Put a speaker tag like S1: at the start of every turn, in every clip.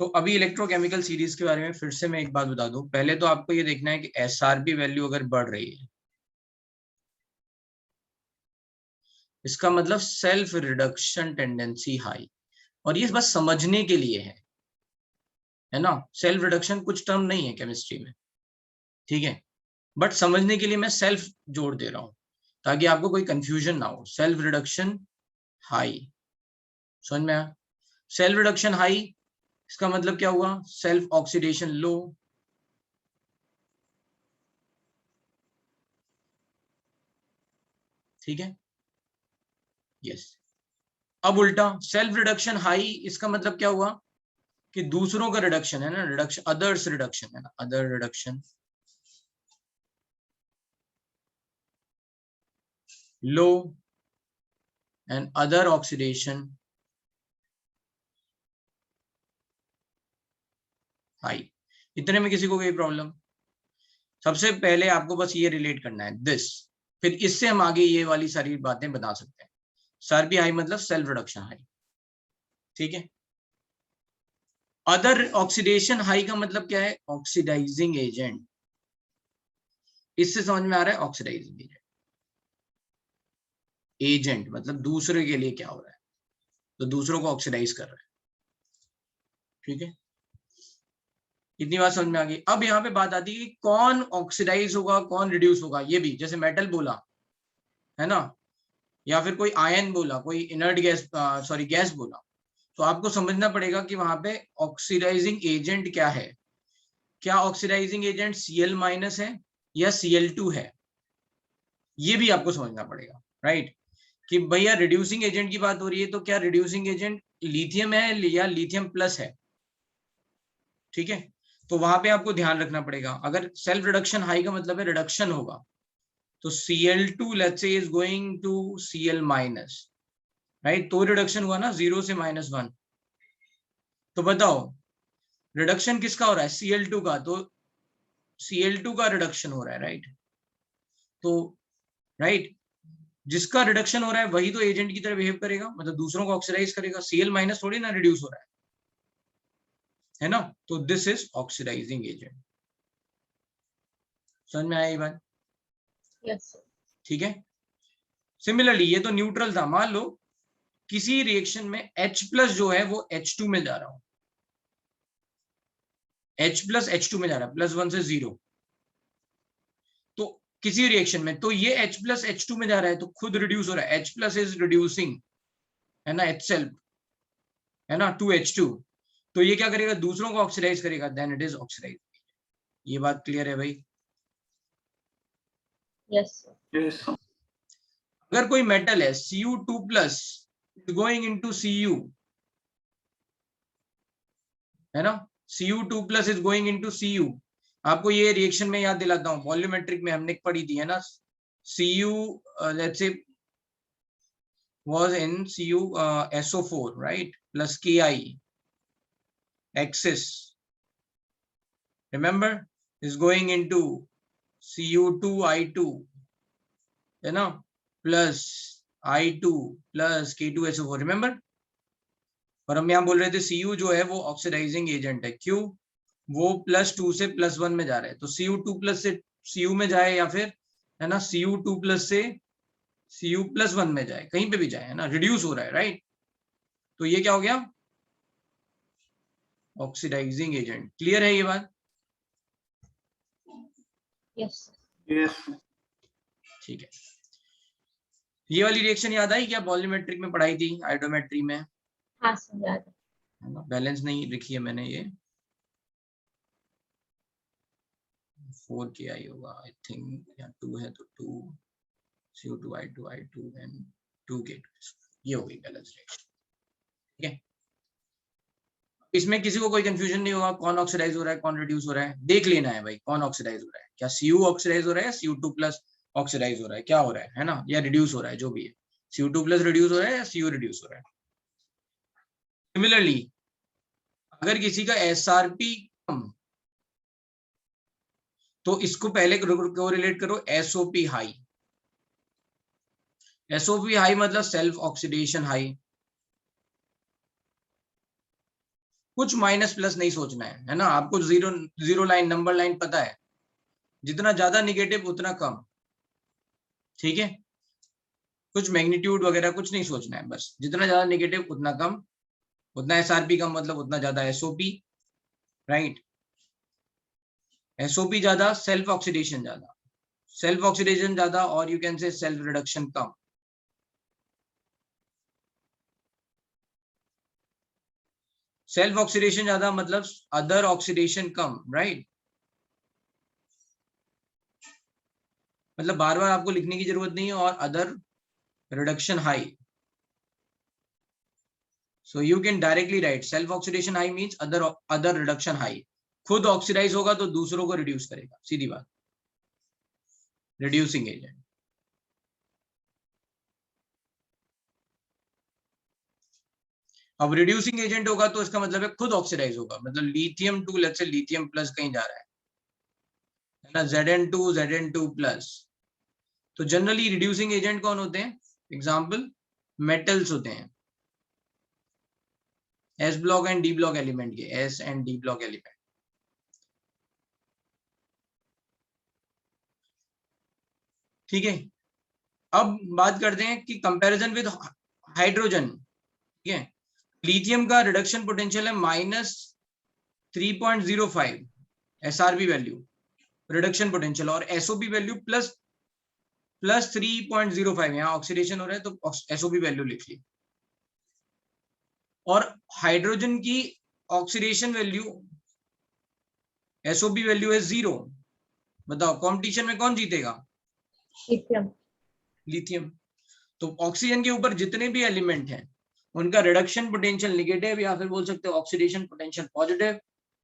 S1: तो अभी electrochemical series के बारे में फिर से मैं एक बात बता दूं। पहले तो आपको ये देखना है कि एसआरपी वैल्यू अगर बढ़ रही है, इसका मतलब सेल्फ रिडक्शन टेंडेंसी हाई। और ये बस समझने के लिए है ना। सेल्फ रिडक्शन कुछ टर्म नहीं है केमिस्ट्री में, ठीक है, बट समझने के लिए मैं सेल्फ जोड़ दे रहा हूं ताकि आपको कोई कंफ्यूजन ना हो। सेल्फ रिडक्शन हाई, समझ में आया? सेल्फ रिडक्शन हाई इसका मतलब क्या हुआ? सेल्फ ऑक्सीडेशन लो, ठीक है, यस। अब उल्टा सेल्फ रिडक्शन हाई इसका मतलब क्या हुआ कि दूसरों का रिडक्शन है ना, रिडक्शन, अदर्स रिडक्शन है ना, other reduction low and other oxidation high. इतने में किसी को कोई प्रॉब्लम? सबसे पहले आपको बस ये रिलेट करना है दिस, फिर इससे हम आगे ये वाली सारी बातें बता सकते हैं। SRP हाई मतलब सेल्फ रिडक्शन हाई, ठीक है। अदर ऑक्सीडेशन हाई का मतलब क्या है? Oxidising agent. इससे समझ में आ रहा है ऑक्सीडाइजिंग एजेंट। एजेंट मतलब दूसरे के लिए क्या हो रहा है, तो दूसरों को ऑक्सीडाइज कर रहा है, ठीक है। इतनी बात समझ में आ गई। अब यहाँ पे बात आती है कि कौन ऑक्सीडाइज होगा, कौन रिड्यूस होगा। ये भी जैसे मेटल बोला है ना, या फिर कोई आयन बोला, कोई इनर्ट गैस, सॉरी गैस बोला, तो आपको समझना पड़ेगा कि वहां पे ऑक्सीडाइजिंग एजेंट क्या है। क्या ऑक्सीडाइजिंग एजेंट Cl माइनस है या Cl2 है, ये भी आपको समझना पड़ेगा, राइट। कि भैया रिड्यूसिंग एजेंट की बात हो रही है तो क्या रिड्यूसिंग एजेंट लिथियम है या लिथियम प्लस है, ठीक है। तो वहां पे आपको ध्यान रखना पड़ेगा। अगर सेल्फ रिडक्शन हाई का मतलब है रिडक्शन होगा, तो Cl2 let's say is going to Cl minus, right. तो रिडक्शन हुआ ना 0 से -1। तो बताओ रिडक्शन किसका हो रहा है? Cl2 का। तो Cl2 का रिडक्शन हो रहा है, राइट। तो राइट, जिसका रिडक्शन हो रहा है वही तो एजेंट की तरह बिहेव करेगा, मतलब दूसरों को ऑक्सीडाइज करेगा। Cl माइनस थोड़ी ना रिड्यूस हो रहा है ना। तो दिस इज ऑक्सीडाइजिंग एजेंट। समझ में आया ये बात?
S2: यस
S1: ठीक है। सिमिलरली ये तो न्यूट्रल था, मान लो किसी रिएक्शन में H प्लस जो है वो H2 में जा रहा हो, H प्लस H2 में जा रहा है, +1 से 0। तो किसी रिएक्शन में तो ये H प्लस H2 में जा रहा है तो खुद रिड्यूस हो रहा है। H प्लस इज रिड्यूसिंग, है ना, H सेल्फ, है ना, 2H2। तो ये क्या करेगा? दूसरों को ऑक्सीडाइज करेगा, देन इट इज ऑक्सीडाइज। ये बात क्लियर है भाई?
S2: यस
S1: अगर कोई मेटल है Cu2 plus going into Cu, है ना, Cu2 plus is going into Cu। आपको ये रिएक्शन में याद दिलाता हूं, वॉल्यूमेट्रिक में हमने पढ़ी थी, है ना। Cu let's say was in Cu SO4, right, plus Ki excess, remember, is going into Cu2I2, है ना, plus I2 plus K2SO4, remember. और हम यहाँ बोल रहे थे Cu जो है वो ऑक्सीडाइजिंग एजेंट है। क्यों? वो +2 से +1 में जा रहे हैं, तो Cu2 प्लस से Cu में जाए या फिर, है ना, Cu2 प्लस से Cu+1 में जाए, कहीं पे भी जाए, है ना, रिड्यूस हो रहा है, राइट। तो ये क्या हो गया? Oxidising agent. क्लियर है ये बात?
S2: यस
S1: ठीक है। ये वाली रिएक्शन याद आई क्या? वॉल्यूमेट्रिक में पढ़ाई थी, आइडोमेट्री में,
S2: हाँ सर याद
S1: है ना। बैलेंस नहीं लिखी है मैंने, ये 4 Ki होगा आई थिंक, या 2 है तो 2 Cu2I2 एंड 2 K2, ये हो गई बैलेंस रिएक्शन, ठीक है। इसमें किसी को कोई कंफ्यूजन नहीं होगा कौन ऑक्सीडाइज हो रहा है, कौन रिड्यूस हो रहा है। देख लेना है भाई कौन ऑक्सीडाइज हो रहा है, क्या Cu ऑक्सीडाइज हो रहा है या Cu2 प्लस ऑक्सीडाइज हो रहा है, क्या हो रहा है ना, या रिड्यूस हो रहा है, जो भी है। Cu2 प्लस रिड्यूस हो रहा है या Cu रिड्यूस हो रहा है। सिमिलरली अगर किसी का SRP कम, तो इसको पहले को रिलेट करो SOP हाई। SOP हाई मतलब सेल्फ ऑक्सीडेशन हाई। कुछ माइनस प्लस नहीं सोचना है ना। आपको zero zero line number line पता है, जितना ज्यादा निगेटिव उतना कम, ठीक है। कुछ मैग्नीट्यूड वगैरह कुछ नहीं सोचना है, बस जितना ज्यादा निगेटिव उतना कम, उतना एसआरपी कम मतलब उतना ज्यादा एसओपी, राइट। एसओपी ज्यादा, सेल्फ ऑक्सीडेशन ज्यादा, सेल्फ ऑक्सीडेशन ज्यादा, और यू कैन से सेल्फ रिडक्शन कम। सेल्फ ऑक्सीडेशन ज्यादा मतलब अदर ऑक्सीडेशन कम, राइट। मतलब बार बार आपको लिखने की जरूरत नहीं है। और other reduction high, so you can directly write self oxidation high means other reduction high. खुद ऑक्सीडाइज होगा तो दूसरों को रिड्यूस करेगा, सीधी बात, रिड्यूसिंग एजेंट। अब रिड्यूसिंग एजेंट होगा तो इसका मतलब है खुद ऑक्सीडाइज होगा, मतलब lithium to let's say lithium plus कहीं जा रहा है ना, Zn2 Zn2 प्लस। तो जनरली रिड्यूसिंग एजेंट कौन होते हैं? एग्जांपल मेटल्स होते हैं, S block and D block element के, S and D block element. ठीक है। अब बात करते हैं कि कंपैरिजन विद हाइड्रोजन, ठीक है। लिथियम का रिडक्शन पोटेंशियल है -3.05 एसआरबी वैल्यू रिडक्शन पोटेंशियल, और एसओपी वैल्यू +3.05। यहाँ ऑक्सीडेशन हो रहा है तो एसओपी वैल्यू लिख ली। और हाइड्रोजन की ऑक्सीडेशन वैल्यू एसओपी वैल्यू है 0। बताओ कंपटीशन में कौन जीतेगा?
S2: लिथियम।
S1: लिथियम। तो ऑक्सीजन के ऊपर जितने भी एलिमेंट हैं उनका रिडक्शन पोटेंशियल नेगेटिव, या फिर बोल सकते हो ऑक्सीडेशन पोटेंशियल पॉजिटिव।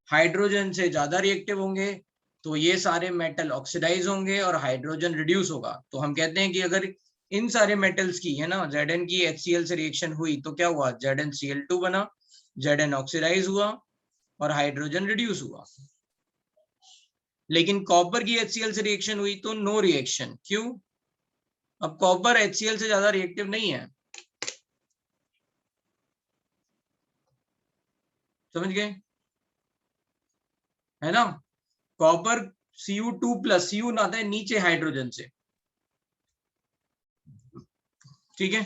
S1: हाइड्रोजन से ज्यादा रिएक्टिव होंगे तो ये सारे मेटल ऑक्सीडाइज होंगे और हाइड्रोजन रिड्यूस होगा। तो हम कहते हैं कि अगर इन सारे मेटल्स की है ना Zn की HCl से रिएक्शन हुई तो क्या हुआ? ZnCl2 बना, Zn ऑक्सीडाइज हुआ और हाइड्रोजन रिड्यूस हुआ। लेकिन कॉपर की HCl से रिएक्शन हुई तो नो रिएक्शन। क्यों? अब कॉपर HCl से ज्यादा रिएक्टिव नहीं है, समझ गए है ना। कॉपर Cu2 प्लस, Cu आता है नीचे हाइड्रोजन से, ठीक है।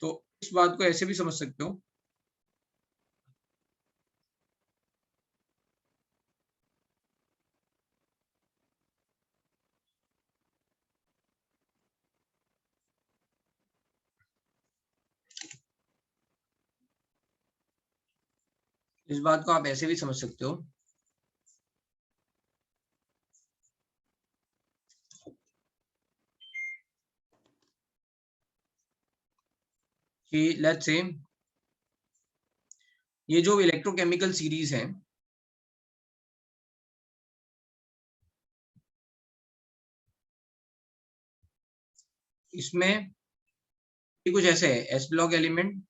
S1: तो इस बात को ऐसे भी समझ सकते हो। इस बात को आप ऐसे भी समझ सकते हो कि लेट्स से ये जो इलेक्ट्रोकेमिकल सीरीज है, इसमें कुछ ऐसे है, एस ब्लॉक एलिमेंट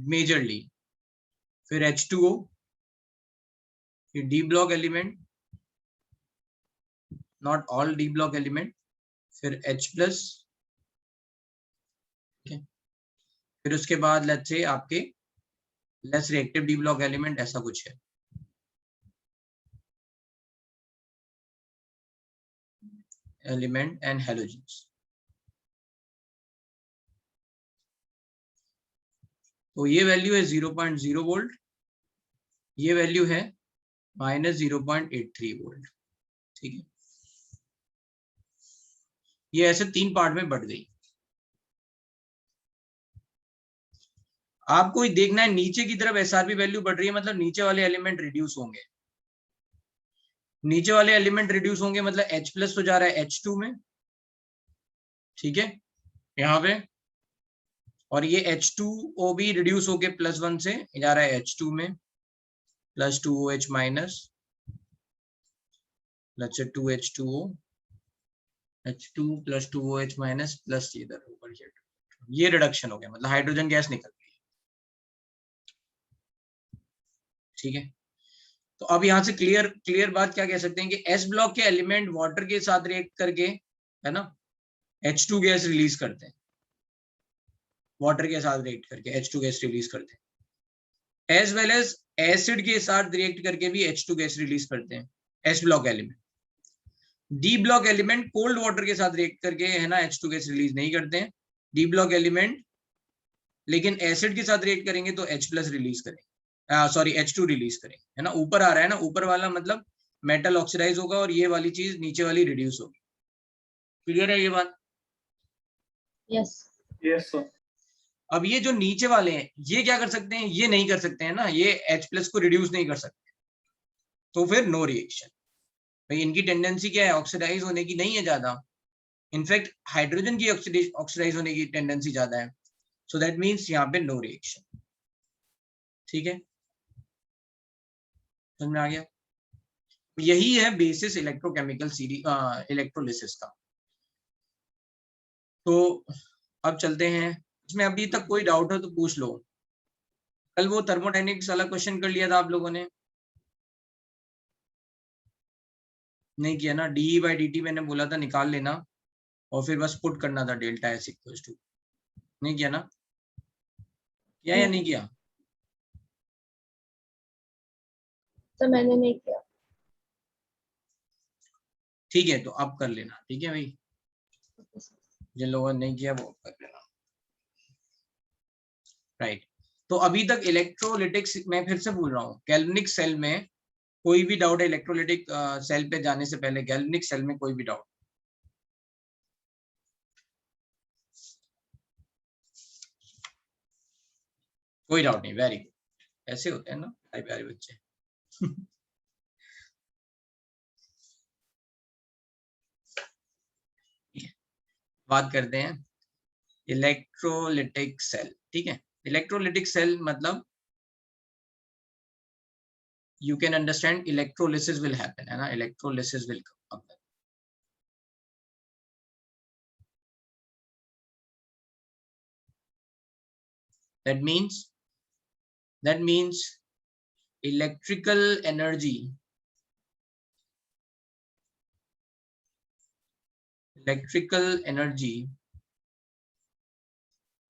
S1: मेजरली, फिर H2O, फिर D block element, not all D block element, फिर H+, फिर उसके बाद लेट्स से आपके less reactive D block element, ऐसा कुछ है। Element and halogens. तो ये वैल्यू है 0.0 वोल्ट, ये वैल्यू है -0.83 वोल्ट, ठीक है। ये ऐसे 3 पार्ट में बढ़ गई। आपको देखना है नीचे की तरफ एसआरपी वैल्यू बढ़ रही है मतलब नीचे वाले एलिमेंट रिड्यूस होंगे, नीचे वाले एलिमेंट रिड्यूस होंगे मतलब H+ तो जा रहा है H2 में, ठीक है, यहाँ पे। और ये H2O भी रिड्यूस होके +1 से जा रहा है H2 में, +2OH माइनस, लेट्स से 2H2O, H2 + 2OH minus plus इधर ऊपर ये रिडक्शन हो गया, मतलब हाइड्रोजन गैस निकल गई, ठीक है। तो अब यहाँ से क्लियर बात क्या कह सकते हैं कि एस ब्लॉक के एलिमेंट वाटर के साथ रिएक्ट करके है ना H2 गैस रिलीज करते हैं, वाटर के साथ रिएक्ट करके H2 गैस रिलीज करते हैं, एज वेल एज एसिड के साथ रिएक्ट करके भी H2 गैस रिलीज करते हैं S block element. D block element cold water के साथ रिएक्ट करके है ना H2 गैस रिलीज नहीं करते हैं डी ब्लॉक एलिमेंट, लेकिन एसिड के साथ रिएक्ट करेंगे तो H+ रिलीज करेंगे, सॉरी H2 रिलीज करेंगे, है ना। ऊपर आ रहा है ना, ऊपर वाला मतलब मेटल ऑक्सीडाइज होगा और ये वाली चीज नीचे वाली रिड्यूस होगी। क्लियर है ये बात?
S2: Yes
S3: yes sir.
S1: अब ये जो नीचे वाले हैं ये क्या कर सकते हैं, ये नहीं कर सकते हैं ना, ये H+ को रिड्यूस नहीं कर सकते, तो फिर नो रिएक्शन। भाई इनकी टेंडेंसी क्या है, ऑक्सीडाइज होने की नहीं है ज्यादा, इनफैक्ट हाइड्रोजन की ऑक्सीडाइज होने की टेंडेंसी ज्यादा है, सो दैट मीन्स यहाँ पे नो रिएक्शन। ठीक है, समझ में आ गया? यही है बेसिस इलेक्ट्रोकेमिकल इलेक्ट्रोलिसिस का। तो अब चलते हैं, इसमें अभी तक कोई डाउट हो तो पूछ लो। कल वो थर्मोडायनेमिक्स वाला क्वेश्चन कर लिया था आप लोगों ने? नहीं किया ना? dE/dt मैंने बोला था निकाल लेना और फिर बस पुट करना था डेल्टा S इक्वल्स टू, नहीं किया ना? किया या नहीं किया?
S2: तो मैंने नहीं किया।
S1: ठीक है, तो अब कर लेना, ठीक है भाई, जिन लोगों ने नहीं किया वो कर लेना। राइट, तो अभी तक इलेक्ट्रोलिटिक्स, मैं फिर से बोल रहा हूँ, गैल्वेनिक सेल में कोई भी डाउट है इलेक्ट्रोलिटिक सेल पे जाने से पहले, गैल्वेनिक सेल में कोई भी डाउट? कोई डाउट नहीं, वेरी गुड। ऐसे होते हैं ना प्यारे प्यारे बच्चे। बात करते हैं इलेक्ट्रोलिटिक सेल। ठीक है, इलेक्ट्रोलिटिक सेल मतलब you can understand electrolysis will happen, है ना, electrolysis will happen. That means electrical energy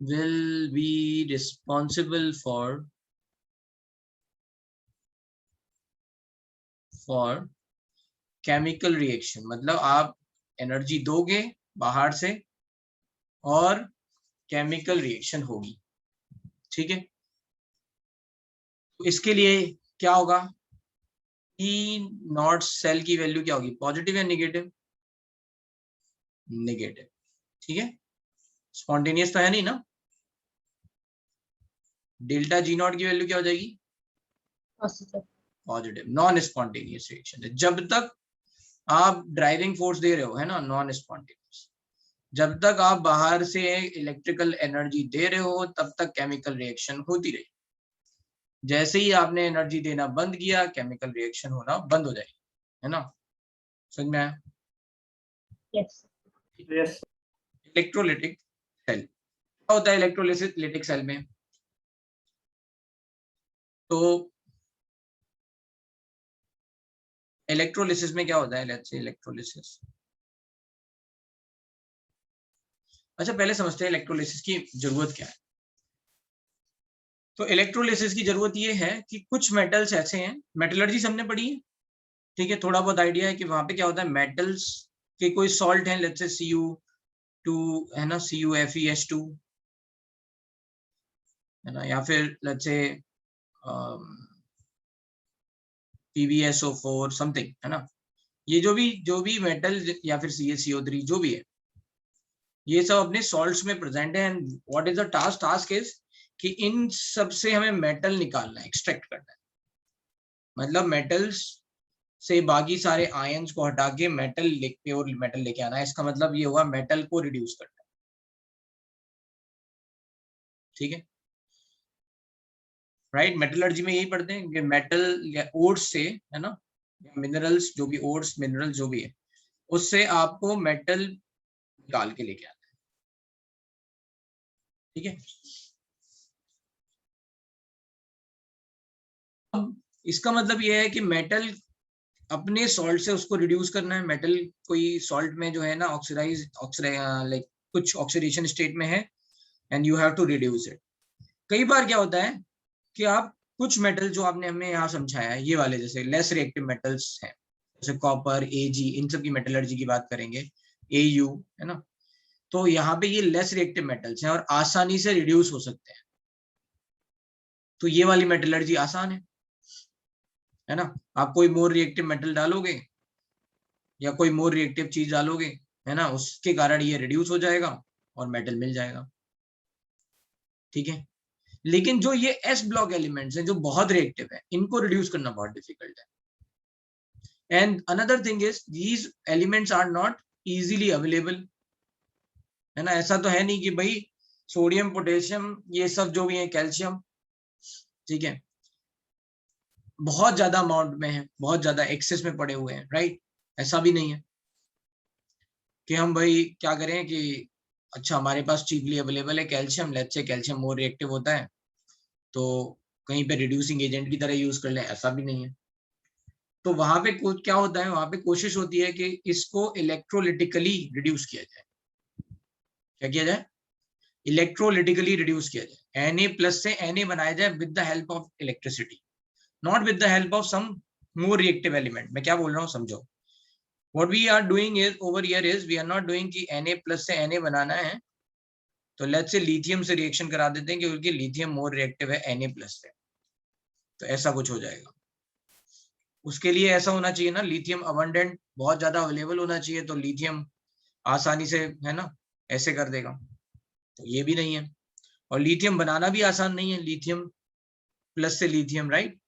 S1: will be responsible for chemical reaction। मतलब आप एनर्जी दोगे बाहर से और केमिकल रिएक्शन होगी। ठीक है, तो इसके लिए क्या होगा, ई नॉट सेल की वैल्यू क्या होगी, पॉजिटिव या नेगेटिव? नेगेटिव। ठीक है, स्पॉन्टेनियस तो है नहीं ना। डेल्टा जी नॉट की वैल्यू क्या हो जाएगी,
S2: positive.
S1: Positive. Non spontaneous reaction है, जब तक आप ड्राइविंग फोर्स दे रहे हो, है ना, नॉन स्पॉन्टेनियस। जब तक आप बाहर से इलेक्ट्रिकल एनर्जी दे रहे हो तब तक केमिकल रिएक्शन होती रही। जैसे ही आपने एनर्जी देना बंद किया केमिकल रिएक्शन होना बंद हो जाएगी, है ना। समझ में आया?
S2: यस
S3: यस
S1: इलेक्ट्रोलिटिक सेल क्या होता है इलेक्ट्रोलिटिक सेल में? तो इलेक्ट्रोलिसिस में क्या होता है, लेट्स से इलेक्ट्रोलिसिस। अच्छा पहले समझते हैं इलेक्ट्रोलिसिस की जरूरत क्या है। तो इलेक्ट्रोलिसिस की जरूरत ये है कि कुछ मेटल्स ऐसे हैं, मेटलर्जी हमने पढ़ी है, ठीक है, थोड़ा बहुत आइडिया है कि वहां पे क्या होता है, मेटल्स के कोई सॉल्ट है, लेट्स से Cu2 है ना, CuFeH2 है ना, या फिर लेट्स से PbSO4 समथिंग, है ना। ये जो भी मेटल या फिर CaCO3 जो भी है, ये सब अपने सॉल्ट्स में प्रेजेंट है। And what is the task is कि इन सब से हमें मेटल निकालना है, एक्सट्रैक्ट करना है। मतलब मेटल्स से बाकी सारे आयंस को हटा के मेटल प्योर मेटल लेके आना है। इसका मतलब ये हुआ मेटल को रिड्यूस करना है। ठीक है, राइट, मेटलर्जी में यही पढ़ते हैं कि मेटल या ओर्स से, है ना, मिनरल्स जो भी, ओर्स मिनरल जो भी है, उससे आपको मेटल निकाल के लेके आना है। ठीक है, अब इसका मतलब ये है कि मेटल अपने सॉल्ट से उसको रिड्यूस करना है। मेटल कोई सॉल्ट में जो है ना ऑक्सीडाइज लाइक कुछ ऑक्सीडेशन स्टेट में है, and you have to reduce it. कई बार क्या होता है कि आप कुछ मेटल जो आपने हमें यहाँ समझाया है, ये वाले जैसे लेस रिएक्टिव मेटल्स हैं, जैसे कॉपर, Ag, इन सब की मेटलर्जी की बात करेंगे, Au, है ना, तो यहाँ पे ये लेस रिएक्टिव मेटल्स हैं और आसानी से रिड्यूस हो सकते हैं, तो ये वाली मेटलर्जी आसान है ना। आप कोई मोर रिएक्टिव मेटल डालोगे या कोई मोर रिएक्टिव चीज डालोगे, है ना, उसके कारण ये रिड्यूस हो जाएगा और मेटल मिल जाएगा, ठीक है। लेकिन जो ये एस ब्लॉक एलिमेंट्स हैं जो बहुत रिएक्टिव है, इनको रिड्यूस करना बहुत डिफिकल्ट है। And another thing is these elements are not easily available, है ना। ऐसा तो है नहीं कि भाई सोडियम, पोटेशियम, ये सब जो भी है, कैल्शियम, ठीक है, बहुत ज्यादा अमाउंट में है, बहुत ज्यादा एक्सेस में पड़े हुए हैं, राइट। ऐसा भी नहीं है कि हम भाई क्या करें कि अच्छा हमारे पास चीपली अवेलेबल है calcium, let's say calcium more reactive होता है तो कहीं पे रिड्यूसिंग एजेंट की तरह यूज कर लें, ऐसा भी नहीं है। तो वहां पे क्या होता है, वहां पे कोशिश होती है कि इसको इलेक्ट्रोलिटिकली रिड्यूस किया जाए। क्या किया जाए? इलेक्ट्रोलिटिकली रिड्यूस किया जाए, Na+ से Na बनाया जाए with the help of electricity, not with the help of some more reactive element. मैं क्या बोल रहा हूँ समझो। What we are doing is over here is we are not doing कि Na+ से Na बनाना है तो लेट्स से लिथियम से रिएक्शन करा देते हैं क्योंकि लिथियम मोर रिएक्टिव है Na+ से, तो ऐसा कुछ हो जाएगा। उसके लिए ऐसा होना चाहिए ना, लिथियम अबंडेंट, बहुत ज्यादा अवेलेबल होना चाहिए, तो लिथियम आसानी से, है ना, ऐसे कर देगा, तो ये भी नहीं है। और लिथियम बनाना भी आसान नहीं है, लिथियम प्लस से लिथियम, राइट।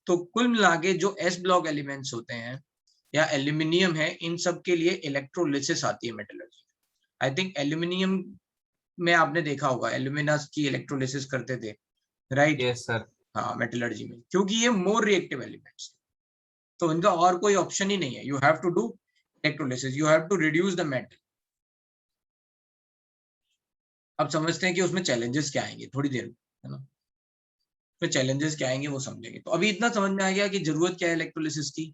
S1: तो कुल मिला के जो एस ब्लॉक एलिमेंट्स होते हैं या एल्यूमिनियम है, इन सब के लिए इलेक्ट्रोलिसिस आती है मेटलर्जी। आई थिंक एल्यूमिनियम में आपने देखा होगा, एल्यूमिनस की इलेक्ट्रोलिसिस करते थे, राइट।
S4: Yes sir.
S1: हाँ, मेटलर्जी में, क्योंकि ये मोर रिएक्टिव एलिमेंट्स, तो इनका और कोई ऑप्शन ही नहीं है। You have to do electrolysis, you have to reduce the metal. अब समझते हैं कि उसमें चैलेंजेस क्या आएंगे थोड़ी देर में, है ना, उसमें चैलेंजेस क्या आएंगे वो समझेंगे। तो अभी इतना समझ में आ गया कि जरूरत क्या है इलेक्ट्रोलिसिस की।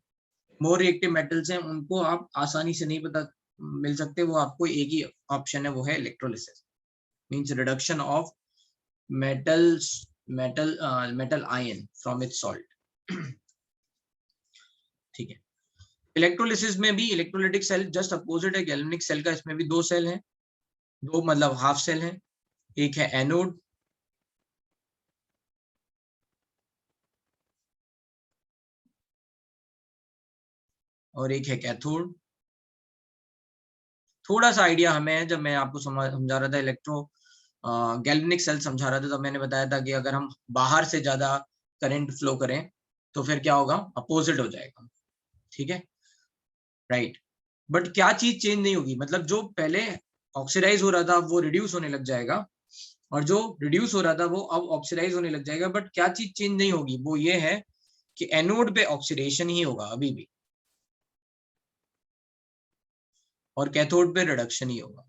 S1: मोर रिएक्टिव मेटल्स हैं, उनको आप आसानी से नहीं पता मिल सकते, वो आपको एक ही ऑप्शन है, वो है electrolysis, means reduction of metals metal ion from its salt। ठीक है। इलेक्ट्रोलिसिस में भी इलेक्ट्रोलिटिक सेल जस्ट अपोजिट है गैल्वेनिक सेल का, इसमें भी दो सेल हैं, दो मतलब हाफ सेल हैं, एक है एनोड और एक है कैथोड। थोड़ा सा आइडिया हमें है, जब मैं आपको समझा रहा था इलेक्ट्रो गैल्वेनिक सेल समझा रहा था, तब मैंने बताया था कि अगर हम बाहर से ज्यादा करंट फ्लो करें तो फिर क्या होगा, अपोजिट हो जाएगा, ठीक है, राइट। बट क्या चीज चेंज नहीं होगी, मतलब जो पहले ऑक्सीडाइज हो रहा था वो रिड्यूस होने लग जाएगा, और जो रिड्यूस हो रहा था वो अब ऑक्सीडाइज होने लग जाएगा। बट क्या चीज चेंज नहीं होगी, वो ये है कि एनोड पे ऑक्सीडेशन ही होगा अभी भी, और कैथोड पे रिडक्शन ही होगा,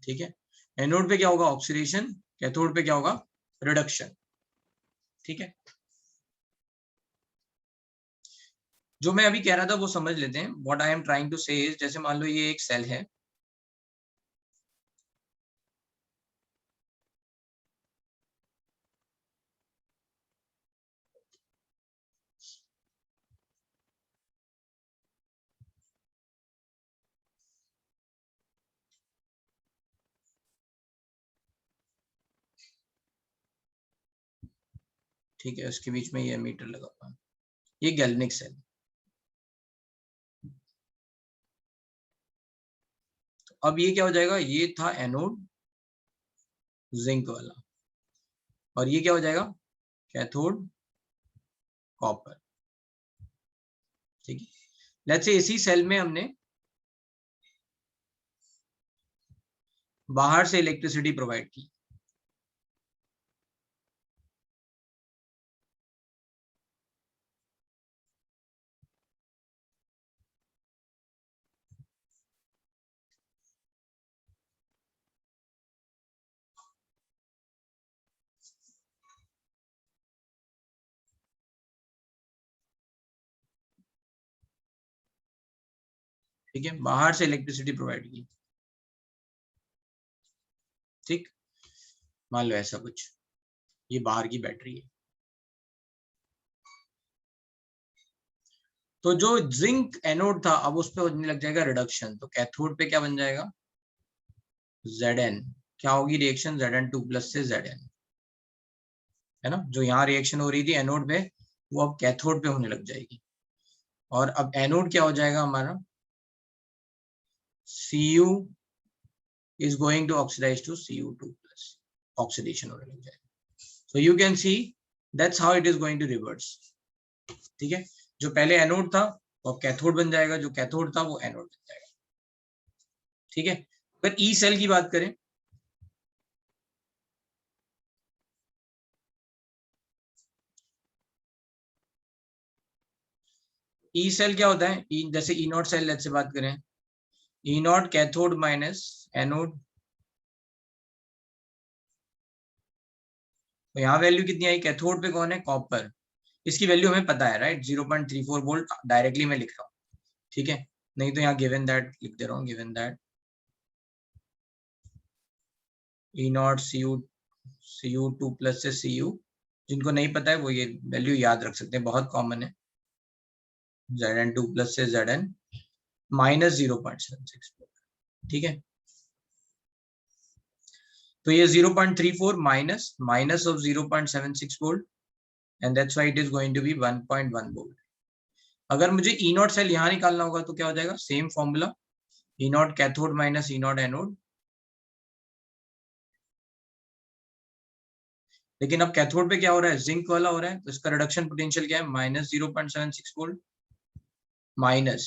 S1: ठीक है। एनोड पे क्या होगा, ऑक्सीडेशन, कैथोड पे क्या होगा, रिडक्शन, ठीक है। जो मैं अभी कह रहा था वो समझ लेते हैं। What I am trying to say is, जैसे मान लो ये एक सेल है, ठीक है, उसके बीच में ये मीटर लगा हुआ है, ये गैल्वेनिक सेल। अब ये क्या हो जाएगा, ये था एनोड जिंक वाला, और ये क्या हो जाएगा, कैथोड कॉपर, ठीक है। लेट्स से इसी सेल में हमने बाहर से इलेक्ट्रिसिटी प्रोवाइड की, ठीक है, बाहर से इलेक्ट्रिसिटी प्रोवाइड की, ठीक, मान लो ऐसा कुछ, ये बाहर की बैटरी है। तो जो जिंक एनोड था अब उस पे होने लग जाएगा रिडक्शन, तो कैथोड पे क्या बन जाएगा, Zn, क्या होगी रिएक्शन, Zn2+ से Zn, है ना, जो यहाँ रिएक्शन हो रही थी एनोड पे वो अब कैथोड पे होने लग जाएगी, और अब एनोड क्या हो जाएगा हमारा, Cu is going to oxidize to Cu2+, oxidation होने लग जाएगा। So you can see that's how it is going to reverse, ठीक है, जो पहले एनोड था वो कैथोड बन जाएगा, जो कैथोड था वो एनोड बन जाएगा, ठीक है। अगर ई सेल की बात करें, ई सेल क्या होता है, जैसे ई नॉट सेल से बात करें, ई नॉट कैथोड माइनस एनोड, तो यहाँ वैल्यू कितनी आई, कैथोड पे कौन है, कॉपर, इसकी वैल्यू हमें पता है राइट, 0.34 वोल्ट डायरेक्टली मैं लिख रहा हूँ, ठीक है, नहीं तो यहाँ गिवन दैट लिख दे रहा हूँ, given that E not Cu2+ से Cu, जिनको नहीं पता है वो ये वैल्यू याद रख सकते हैं, बहुत कॉमन है, Zn2+ से Zn माइनस 0.76, ठीक है, तो ये 0.34 minus of 0.76 volt, and that's why it is going to be 1.1 volt. अगर मुझे ई नॉट सेल यहाँ निकालना होगा तो क्या हो जाएगा, same formula, E naught cathode minus E not anode, लेकिन अब कैथोड पे क्या हो रहा है, जिंक वाला हो रहा है, तो इसका रिडक्शन पोटेंशियल क्या है, माइनस 0.76 वोल्ट माइनस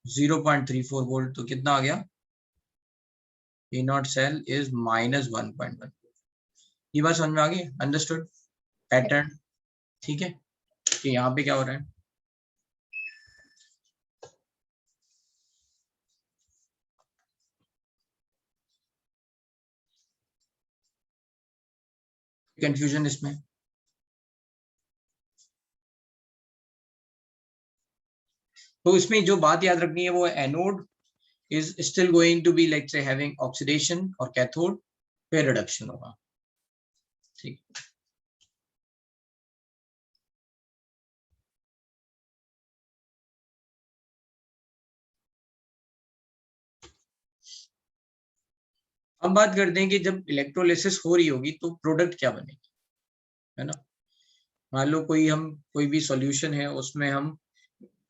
S1: 0.34 वोल्ट, तो कितना आ गया, ई नॉट सेल इज माइनस 1.1। ये बात समझ में आ गई, अंडरस्टूड पैटर्न, ठीक है, कि यहाँ पे क्या हो रहा है, कंफ्यूजन इसमें, तो इसमें जो बात याद रखनी है वो anode is still going to be like say having oxidation, और कैथोड पे रिडक्शन होगा, ठीक। अब बात करते हैं कि जब इलेक्ट्रोलिसिस हो रही होगी तो प्रोडक्ट क्या बनेगी, है ना, मान लो कोई भी सॉल्यूशन है उसमें हम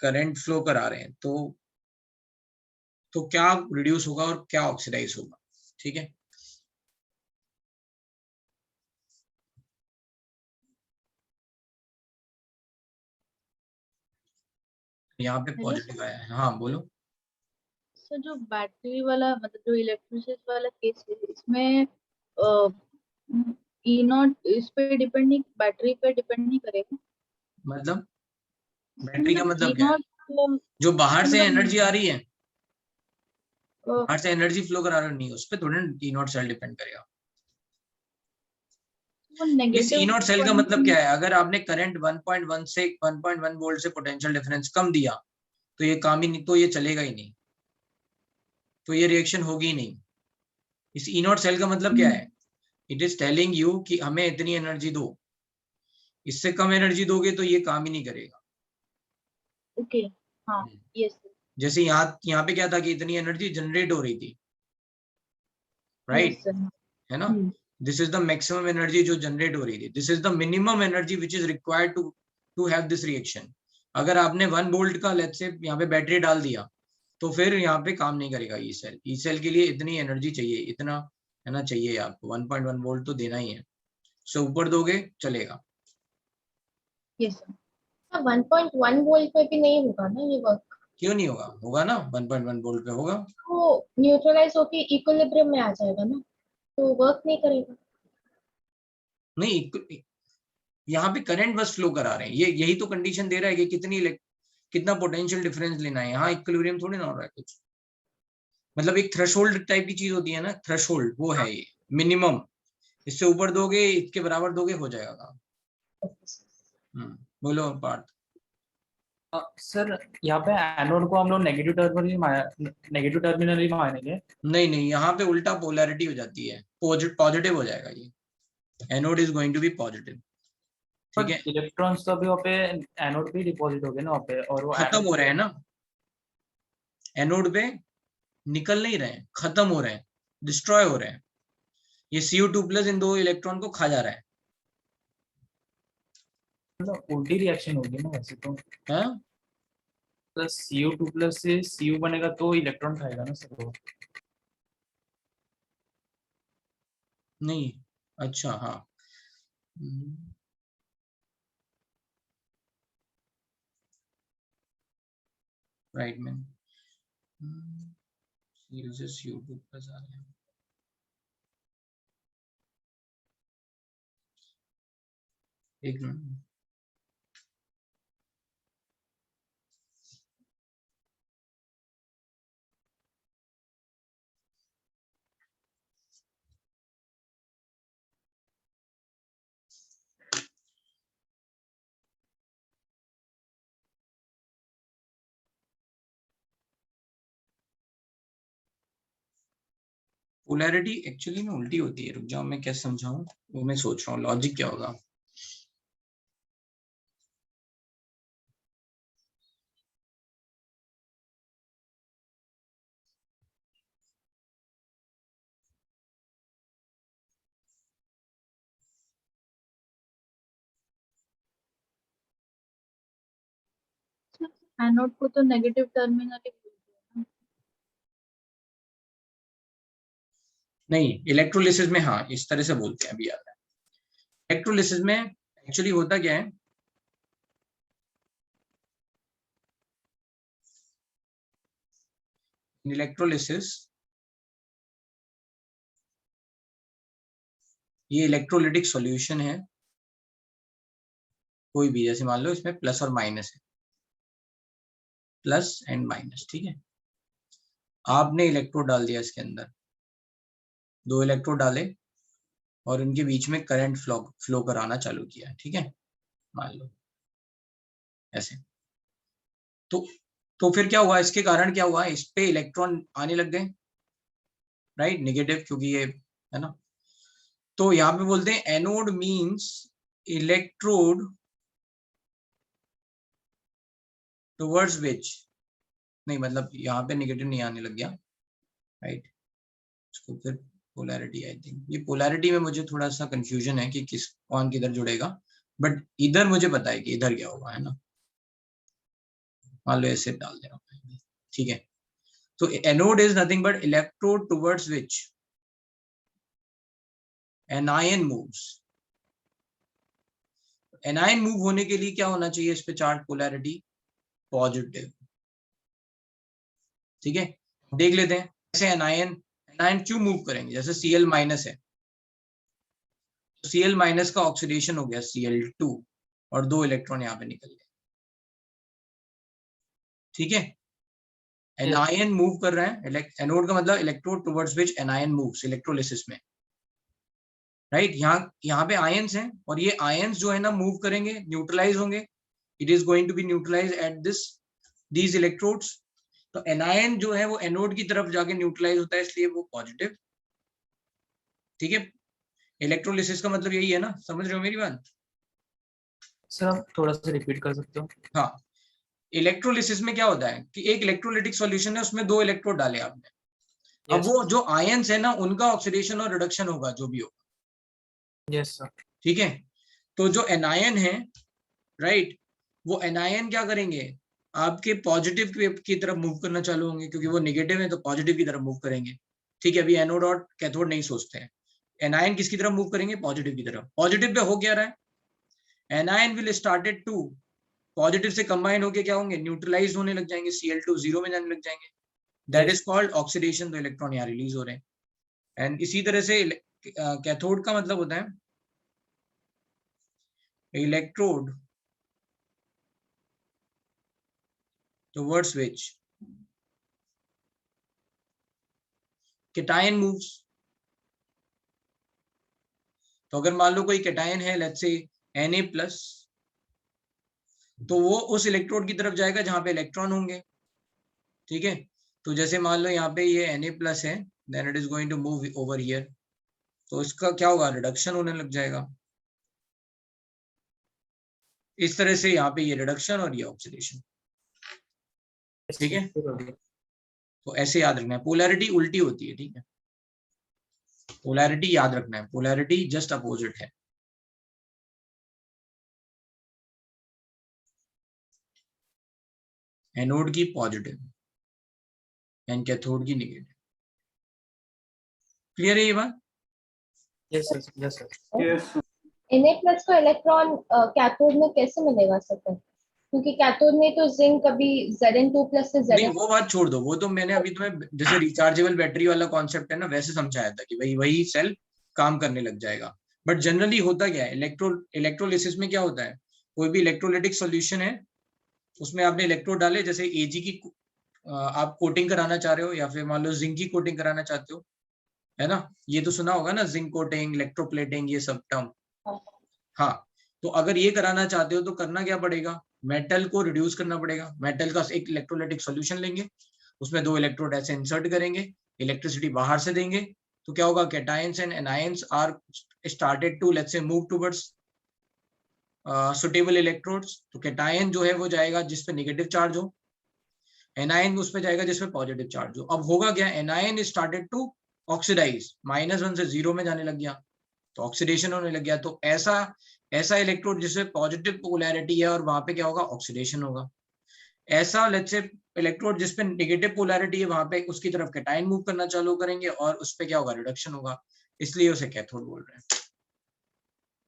S1: करंट फ्लो करा रहे हैं, तो क्या रिड्यूस होगा और क्या ऑक्सीडाइज होगा, ठीक है, यहाँ पे पॉजिटिव आया है, हाँ बोलो।
S2: सर जो बैटरी वाला मतलब जो इलेक्ट्रिसिटी वाला केस है इसमें ई नॉट इस पे डिपेंड नहीं, बैटरी पे डिपेंड नहीं करेगा,
S1: मतलब बैटरी का
S2: मतलब ई
S1: मतलब क्या है,
S2: नॉट
S1: जो बाहर से
S2: मतलब
S1: एनर्जी आ रही है, बाहर से एनर्जी फ्लो करा रहे नहीं, उस पर थोड़ा ई नॉट सेल डिपेंड करेगा।
S2: वो
S1: इस
S2: नेगेटिव
S1: ई नॉट सेल का
S2: पॉइंट
S1: मतलब क्या है, अगर आपने करंट 1.1 से 1.1 वोल्ट से पोटेंशियल डिफरेंस कम दिया तो ये काम ही नहीं, तो ये चलेगा ही नहीं, तो ये रिएक्शन होगी ही नहीं। इस ई नॉट सेल का मतलब क्या है, इट इज टेलिंग यू कि हमें इतनी एनर्जी दो, इससे कम एनर्जी दोगे तो ये काम ही नहीं करेगा।
S2: ओके, हाँ, यस
S1: जैसे यहाँ पे क्या था कि इतनी एनर्जी जनरेट हो रही थी, राइट,
S2: सर,
S1: है ना, this is the maximum energy जो जनरेट हो रही थी, this is the minimum energy which is required to have this reaction. अगर आपने 1 वोल्ट का लेट्स से यहाँ पे बैटरी डाल दिया तो फिर यहाँ पे काम नहीं करेगा ई सेल, ई सेल के लिए इतनी एनर्जी चाहिए, इतना है ना चाहिए आपको, 1.1 वोल्ट तो देना ही है, सो ऊपर दोगे चलेगा।
S2: यस सर, 1.1 वोल्ट पे भी नहीं होगा ना ये वर्क,
S1: क्यों नहीं होगा, होगा ना, 1.1 वोल्ट पे होगा,
S2: तो न्यूट्रलाइज होके इक्विलिब्रियम में आ जाएगा ना, तो वर्क नहीं करेगा।
S1: नहीं, यहाँ पे करंट बस फ्लो करा रहे हैं, ये यही तो कंडीशन दे रहा है कि कितना पोटेंशियल डिफरेंस लेना है, यहाँ इक्विलिब्रियम थोड़ी ना हो रहा है कुछ, मतलब एक थ्रेशोल्ड टाइप की चीज होती है ना, थ्रेशोल्ड वो है ये मिनिमम, इससे ऊपर दोगे इसके बराबर दोगे हो जाएगा काम। बोलो पार्थ।
S3: सर यहाँ पे एनोड को हम लोग नेगेटिव टर्मिनल ही मानेंगे।
S1: नहीं नहीं, यहाँ पे उल्टा पोलैरिटी हो जाती है, पॉजिटिव हो जाएगा ये, anode is going to be positive. ठीक है,
S3: इलेक्ट्रॉन्स तो अभी वहाँ पे एनोड पे डिपॉजिट हो गए ना वहाँ पे, और वो
S1: खत्म हो रहे हैं ना, एनोड पे निकल नहीं रहे हैं, खत्म हो रहे हैं, डिस्ट्रॉय हो रहे हैं। ये Cu2+ इन दो इलेक्ट्रॉन को खा जा रहा है।
S3: उल्टी रिएक्शन होगी ना वैसे तो।
S1: हाँ
S3: प्लस Cu2+ से Cu बनेगा तो इलेक्ट्रॉन खाएगा ना सर वो।
S1: नहीं, अच्छा हाँ, राइट मैन, Cu2+ आ रहे हैं। एक मिनट, पोलैरिटी एक्चुअली में उल्टी होती है, रुक जाओ मैं क्या समझाऊं, वो मैं सोच रहा हूँ लॉजिक क्या होगा।
S2: एनोड को तो नेगेटिव टर्मिनल ही बोलते हैं ना।
S1: नहीं, इलेक्ट्रोलिसिस में हाँ इस तरह से बोलते हैं, अभी याद है। इलेक्ट्रोलिसिस में एक्चुअली होता क्या है, इलेक्ट्रोलिसिस, ये इलेक्ट्रोलिटिक सॉल्यूशन है कोई भी, जैसे मान लो इसमें प्लस और माइनस है, प्लस एंड माइनस, ठीक है। आपने इलेक्ट्रोड डाल दिया इसके अंदर, दो इलेक्ट्रोड डाले और इनके बीच में करंट फ्लो कराना चालू किया, ठीक है, मान लो ऐसे। तो फिर क्या हुआ, इसके कारण क्या हुआ, इस पे इलेक्ट्रॉन आने लग गए, राइट, नेगेटिव, क्योंकि ये है ना। तो यहाँ पे बोलते हैं anode means electrode towards which, नहीं मतलब यहाँ पे नेगेटिव नहीं आने लग गया, राइट। इसको फिर पोलैरिटी, आई थिंक ये पोलैरिटी में मुझे थोड़ा सा कंफ्यूजन है कि किस कौन किधर जुड़ेगा, बट इधर मुझे पता है कि इधर क्या होगा, है ना। मान लो ऐसे डाल दे रहा हूँ, ठीक है। तो anode is nothing but electrode towards which anion moves. Anion move होने के लिए क्या होना चाहिए इस पे चार्ज, पोलैरिटी पॉजिटिव, ठीक है। देख लेते हैं कैसे एनायन, एनायन क्यों मूव करेंगे, जैसे Cl- है, तो Cl- का ऑक्सीडेशन हो गया Cl2 और दो इलेक्ट्रॉन यहाँ पे निकल गए, ठीक है। एनायन मूव कर रहे हैं, एनोड का मतलब electrode towards which anion moves electrolysis में, राइट। यहाँ पे आयंस हैं और ये आयंस जो है ना मूव करेंगे, न्यूट्रलाइज होंगे, it is going to be neutralise at these electrodes. तो एनायन जो है वो एनोड की तरफ जाके न्यूट्रलाइज होता है, इसलिए वो पॉजिटिव, ठीक है। इलेक्ट्रोलिसिस का मतलब यही है ना, समझ रहे हो मेरी बात।
S3: सर आप थोड़ा सा रिपीट कर सकते हो।
S1: हाँ, इलेक्ट्रोलिसिस में क्या होता है कि एक इलेक्ट्रोलिटिक सॉल्यूशन है, उसमें दो इलेक्ट्रोड डाले आपने, अब वो जो आयंस है ना उनका ऑक्सीडेशन और रिडक्शन होगा, जो भी होगा,
S3: यस सर।
S1: ठीक है। तो जो एनायन है, राइट, वो एनायन क्या करेंगे, आपके पॉजिटिव की तरफ मूव करना चालू होंगे, क्योंकि वो नेगेटिव है तो पॉजिटिव की तरफ मूव करेंगे, ठीक है। अभी एनोड और कैथोड नहीं सोचते हैं, एनायन किसकी तरफ मूव करेंगे, पॉजिटिव की तरफ। पॉजिटिव पे हो क्या रहा है, anion will started to, positive से कंबाइन होके क्या होंगे, न्यूट्रलाइज होने लग जाएंगे, Cl2 जीरो में जाने लग जाएंगे, दैट इज कॉल्ड ऑक्सीडेशन। तो इलेक्ट्रॉन यहाँ रिलीज हो रहे हैं। एंड इसी तरह से कैथोड का मतलब होता है electrode towards which cation moves. तो अगर मान लो कोई केटायन है, लेट्स से Na+, तो वो उस इलेक्ट्रोड की तरफ जाएगा जहां पे इलेक्ट्रॉन होंगे, ठीक है। तो जैसे मान लो यहाँ पे ये Na+ है, then it is going to move over here, तो इसका क्या होगा, रिडक्शन होने लग जाएगा। इस तरह से यहाँ पे ये रिडक्शन और ये ऑक्सीडेशन, ठीक है। तो ऐसे याद रखना है, पोलैरिटी उल्टी होती है, ठीक है। पोलैरिटी याद रखना है, पोलैरिटी जस्ट अपोजिट है। एनोड की पॉजिटिव एंड कैथोड की नेगेटिव। क्लियर है ये बात?
S3: Yes sir, yes sir.
S4: Yes
S2: Na+ का इलेक्ट्रॉन कैथोड में कैसे मिलेगा सर? क्योंकि कैथोड में तो जिंक कभी Zn2+ से
S1: नहीं,
S2: Zn।
S1: वो बात छोड़ दो, वो तो मैंने अभी तुम्हें जैसे रिचार्जेबल बैटरी वाला कॉन्सेप्ट है ना, वैसे समझाया था कि भाई वही सेल काम करने लग जाएगा। बट जनरली होता क्या है, इलेक्ट्रोलिसिस में क्या होता है, कोई भी इलेक्ट्रोलिटिक सॉल्यूशन है, उसमें आपने इलेक्ट्रोड डाले, जैसे Ag की आप कोटिंग कराना चाह रहे हो, या फिर मान लो जिंक की कोटिंग कराना चाहते हो, है ना। ये तो सुना होगा ना, जिंक कोटिंग, इलेक्ट्रोप्लेटिंग, ये सब टर्म। हाँ, तो अगर ये कराना चाहते हो तो करना क्या पड़ेगा, मेटल को रिड्यूस करना पड़ेगा। मेटल का एक इलेक्ट्रोलाइटिक सॉल्यूशन लेंगे, उसमें 2 इलेक्ट्रोड ऐसे इंसर्ट करेंगे, इलेक्ट्रिसिटी बाहर से देंगे, तो क्या होगा, cations and anions are started to let's say move towards suitable electrodes. तो कैटायन जो है वो जाएगा जिस पे नेगेटिव चार्ज हो, एनायन उस पे जाएगा जिसपे पॉजिटिव चार्ज हो। अब होगा क्या, एनायन स्टार्टेड टू ऑक्सीडाइज, -1 से 0 में जाने लग गया, तो ऑक्सीडेशन होने लग गया। तो ऐसा ऐसा इलेक्ट्रोड जिसमें पॉजिटिव पोलैरिटी है और वहां पे क्या होगा, ऑक्सीडेशन होगा। ऐसा लेट्स से इलेक्ट्रोड जिसपे नेगेटिव पोलैरिटी है, वहां पे उसकी तरफ कैटायन मूव करना चालू करेंगे और उस पे क्या होगा, रिडक्शन होगा, इसलिए उसे कैथोड बोल रहे हैं।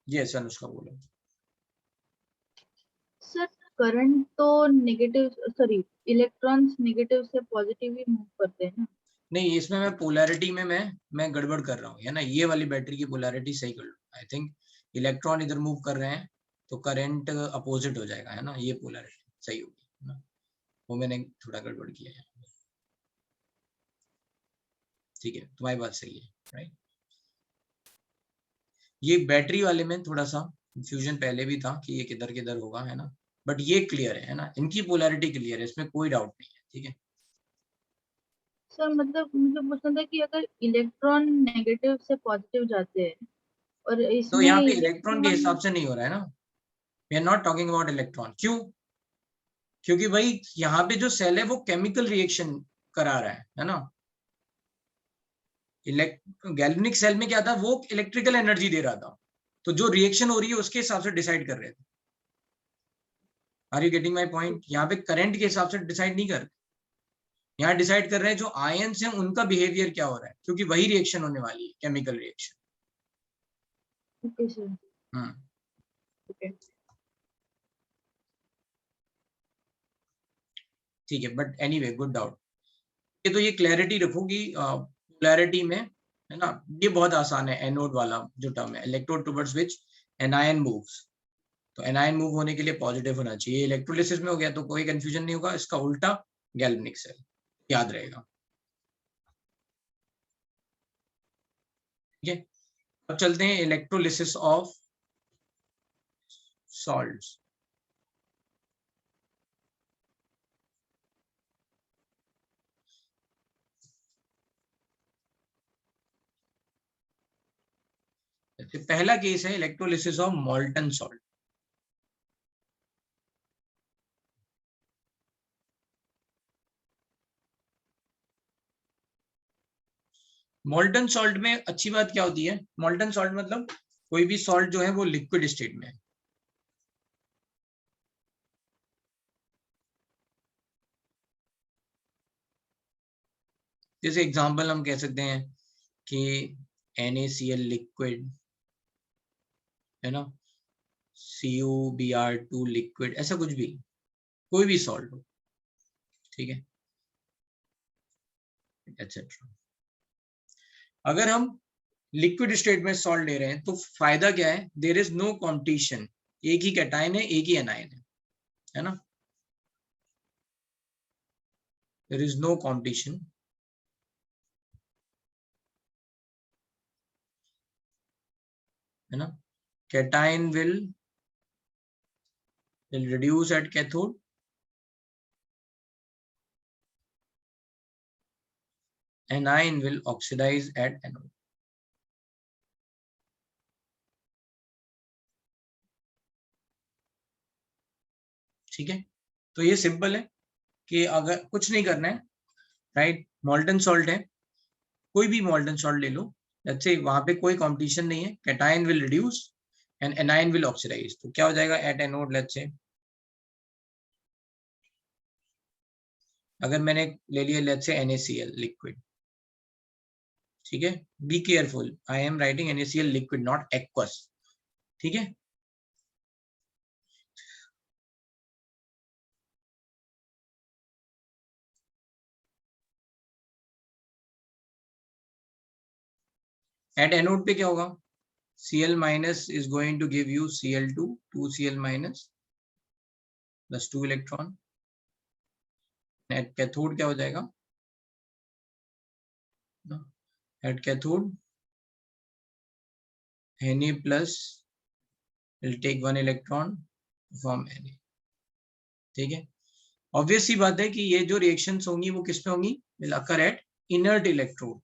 S1: ये ऐसा अनुष्का बोले।
S5: सर करंट तो नेगेटिव, सॉरी, इलेक्ट्रॉन्स नेगेटिव से पॉजिटिव ही मूव करते हैं ना?
S1: नहीं, इसमें मैं पोलैरिटी में मैं गड़बड़ कर रहा हूँ, है ना। ये वाली बैटरी की पोलैरिटी सही कर लो, आई थिंक इलेक्ट्रॉन इधर मूव कर रहे हैं तो करंट अपोजिट हो जाएगा, है ना, ये पोलैरिटी सही होगी, है ना। वो मैंने थोड़ा गड़बड़ किया है, ठीक है, तुम्हारी बात सही है, राइट। ये बैटरी वाले में थोड़ा सा कंफ्यूजन पहले भी था कि ये किधर किधर होगा, है ना, बट ये क्लियर है ना, इनकी पोलैरिटी क्लियर है, इसमें कोई डाउट नहीं है, ठीक है।
S5: सर मतलब मुझे पूछना था कि अगर इलेक्ट्रॉन नेगेटिव से पॉजिटिव जाते हैं और
S1: तो
S5: इसमें
S1: यहाँ पे इलेक्ट्रॉन के
S5: इलेक्ट्रॉन,
S1: हिसाब से नहीं हो रहा है ना, we are not talking about electron. क्यों? क्योंकि भाई यहाँ पे जो सेल है वो केमिकल रिएक्शन करा रहा है ना। गैल्वेनिक सेल में क्या था, वो इलेक्ट्रिकल एनर्जी दे रहा था, तो जो रिएक्शन हो रही है उसके हिसाब से डिसाइड कर रहे थे। Are you getting my point? यहाँ पे करंट के हिसाब से डिसाइड नहीं कर रहे, यहाँ डिसाइड कर रहे हैं जो आयंस हैं उनका बिहेवियर क्या हो रहा है, क्योंकि वही रिएक्शन होने वाली है, chemical reaction.
S5: Okay sir, okay.
S1: ठीक है, बट एनीवे गुड डाउट। ये तो ये क्लैरिटी रखोगी पोलैरिटी में, है ना। ये बहुत आसान है, एनोड वाला जो टर्म है, electrode towards which anion moves. तो एनायन मूव होने के लिए पॉजिटिव होना चाहिए, इलेक्ट्रोलिसिस में हो गया तो कोई कंफ्यूजन नहीं होगा, इसका उल्टा गैल्वेनिक सेल, याद रहेगा, ठीक है। अब चलते हैं इलेक्ट्रोलिसिस ऑफ सॉल्ट्स। पहला केस है इलेक्ट्रोलिसिस ऑफ मॉल्टन सॉल्ट। मॉल्टन सॉल्ट में अच्छी बात क्या होती है, मॉल्टन सॉल्ट मतलब कोई भी सॉल्ट जो है वो लिक्विड स्टेट में है। जैसे एग्जांपल हम कह सकते हैं कि NaCl लिक्विड, है ना, CuBr2 लिक्विड, ऐसा कुछ भी, कोई भी सॉल्ट हो, ठीक है, एक्सेट्रा। अगर हम लिक्विड स्टेट में सॉल्ट ले रहे हैं तो फायदा क्या है, देयर इज नो कॉम्पिटिशन, एक ही कैटायन है, एक ही एनायन है ना, देयर इज नो कॉम्पिटिशन, है ना। Cation will will reduce at cathode, anion will oxidize at anode. ठीक है, तो ये सिंपल है कि अगर कुछ नहीं करना है, राइट, मॉल्टन सॉल्ट है, कोई भी मॉल्टन सॉल्ट ले लो, लेट्स से वहां पे कोई कंपटीशन नहीं है, cation will reduce and anion will oxidise, तो क्या हो जाएगा एट एनोड, लेट्स से अगर मैंने ले लिया लेट्स से NaCl लिक्विड, ठीक है, be careful, I am writing NaCl liquid not aqueous, ठीक है, एट एनोड पे क्या होगा, Cl minus is going to give you Cl2, 2Cl minus plus 2 electron. Eight cathode क्या हो जाएगा, at cathode Na plus will take 1 electron from Na, ठीक है। ऑब्वियस सी बात है कि ये जो रिएक्शंस होंगी वो किस पे होंगी, will occur at inert electrode,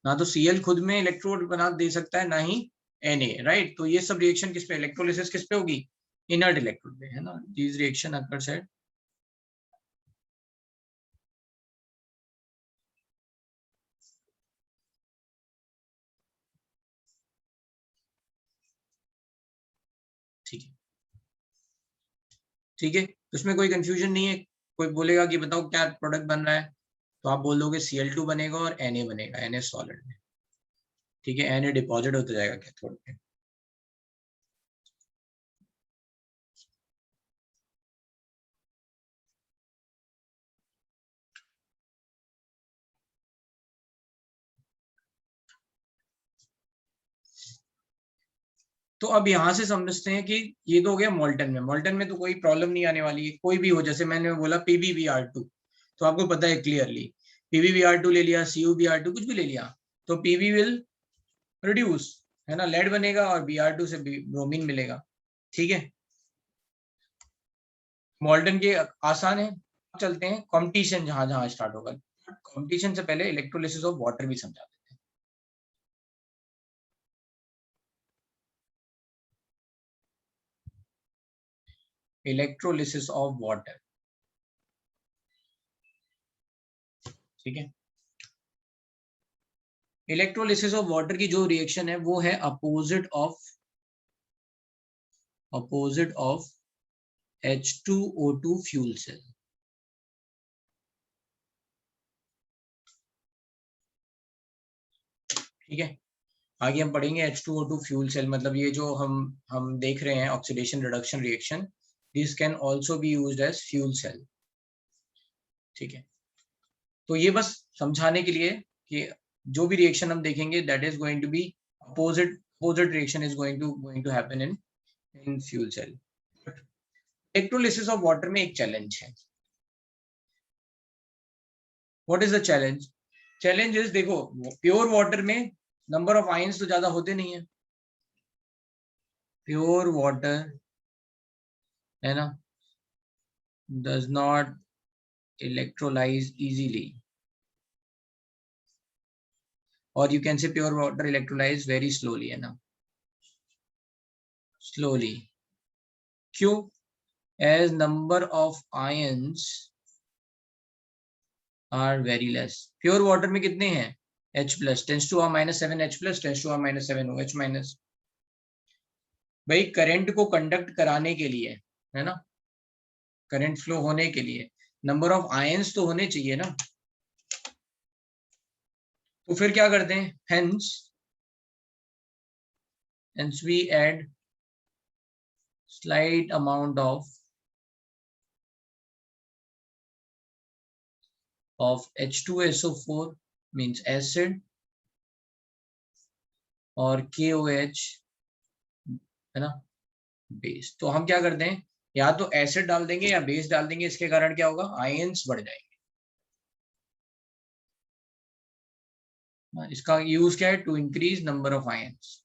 S1: ना तो Cl खुद में इलेक्ट्रोड बना दे सकता है, ना ही Na, राइट, तो ये सब रिएक्शन किस पे, इलेक्ट्रोलिसिस किस पे होगी, इनर्ट इलेक्ट्रोड पे, है ना, दिस रिएक्शन अकर्स एट ठीक है, ठीक है, उसमें कोई कंफ्यूजन नहीं है, कोई बोलेगा कि बताओ क्या प्रोडक्ट बन रहा है, तो आप बोल दोगे Cl2 बनेगा और Na बनेगा, Na सॉलिड में, ठीक है, Na डिपॉजिट होता जाएगा कैथोड पे, तो अब यहां से समझते हैं कि ये तो हो गया मॉल्टन में, मॉल्टन में तो कोई प्रॉब्लम नहीं आने वाली है, कोई भी हो, जैसे मैंने बोला PbVr2, तो आपको पता है क्लियरली, PbVr2 ले लिया, CuVr2 कुछ भी ले लिया, तो Pb विल रिड्यूस, है ना, लेड बनेगा और Br2 से ब्रोमीन मिलेगा, ठीक है, मॉल्टन के आसान है। चलते हैं कॉम्पिटिशन, जहां जहां स्टार्ट होगा, कॉम्पिटिशन से पहले इलेक्ट्रोलिसिस ऑफ वाटर भी समझा देते हैं। इलेक्ट्रोलिसिस ऑफ वाटर, ठीक है, इलेक्ट्रोलिसिस ऑफ वाटर की जो रिएक्शन है वो है opposite of H2O2 fuel cell, ठीक है, आगे हम पढ़ेंगे H2O2 फ्यूल सेल, मतलब ये जो हम देख रहे हैं oxidation reduction reaction, this can also be used as fuel cell, ठीक है, तो ये बस समझाने के लिए कि जो भी रिएक्शन हम देखेंगे that is going to be opposite reaction is going to happen in fuel cell. Electrolysis of water में एक चैलेंज है, what is the challenge, challenge is, देखो प्योर वाटर में नंबर ऑफ आयंस तो ज्यादा होते नहीं है, प्योर वाटर, है ना, डज नॉट इलेक्ट्रोलाइज इजीली, और you can say pure water electrolyse very slowly, है ना, स्लोली, क्यों, as number of ions are very less, pure water में कितने हैं, H plus tends to -7 H plus tends to -7 OH minus, भाई current को conduct कराने के लिए, है ना, करंट फ्लो होने के लिए नंबर ऑफ आयंस तो होने चाहिए ना, तो फिर क्या करते हैं, hence we add slight amount of H2SO4 means acid और KOH, है ना, बेस, तो हम क्या करते हैं, या तो एसिड डाल देंगे या बेस डाल देंगे, इसके कारण क्या होगा, आयंस बढ़ जाएंगे, इसका यूज क्या है, to increase number of ions,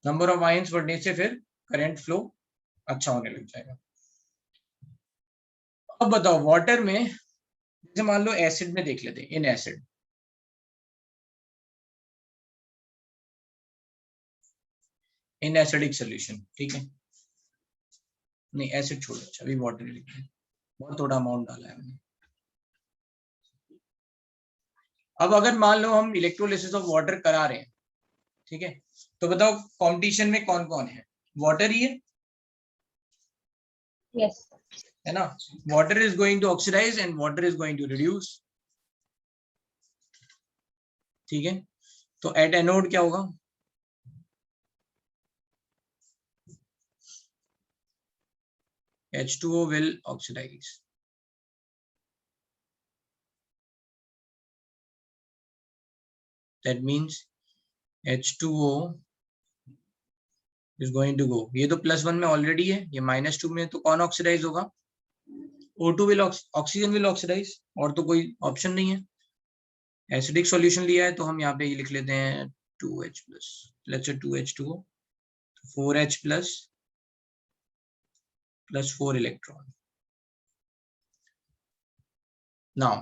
S1: number of ions बढ़ने से फिर करंट फ्लो अच्छा होने लग जाएगा। अब बताओ वाटर में, जैसे मान लो एसिड में देख लेते हैं, in acid in acidic solution, ठीक है, नहीं एसिड छोड़ो, अच्छा अभी वाटर लिखते हैं, बहुत थोड़ा अमाउंट डाला है मैंने। अब अगर मान लो हम इलेक्ट्रोलिसिस ऑफ वाटर करा रहे हैं, ठीक है, तो बताओ कंपटीशन में कौन कौन है, वाटर ही है
S2: Yes.
S1: है ना, water is going to oxidise and water is going to reduce, ठीक है, तो एट एनोड क्या होगा, H2O will oxidize, that means H2O is going to go, ये तो +1 में ऑलरेडी है, ये -2 में, तो कौन ऑक्सीडाइज होगा, O2 will oxygen will oxidize, और तो कोई ऑप्शन नहीं है। एसिडिक सॉल्यूशन लिया है तो हम यहाँ पे ये लिख लेते हैं 2H+, let's say 2H2O, 4H+ + 4 electron. Now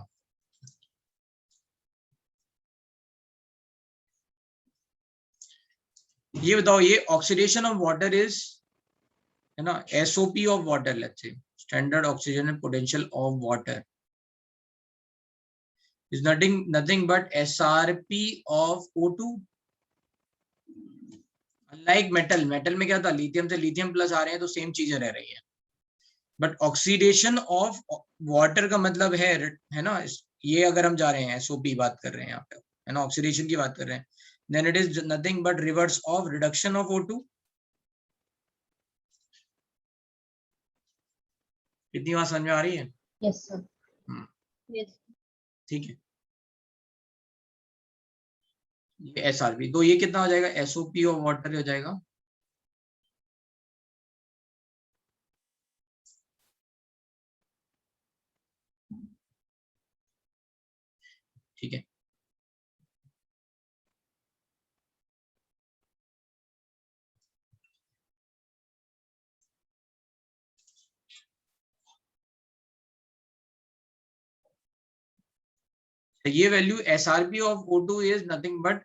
S1: ये बताओ, ये ऑक्सीडेशन ऑफ वाटर इज, है ना, SOP of water, let's say standard oxygen potential of water is nothing but SRP of O2। Like metal में क्या था, लिथियम से लिथियम प्लस आ रहे हैं तो सेम चीजें रह रही है, बट ऑक्सीडेशन ऑफ वाटर का मतलब है ना, ये अगर हम जा रहे हैं SOP बात कर रहे हैं यहाँ पे, है ना, ऑक्सीडेशन की बात कर रहे हैं, then it is nothing but reverse of reduction of O2। इतनी बात समझ में आ रही है?
S2: Yes, sir.
S5: Yes.
S1: ठीक है, ये SRP, तो ये कितना हो जाएगा, SOP ऑफ वाटर हो जाएगा, ठीक है, ये value SRP of O2 is nothing but,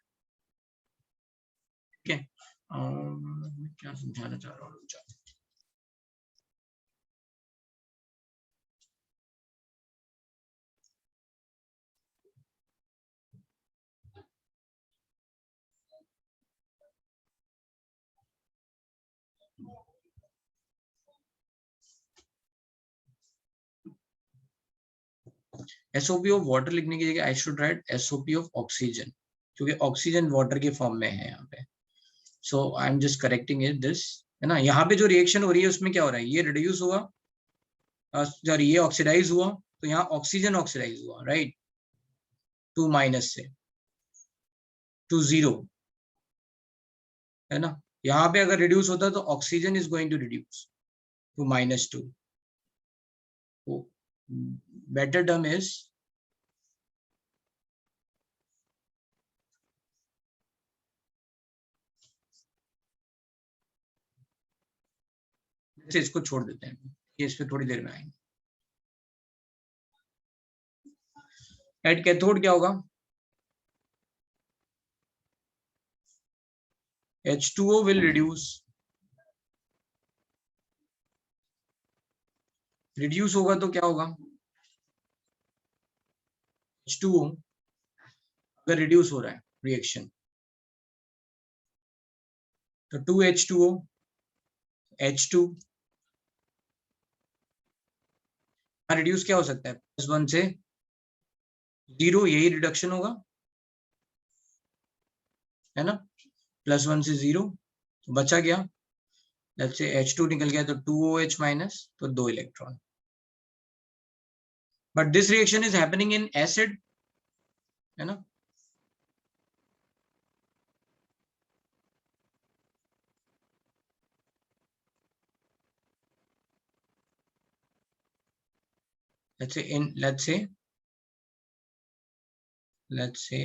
S1: ठीक है, मैं क्या समझाना चाह रहा हूँ, SOP ऑफ वाटर लिखने की जगह I should write SOP of oxygen, क्योंकि ऑक्सीजन वाटर के फॉर्म में है यहाँ पे, so I am just correcting it this, है ना। यहाँ पे जो रिएक्शन हो रही है उसमें क्या हो रहा है, ये रिड्यूस हुआ और ये ऑक्सीडाइज हुआ, तो यहाँ ऑक्सीजन ऑक्सीडाइज हुआ, राइट, 2- से टू 0, है ना। यहाँ पे अगर रिड्यूस होता तो oxygen is going to reduce to -2, better term is, इसको छोड़ देते हैं, ये इस पे थोड़ी देर में आएंगे। एट कैथोड क्या होगा, H2O will reduce होगा तो क्या होगा, H2O अगर रिड्यूस हो रहा है रिएक्शन तो 2H2O H2, रिड्यूस क्या हो सकता है, +1 से 0, यही रिडक्शन होगा, है ना, +1 से 0, तो बचा गया, लेट्स से H2 निकल गया तो 2OH- तो 2 electron, but this reaction is happening in acid, है ना, let's say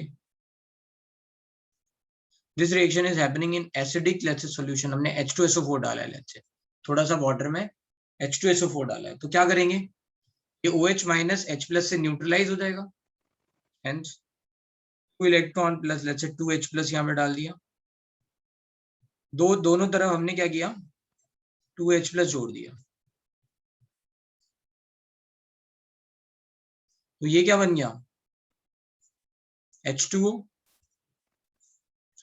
S1: this reaction is happening in acidic let's say solution, हमने H2SO4 डाला है, लेट्स से थोड़ा सा वाटर में H2SO4 डाला है, तो क्या करेंगे, ये OH माइनस H+ से न्यूट्रलाइज हो जाएगा, hence 2 electron plus let's say 2H+ यहाँ पे डाल दिया, दोनों तरफ हमने क्या किया, 2H+ जोड़ दिया, तो ये क्या बन गया, H2O.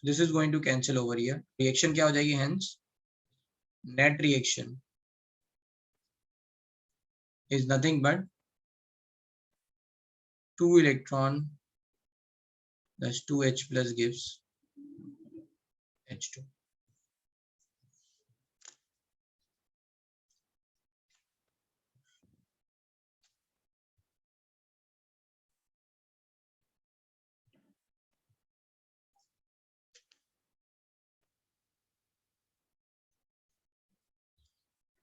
S1: This is going to cancel over here. Reaction क्या हो जाएगी, hence net reaction is nothing but 2 electron plus 2H+ gives H2.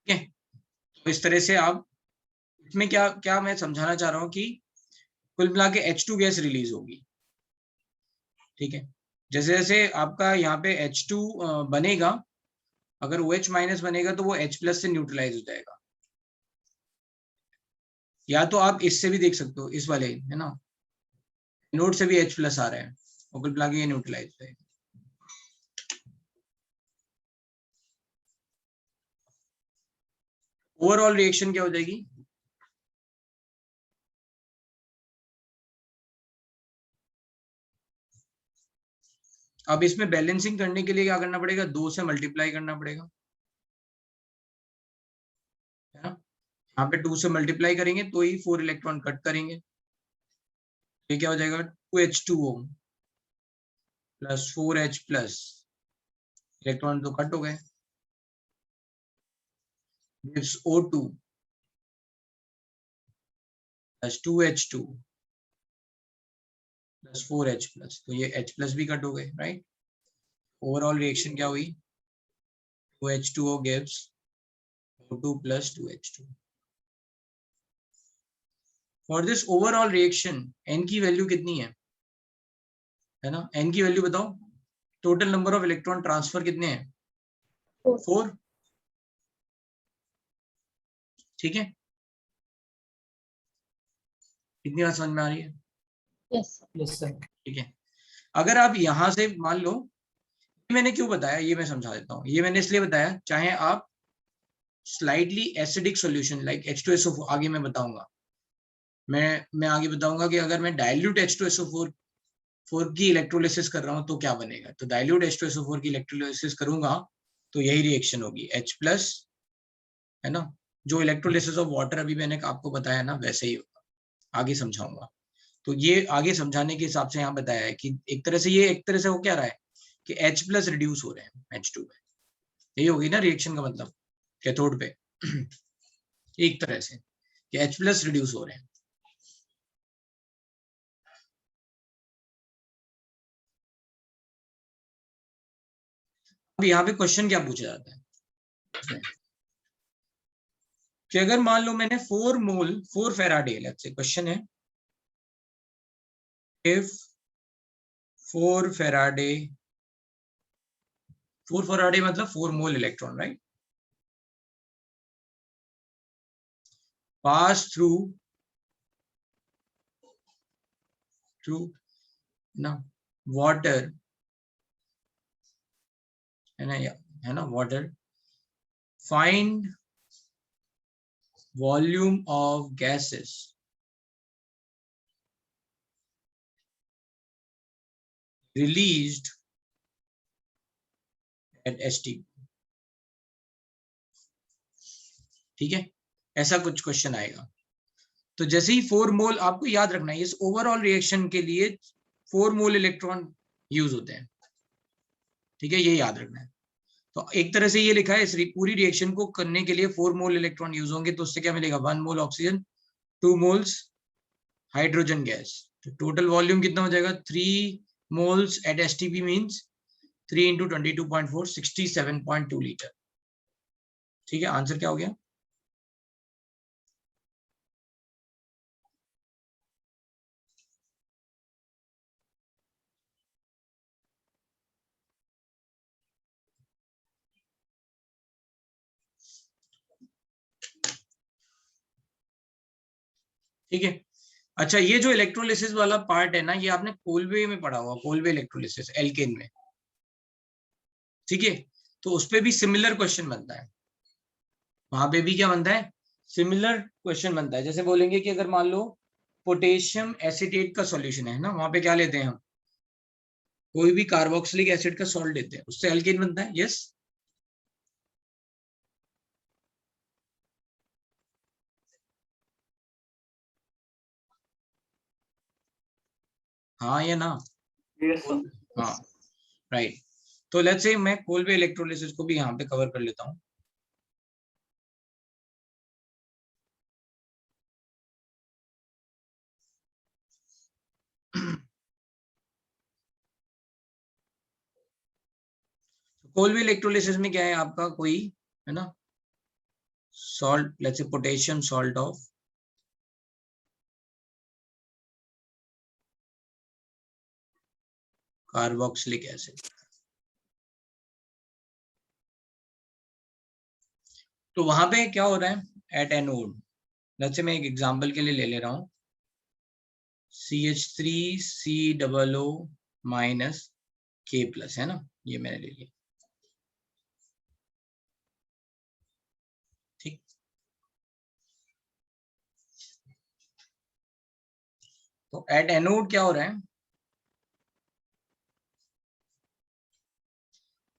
S1: ठीक है, तो इस तरह से आप इसमें क्या क्या मैं समझाना चाह रहा हूं कि कुल मिला के H2 गैस रिलीज होगी, ठीक है, जैसे जैसे आपका यहाँ पे H2 बनेगा, अगर OH माइनस बनेगा तो वो H+ से न्यूट्रलाइज हो जाएगा, या तो आप इससे भी देख सकते हो, इस वाले है ना, नोड से भी H+ आ रहा है और कुल मिला के ये न्यूट्रलाइज हो जाएगा। ओवरऑल रिएक्शन क्या हो जाएगी, अब इसमें बैलेंसिंग करने के लिए क्या करना पड़ेगा, 2 से मल्टीप्लाई करना पड़ेगा, है ना, यहाँ पे 2 से मल्टीप्लाई करेंगे तो ही 4 इलेक्ट्रॉन कट करेंगे, ये क्या हो जाएगा, 2H2O प्लस 4H+, इलेक्ट्रॉन तो कट हो गए, gives O2 plus 2H2 plus 4H+, तो ये H+ भी कट हो गए, राइट, ओवरऑल रिएक्शन क्या हुई, 2H2O gives O2 plus 2H2. For this overall reaction n की वैल्यू कितनी है ना, n की वैल्यू बताओ, total number of electron transfer कितने हैं, 4, ठीक है, कितनी बात समझ में आ रही है,
S2: यस
S3: यस सर।
S1: ठीक है, अगर आप यहां से मान लो, मैंने क्यों बताया ये मैं समझा देता हूँ, ये मैंने इसलिए बताया, चाहे आप slightly acidic solution like H2SO4, आगे मैं बताऊंगा, मैं आगे बताऊंगा कि अगर मैं डाइल्यूट H2SO4 की इलेक्ट्रोलिसिस कर रहा हूं तो क्या बनेगा, तो डाइल्यूट H2SO4 की इलेक्ट्रोलिसिस करूंगा तो यही रिएक्शन होगी, H+, है ना, जो इलेक्ट्रोलिसिस ऑफ वाटर अभी मैंने आपको बताया ना वैसे ही होगा, आगे समझाऊंगा, तो ये आगे समझाने के हिसाब से यहाँ बताया है कि एक तरह से ये एक तरह से हो क्या रहा है कि H+ रिड्यूस हो रहे हैं H2 में, यही होगी ना रिएक्शन का मतलब, कैथोड पे एक तरह से कि H+ रिड्यूस हो रहे हैं। अब यहाँ पे क्वेश्चन क्या पूछा जाता है कि अगर मान लो मैंने 4 मोल 4 फैराडे, लेट्स से क्वेश्चन है, इफ 4 फैराडे मतलब 4 मोल इलेक्ट्रॉन, राइट, पास थ्रू ना वाटर, है ना water, find volume of gases released at ST, ठीक है, ऐसा कुछ क्वेश्चन आएगा, तो जैसे ही 4 मोल, आपको याद रखना है इस ओवरऑल रिएक्शन के लिए 4 मोल इलेक्ट्रॉन यूज होते हैं, ठीक है, ये याद रखना है, तो एक तरह से ये लिखा है इस पूरी रिएक्शन को करने के लिए 4 मोल इलेक्ट्रॉन यूज होंगे, तो उससे क्या मिलेगा, 1 mole oxygen, 2 moles hydrogen gas, तो टोटल वॉल्यूम कितना हो जाएगा, 3 moles at STP means 3 into 22.4 67.2 litre, ठीक है, आंसर क्या हो गया, ठीक है। अच्छा, ये जो इलेक्ट्रोलिसिस वाला पार्ट है ना, ये आपने कोलवे में पढ़ा हुआ, कोलवे इलेक्ट्रोलिसिस एल्केन में, ठीक है। तो उस पे भी सिमिलर क्वेश्चन बनता है, वहां पे भी क्या बनता है, सिमिलर क्वेश्चन बनता है। जैसे बोलेंगे कि अगर मान लो पोटेशियम एसिटेट का सॉल्यूशन है ना, वहां पे क्या लेते हैं हम, कोई भी कार्बोक्सिलिक एसिड का सॉल्ट लेते हैं, उससे एल्केन बनता है। यस, हाँ या ना?
S3: Yes, sir.
S1: हाँ, राइट। तो लेट्स से मैं कोलवे इलेक्ट्रोलिसिस को भी यहाँ पे कवर कर लेता हूँ। कोलवे इलेक्ट्रोलिसिस में क्या है आपका, कोई है ना salt, let's say potassium salt of carboxylic acid. तो वहां पे क्या हो रहा है एट एनोड, लेट्स से मैं एक एग्जांपल के लिए ले ले रहा हूँ, CH3COO माइनस K प्लस, है ना, ये मैंने ले लिया, ठीक। तो एट एनोड क्या हो रहा है,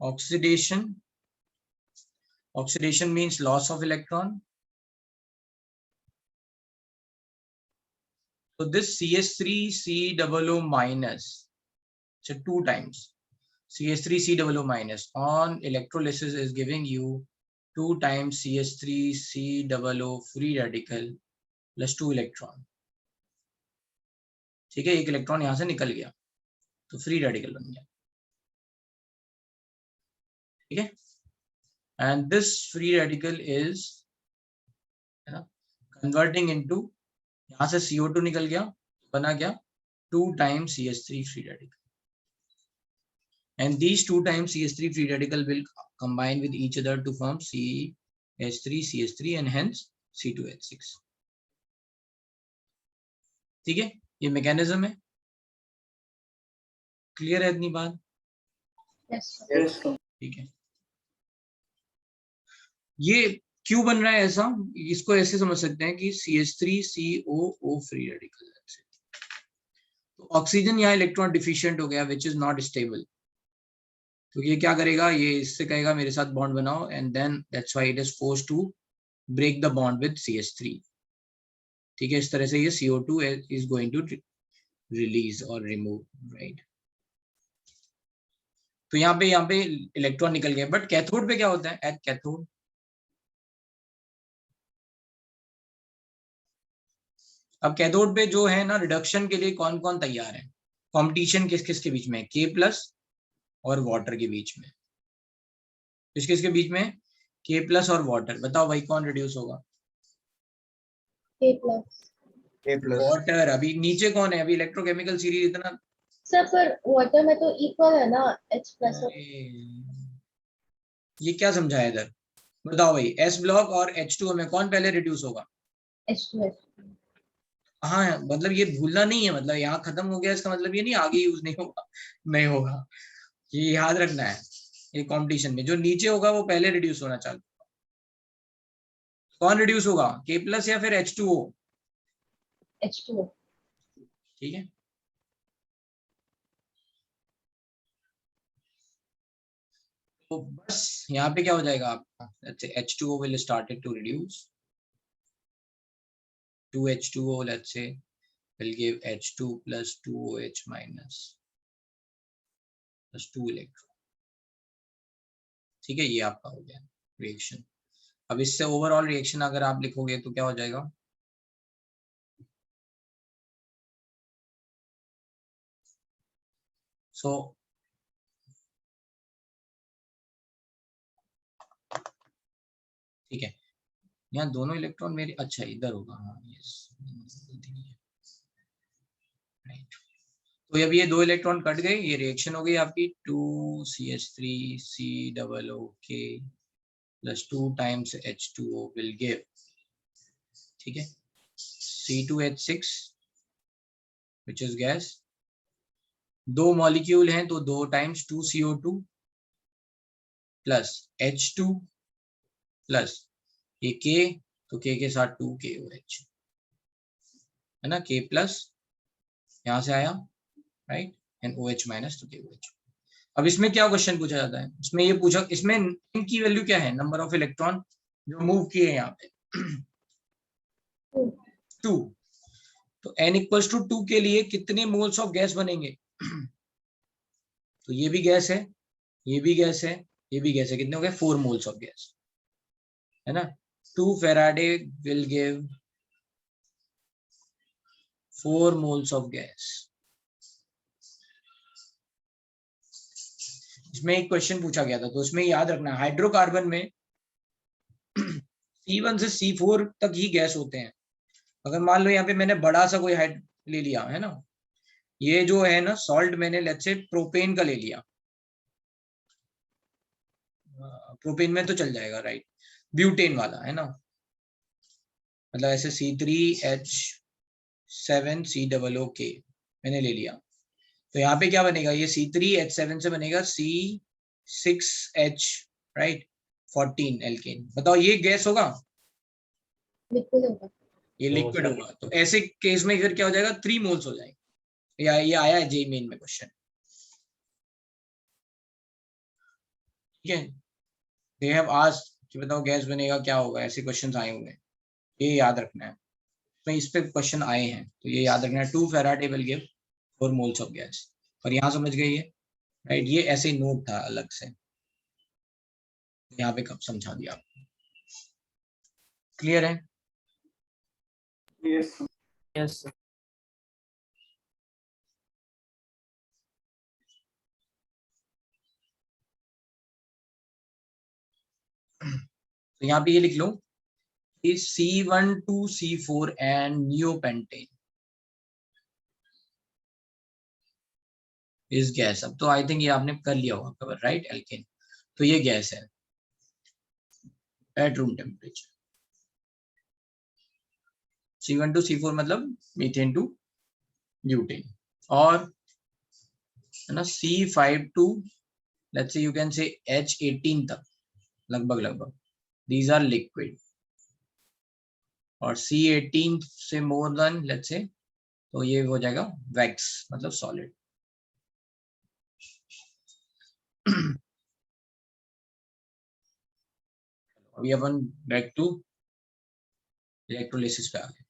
S1: oxidation, oxidation means loss of electron. So this CH3COO minus, so 2 times CH3COO minus on electrolysis is giving you 2 times CH3COO free radical plus 2 electron, ठीक है। एक इलेक्ट्रॉन यहां से निकल गया तो फ्री रेडिकल बन गया, ठीक है। And this free radical is converting into, यहां से CO2 निकल गया, बना क्या 2 times CH3 free radical, and these 2 times CH3 free radical will combine with each other to form CH3 and hence C2H6, ठीक है। ये मैकेनिज्म है, क्लियर है इतनी बात?
S2: Yes, sir.
S3: Yes, sir.
S1: ठीक है। ये क्यों बन रहा है ऐसा, इसको ऐसे समझ सकते हैं कि CH3COO फ्री रेडिकल है, तो ऑक्सीजन यहाँ इलेक्ट्रॉन डिफिशिएंट हो गया विच इज नॉट स्टेबल, तो ये क्या करेगा, ये इससे कहेगा मेरे साथ बॉन्ड बनाओ, and then that's why it is forced to break the bond with CH3, ठीक है। इस तरह से ये CO2 is going to release और रिमूव, राइट। तो यहाँ पे इलेक्ट्रॉन निकल गए, बट कैथोड पे क्या होता है, एट कैथोड अब कैथोड पे जो है ना, रिडक्शन के लिए कौन कौन तैयार है, कंपटीशन किस किस के बीच में, K प्लस और वाटर के बीच में, किस किस के बीच में, K प्लस और वाटर। बताओ भाई कौन रिड्यूस होगा,
S2: K plus.
S1: वाटर। अभी नीचे कौन है, अभी इलेक्ट्रोकेमिकल सीरीज इतना,
S2: Sir, पर water में तो equal है ना H plus और
S1: ये क्या समझाया इधर, बताओ भाई S ब्लॉक और H2O में कौन पहले रिड्यूस होगा,
S2: H2H.
S1: हाँ, मतलब ये भूलना नहीं है, मतलब यहाँ खत्म हो गया इसका मतलब ये नहीं आगे यूज नहीं होगा, नहीं होगा, ये याद रखना है। ये कंपटीशन में जो नीचे होगा वो पहले रिड्यूस होना चालू, कौन रिड्यूस होगा, K प्लस या फिर H2O,
S2: H2O.
S1: ठीक है। तो बस यहाँ पे क्या हो जाएगा आपका, let's say H2O will started to reduce, 2H2O let's say will give H2 plus 2OH minus plus 2 electron, ठीक है। ये आपका हो गया रिएक्शन। अब इससे ओवरऑल रिएक्शन अगर आप लिखोगे तो क्या हो जाएगा, सो ठीक है, यहाँ दोनों इलेक्ट्रॉन मेरे, अच्छा इधर होगा, हाँ यस, राइट। तो अब ये 2 इलेक्ट्रॉन कट गए, ये रिएक्शन हो गई आपकी 2CH3COOK plus 2 times H2O will give, ठीक है, C2H6 which is gas, 2 molecule हैं तो 2 times 2CO2 plus H2 plus ये K, तो K के साथ 2KOH है ना, K प्लस यहां से आया राइट, एंड OH माइनस तो KOH। अब इसमें क्या क्वेश्चन पूछा जाता है, इसमें ये पूछा, इसमें इनकी वैल्यू क्या है, नंबर ऑफ इलेक्ट्रॉन जो मूव किए यहाँ पे 2, तो n इक्वल्स टू 2 के लिए कितने मोल्स ऑफ गैस बनेंगे तो ये भी गैस है, ये भी गैस है, ये भी गैस है, कितने हो गए 4 मोल्स ऑफ गैस है ना। 2 Faraday will give 4 moles of gas. इसमें एक क्वेश्चन पूछा गया था तो उसमें याद रखना हाइड्रोकार्बन में C1 से C4 तक ही गैस होते हैं। अगर मान लो यहाँ पे मैंने बड़ा सा कोई हाइड ले लिया है ना, ये जो है ना सॉल्ट मैंने लेट्स से प्रोपेन का ले लिया, प्रोपेन में तो चल जाएगा राइट, ब्यूटेन वाला है ना, मतलब ऐसे C3H7COOK मैंने ले लिया, तो यहाँ पे क्या बनेगा, ये C3H7 से बनेगा C6H राइट 14 एल्केन। बताओ ये गैस होगा,
S2: लिक्विड होगा।
S1: ये लिक्विड होगा, तो ऐसे केस में फिर क्या हो जाएगा 3 मोल्स हो जाएंगे। ये आया है जेईई मेन में क्वेश्चन, ठीक है, दे हैव आस्क्ड कि बताओ गैस बनेगा क्या होगा, ऐसे क्वेश्चंस आए हुए हैं, ये याद रखना है। तो इस पे क्वेश्चन आए हैं तो ये याद रखना है, 2 Faraday will give 4 moles of gas. और यहाँ समझ गए ये राइट, ये ऐसे नोट था अलग से, यहाँ पे कब समझा दिया आपको, क्लियर है।
S3: यस यस
S1: तो यहाँ पे ये लिख लो कि C12C4 एंड नियोपेंटेन इस गैस। अब तो आई थिंक ये आपने कर लिया होगा कवर राइट, एल्केन, तो ये गैस है एट रूम टेम्परेचर। C12C4 मतलब मीथेन टू ब्यूटेन, और है ना C52 let's say you can से H18 तक लगभग दीज आर लिक्विड, और C18 से मोर देन लेट्स से तो ये हो जाएगा वैक्स मतलब सॉलिड। अभी अपन बैक टू इलेक्ट्रोलिसिस पे आ गए।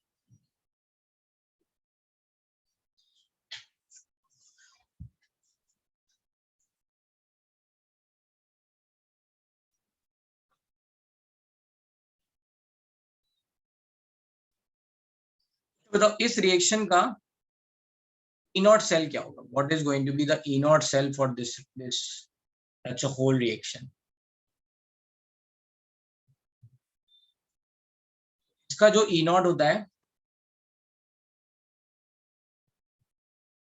S1: बताओ इस रिएक्शन का E naught cell क्या होगा, what is going to be the E naught cell for this such a whole reaction। इसका जो E naught होता है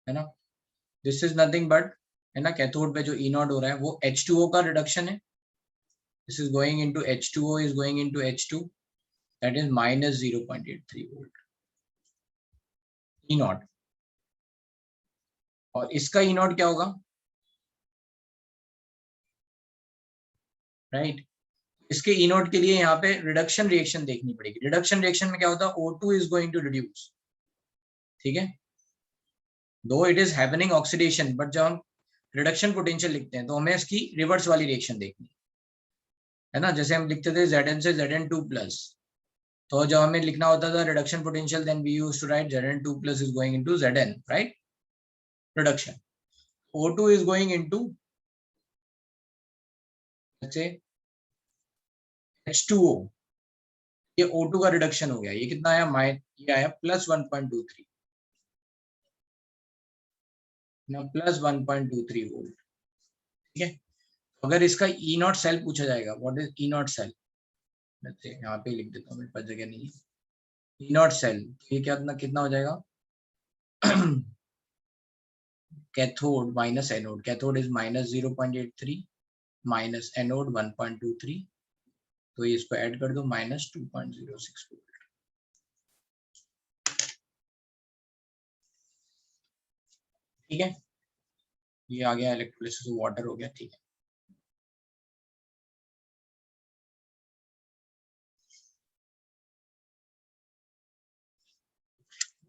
S1: ना, दिस इज नथिंग बट है ना, कैथोड पे जो E naught हो रहा है वो H2O का रिडक्शन है, this is going into H2O is going into H2, that is minus 0.83 volt E naught। और इसका E naught क्या होगा राइट, इसके E naught के लिए यहाँ पे रिडक्शन रिएक्शन देखनी पड़ेगी। रिडक्शन रिएक्शन में क्या होता है, O2 is going to reduce, ठीक है, दो it is happening oxidation, but जब हम रिडक्शन पोटेंशियल लिखते हैं तो हमें इसकी रिवर्स वाली रिएक्शन देखनी है ना, जैसे हम लिखते थे Zn से Zn2 प्लस, तो जब हमें लिखना होता था reduction potential then we used to write Zn2 plus is going into Zn right reduction, O2 is going into let's say H2O, ये O2 का रिडक्शन हो गया, ये कितना आया ये आया प्लस 1.23 ना, प्लस 1.23 वोल्ट, ठीक है। अगर इसका E naught सेल पूछा जाएगा, what is E naught cell, यहाँ पे लिख देता हूँ, मेरे पास जगह नहीं है। E naught सेल ये क्या कितना हो जाएगा cathode minus anode, cathode is minus 0.83 minus anode 1.23, तो ये इसको ऐड कर दो माइनस 2.06 वोल्ट। ठीक है, ये आ गया इलेक्ट्रोलिसिस ऑफ वाटर हो गया। ठीक है,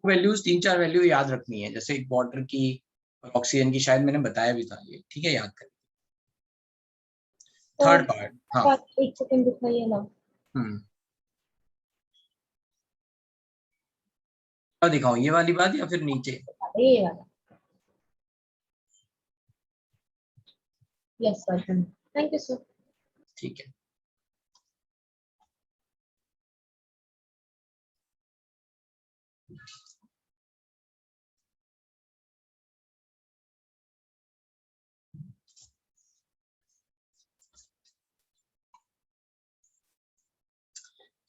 S1: वैल्यूज 3-4 वैल्यू याद रखनी है, जैसे वाटर की और ऑक्सीजन की, शायद मैंने बताया भी था ये। ठीक है, याद करें। थर्ड पार्ट, हाँ।
S2: एक सेकंड दिखाइए ना।
S1: क्या दिखाऊं, ये वाली बात या फिर नीचे?
S2: ये वाला। Yes sir, thank you sir.
S1: ठीक है,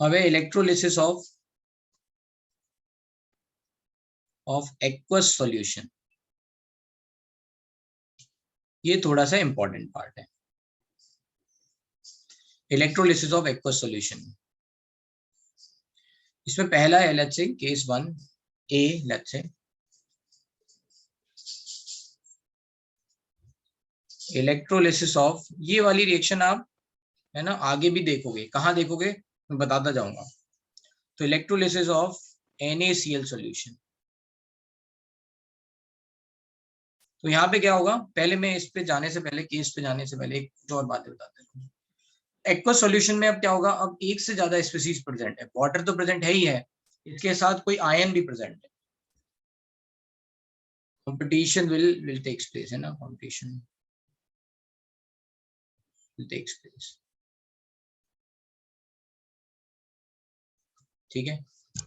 S1: अब है इलेक्ट्रोलिसिस ऑफ एक्वस सॉल्यूशन। ये थोड़ा सा इंपॉर्टेंट पार्ट है, इलेक्ट्रोलिसिस ऑफ एक्वस सॉल्यूशन। इसमें पहला है, let's say case 1 A, let's say electrolysis of, ये वाली रिएक्शन आप है ना आगे भी देखोगे, कहाँ देखोगे मैं बताता जाऊंगा। तो इलेक्ट्रोलिसिस ऑफ NaCl सॉल्यूशन। तो यहाँ पे क्या होगा, पहले मैं इस पे जाने से पहले, केस पे जाने से पहले एक कुछ और बातें बताते हैं। एक्वस सॉल्यूशन में अब क्या होगा, अब एक से ज्यादा स्पीसीज प्रेजेंट है, वाटर तो प्रेजेंट है ही है, इसके साथ कोई आयन भी प्रेजेंट है। कंपटीशन विल टेक्स प्लेस, है ना, कंपटीशन विल टेक्स प्लेस। ठीक है,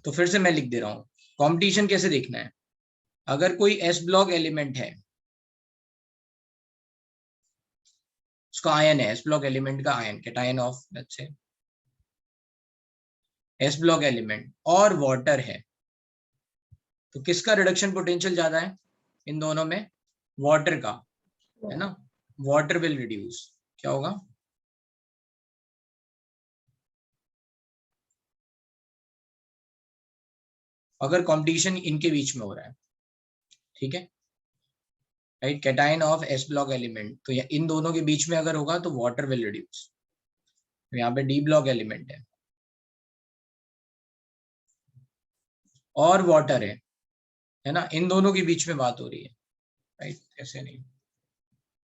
S1: तो फिर से मैं लिख दे रहा हूँ, कंपटीशन कैसे देखना है। अगर कोई S ब्लॉक एलिमेंट है, उसका आयन है, S ब्लॉक एलिमेंट का ion, cation of let's say S block element, और वाटर है, तो किसका रिडक्शन पोटेंशियल ज्यादा है इन दोनों में? वाटर का, है ना। वाटर विल रिड्यूस, क्या होगा, अगर कंपटीशन इनके बीच में हो रहा है। ठीक है, right, cation of S block element, तो इन दोनों के बीच में अगर होगा तो वाटर विल रिड्यूस। तो यहाँ पे D ब्लॉक एलिमेंट और वाटर है ना, इन दोनों के बीच में बात हो रही है, राइट। ऐसे नहीं,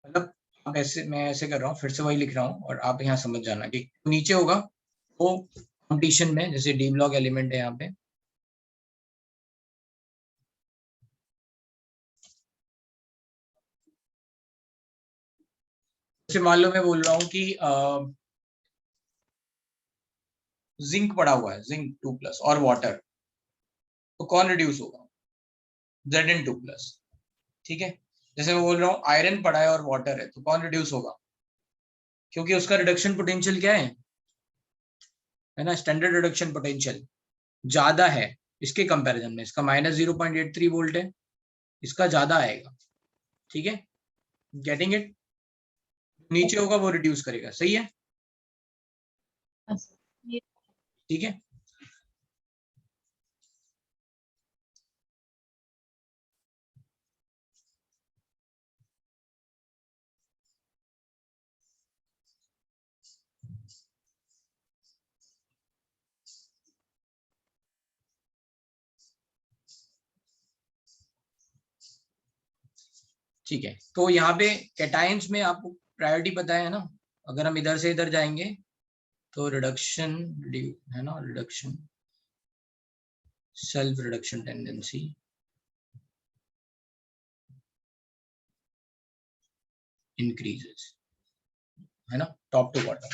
S1: मतलब आप ऐसे, मैं ऐसे कर रहा हूँ, फिर से वही लिख रहा हूँ, और आप यहाँ समझ जाना कि नीचे होगा वो कंपटीशन में, जैसे D ब्लॉक एलिमेंट है यहाँ पे, जैसे मान लो मैं बोल रहा हूँ कि जिंक पड़ा हुआ है, जिंक 2+ और वाटर, तो कौन रिड्यूस होगा? Zn2+। ठीक है, जैसे मैं बोल रहा हूँ आयरन पड़ा है और वाटर है, तो कौन रिड्यूस होगा? क्योंकि उसका रिडक्शन पोटेंशियल क्या है ना, स्टैंडर्ड रिडक्शन पोटेंशियल ज्यादा है इसके कंपैरिजन में, इसका -0.83 वोल्ट है, इसका ज्यादा आएगा। ठीक है, गेटिंग इट। नीचे होगा वो रिड्यूस करेगा, सही है। ठीक है, ठीक है। तो यहाँ पे कैटायंस में आपको प्रायोरिटी पता है ना, अगर हम इधर से इधर जाएंगे तो रिडक्शन, है ना, reduction, self reduction tendency increases, है ना, टॉप टू बॉटम।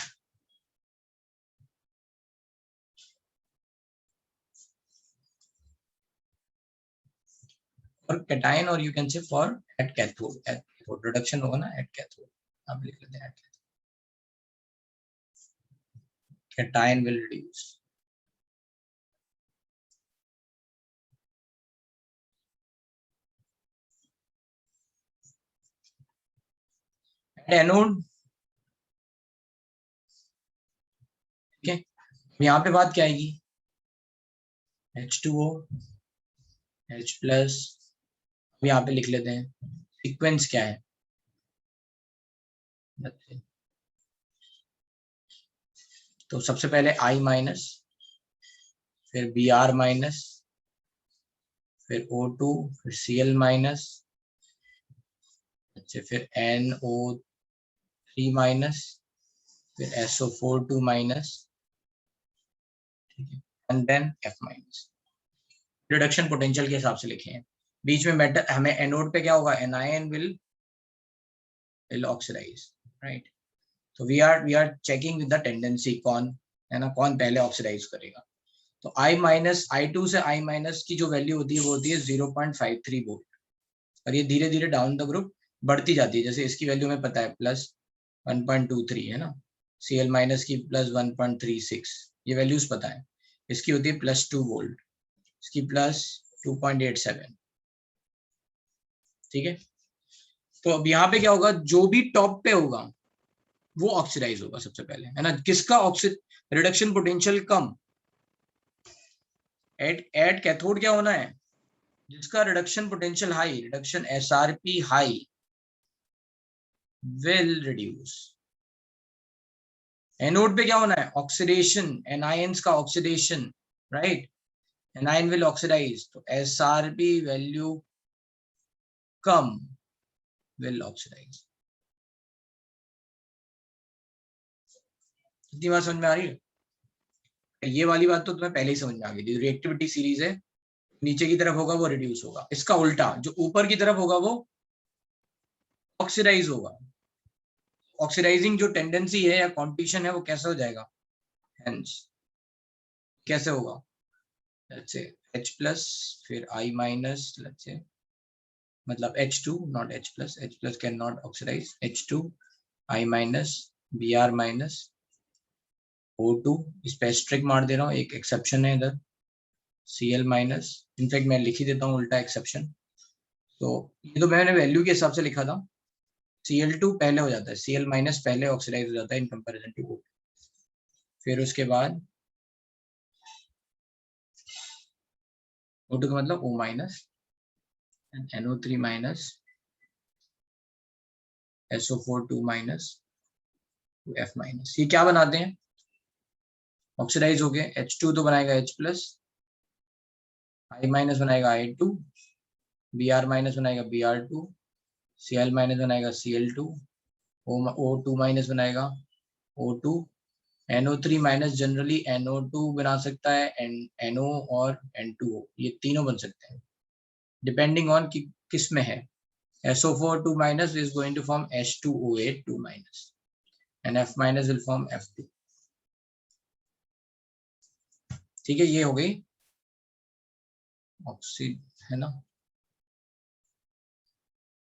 S1: और कैटायन, और यू कैन से फॉर एट कैथोड रिडक्शन होगा ना एट कैथोड, आप लिख लेते हैं कैटायन विल रिड्यूस। एनोड, ठीक है, यहाँ पे बात क्या आएगी, H2O, H+, अब यहाँ पे लिख लेते हैं सीक्वेंस क्या है। तो सबसे पहले I माइनस, फिर Br माइनस, फिर O2, फिर Cl माइनस, अच्छा फिर NO3 माइनस, फिर SO4 माइनस, ठीक है, and then F minus. Reduction potential के हिसाब से लिखे हैं। बीच में मेटल हमें एनोड पे क्या होगा, एनायन विल ऑक्सीडाइज, राइट। तो we are checking with the tendency, कौन है ना, कौन पहले ऑक्सीडाइज करेगा। तो I माइनस, I2 से I माइनस की जो वैल्यू होती है वो होती है 0.53 वोल्ट, और ये धीरे धीरे डाउन द ग्रुप बढ़ती जाती है। जैसे इसकी वैल्यू में पता है प्लस 1.23 है ना, Cl माइनस की प्लस 1.36, ये वैल्यूज पता है। इसकी होती है प्लस 2 वोल्ट, इसकी प्लस 2.87, ठीक है। तो अब यहाँ पे क्या होगा, जो भी टॉप पे होगा वो ऑक्सीडाइज होगा सबसे पहले, है ना। किसका रिडक्शन पोटेंशियल कम, एट कैथोड क्या होना है, जिसका reduction potential high, reduction SRP high will reduce. Anode पे क्या होना है, ऑक्सीडेशन, एनायंस का oxidation, right, anion will oxidise, तो SRP वैल्यू कम विल ऑक्सीडाइज। कितनी बात समझ में आ रही है? ये वाली बात तो तुम्हें पहले ही समझ में आ गई थी, रिएक्टिविटी सीरीज है, नीचे की तरफ होगा वो रिड्यूस होगा, इसका उल्टा जो ऊपर की तरफ होगा वो ऑक्सीडाइज होगा। ऑक्सीडाइजिंग जो टेंडेंसी है या कॉम्पिटिशन है वो कैसे हो जाएगा, हेंस कैसे होगा, लेट्स से H प्लस, फिर I माइनस, लेट्स से मतलब H2 not H plus can not oxidise, H2 I minus, Br minus, O2, इस पे स्ट्रिक मार दे रहा हूँ, एक एक्सेप्शन है इधर, Cl माइनस, इनफैक्ट मैं लिख ही देता हूँ उल्टा एक्सेप्शन। तो ये तो मैंने वैल्यू के हिसाब से लिखा था, Cl2 पहले हो जाता है, Cl माइनस पहले ऑक्सीडाइज हो जाता है इन कंपैरिजन टू O2। फिर उसके बाद O2 का मतलब O minus, NO3 minus, SO4 minus, F minus. ये क्या बनाते हैं, ऑक्सीडाइज हो गए। H2 तो बनाएगा H प्लस, I माइनस बनाएगा I2, Br माइनस बनाएगा Br2, Cl माइनस बनाएगा Cl2, O2 माइनस बनाएगा O2, NO3 minus generally NO2 बना सकता है, NO और N2O, ये तीनों बन सकते हैं डिपेंडिंग ऑन कि किस में है। SO4 minus is going to form H2OH 2 minus and F minus will form F2, ठीक है। ये हो गई ऑक्सीड, है ना,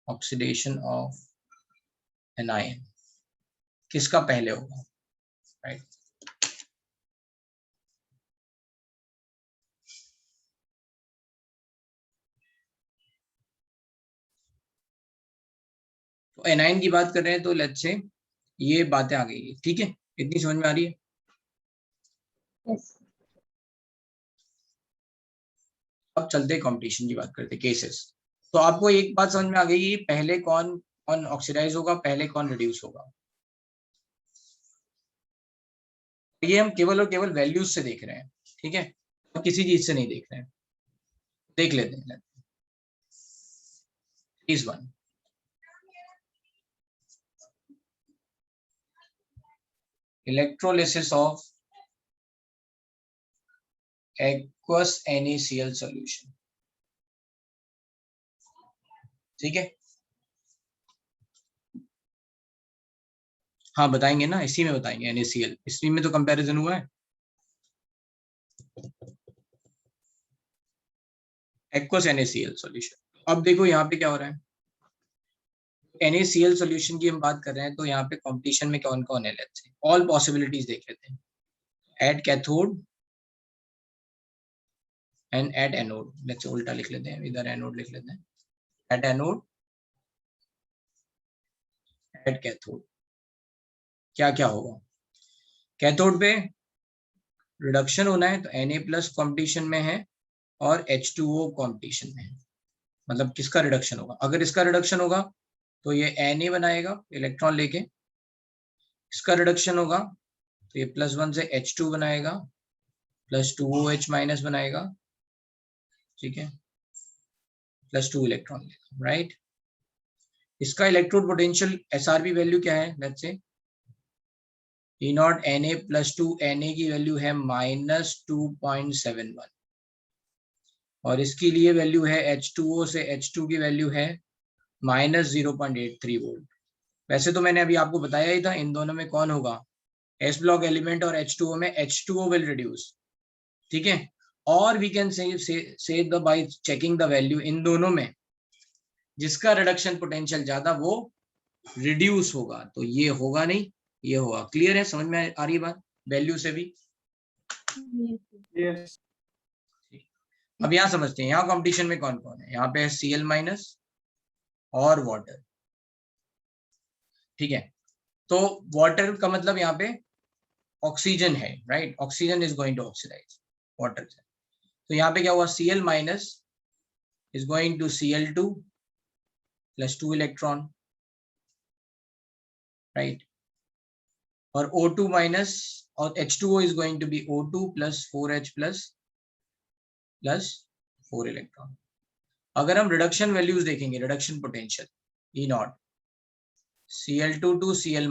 S1: ऑक्सीडेशन ऑफ एन आयन, किसका पहले होगा, राइट। तो एनायन की बात कर रहे हैं, तो लेट्स से ये बातें आ गई, ठीक है, इतनी समझ में आ रही है।
S2: yes.
S1: अब चलते कंपटीशन की बात करते, केसेस। तो आपको एक बात समझ में आ गई, पहले कौन कौन ऑक्सीडाइज होगा, पहले कौन रिड्यूस होगा। ये हम केवल और केवल वैल्यूज से देख रहे हैं, ठीक है, तो किसी चीज से नहीं देख रहे हैं। देख लेते हैं इस one, electrolysis of aqueous NaCl solution, ठीक है। हाँ बताएंगे ना, इसी में बताएंगे NaCl, इसी में तो कंपैरिजन हुआ है। aqueous NaCl solution. अब देखो यहाँ पे क्या हो रहा है, NaCl सॉल्यूशन की हम बात कर रहे हैं, तो यहाँ पे कंपटीशन में कौन कौन है, लेट्स से ऑल पॉसिबिलिटीज देख लेते हैं। At cathode and at anode, let's say उल्टा लिख लेते हैं, इधर एनोड लिख लेते हैं, एट एनोड एट कैथोड। क्या क्या होगा, कैथोड पे रिडक्शन होना है, तो Na प्लस कॉम्पिटिशन में है और H2O कॉम्पिटिशन में है, मतलब किसका रिडक्शन होगा? अगर इसका रिडक्शन होगा तो ये Na बनाएगा इलेक्ट्रॉन लेके, इसका रिडक्शन होगा तो ये +1 से H2 बनाएगा, +2OH माइनस बनाएगा, ठीक है, +2 इलेक्ट्रॉन लेगा, राइट। इसका इलेक्ट्रोड पोटेंशियल SRP वैल्यू क्या है? Let's say E0 Na +2, Na की वैल्यू है -2.71 और इसके लिए वैल्यू है H2O से H2 की वैल्यू है -0.83 वोल्ट। वैसे तो मैंने अभी आपको बताया ही था इन दोनों में कौन होगा, S ब्लॉक एलिमेंट और H2O में H2O विल रिड्यूस, ठीक है। और we can say the by checking the value, इन दोनों में जिसका रिडक्शन पोटेंशियल ज्यादा वो रिड्यूस होगा, तो ये होगा नहीं, ये होगा। क्लियर है? समझ में आ रही है बात वैल्यू से भी?
S3: Yes.
S1: अब यहाँ समझते हैं यहाँ कंपटीशन में कौन कौन है। यहाँ पे है Cl- और वाटर, ठीक है। तो वाटर का मतलब यहाँ पे ऑक्सीजन है, right. Oxygen is going to oxidise water से। तो यहाँ पे क्या हुआ, Cl- is going to Cl2 +2 electron, right. और O2- और H2O is going to be O2 +4H +4 electron. अगर हम रिडक्शन वैल्यूज देखेंगे, reduction potential E0 Cl2 to Cl-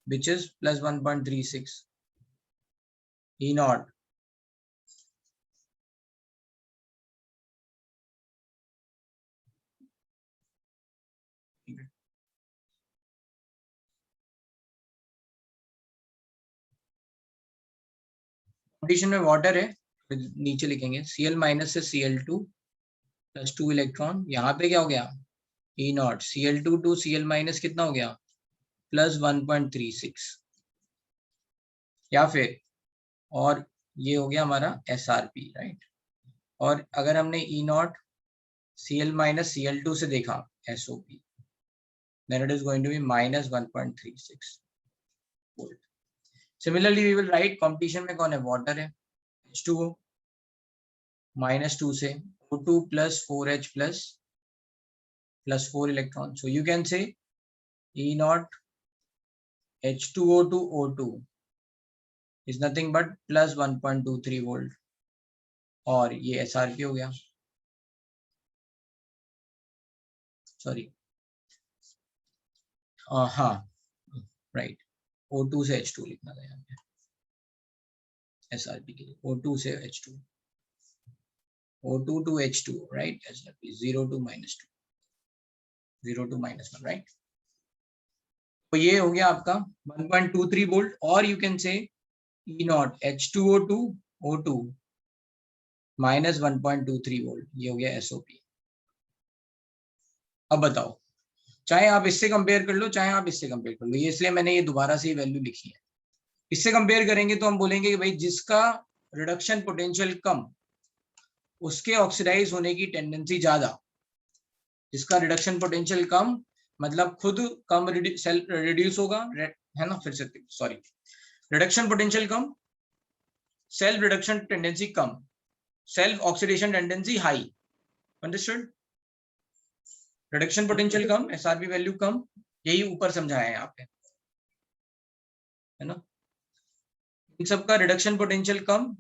S1: which is +1.36 E0 condition में वाटर है, नीचे लिखेंगे Cl- से Cl2 +2 इलेक्ट्रॉन। यहाँ पे क्या हो गया, E0 Cl2 to Cl- कितना हो गया, +1.36, या फिर और ये हो गया हमारा SRP, राइट। और अगर हमने E0 Cl- Cl2 से देखा SOP, then it is going to be -1.36 volt. Similarly, we will write competition में कौन है, वाटर है, H2O -2 से O2 +4H +4 electron. So you can say E0 H2O to O2 is nothing but +1.23 volt, और ये SRP हो गया, sorry हाँ राइट, O2 से H2 लिखना था यहाँ पे SRP के लिए, O2 से H2, O2 to H2, right, SRP 0 to -2, 0 to -1, right। तो ये हो गया आपका 1.23 वोल्ट, और यू कैन से E0 H2O to O2 -1.23 volt, ये हो गया SOP। अब बताओ, चाहे आप इससे कंपेयर कर लो, चाहे आप इससे कंपेयर कर लो, ये इसलिए मैंने ये दोबारा से वैल्यू लिखी है। इससे कंपेयर करेंगे तो हम बोलेंगे कि भाई जिसका रिडक्शन पोटेंशियल कम, उसके ऑक्सीडाइज होने की टेंडेंसी ज्यादा। जिसका रिडक्शन पोटेंशियल कम मतलब खुद कम रिड्यूस होगा, है ना। फिर से सॉरी, रिडक्शन पोटेंशियल कम, सेल्फ रिडक्शन टेंडेंसी कम, self oxidation tendency high. Understood? Reduction potential कम, SRP वैल्यू कम, यही ऊपर समझाया है यहाँ पे, है ना। इन सबका रिडक्शन पोटेंशियल कम,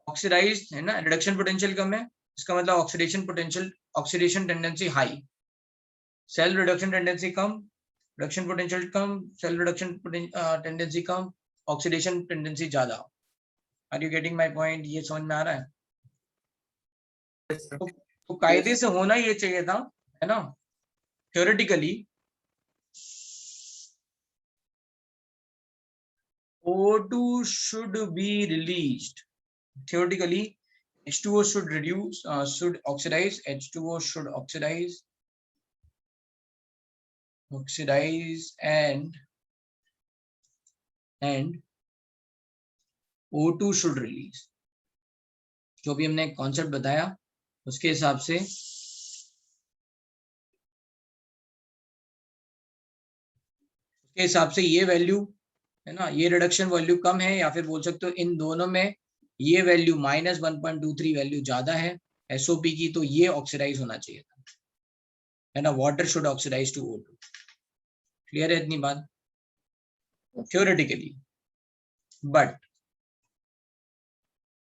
S1: ऑक्सीडाइज है ना, रिडक्शन पोटेंशियल कम है, इसका मतलब oxidation potential, oxidation tendency high, self reduction tendency कम, रिडक्शन पोटेंशियल कम, सेल्फ रिडक्शन टेंडेंसी कम, ऑक्सीडेशन टेंडेंसी ज्यादा। Are you getting my point? ये समझ में आ रहा है? तो कायदे से होना ये चाहिए था, है ना। Theoretically O2 should be released. Theoretically, H2O should reduce, should oxidize. H2O should oxidize, and O2 should release. जो भी हमने कॉन्सेप्ट बताया उसके हिसाब से ये वैल्यू है ना, ये रिडक्शन वैल्यू कम है, या फिर बोल सकते हो इन दोनों में ये वैल्यू -1.23 वैल्यू ज्यादा है, SOP की, तो ये ऑक्सीडाइज होना चाहिए था, है ना. Water should oxidise to O2. Clear है इतनी बात theoretically, but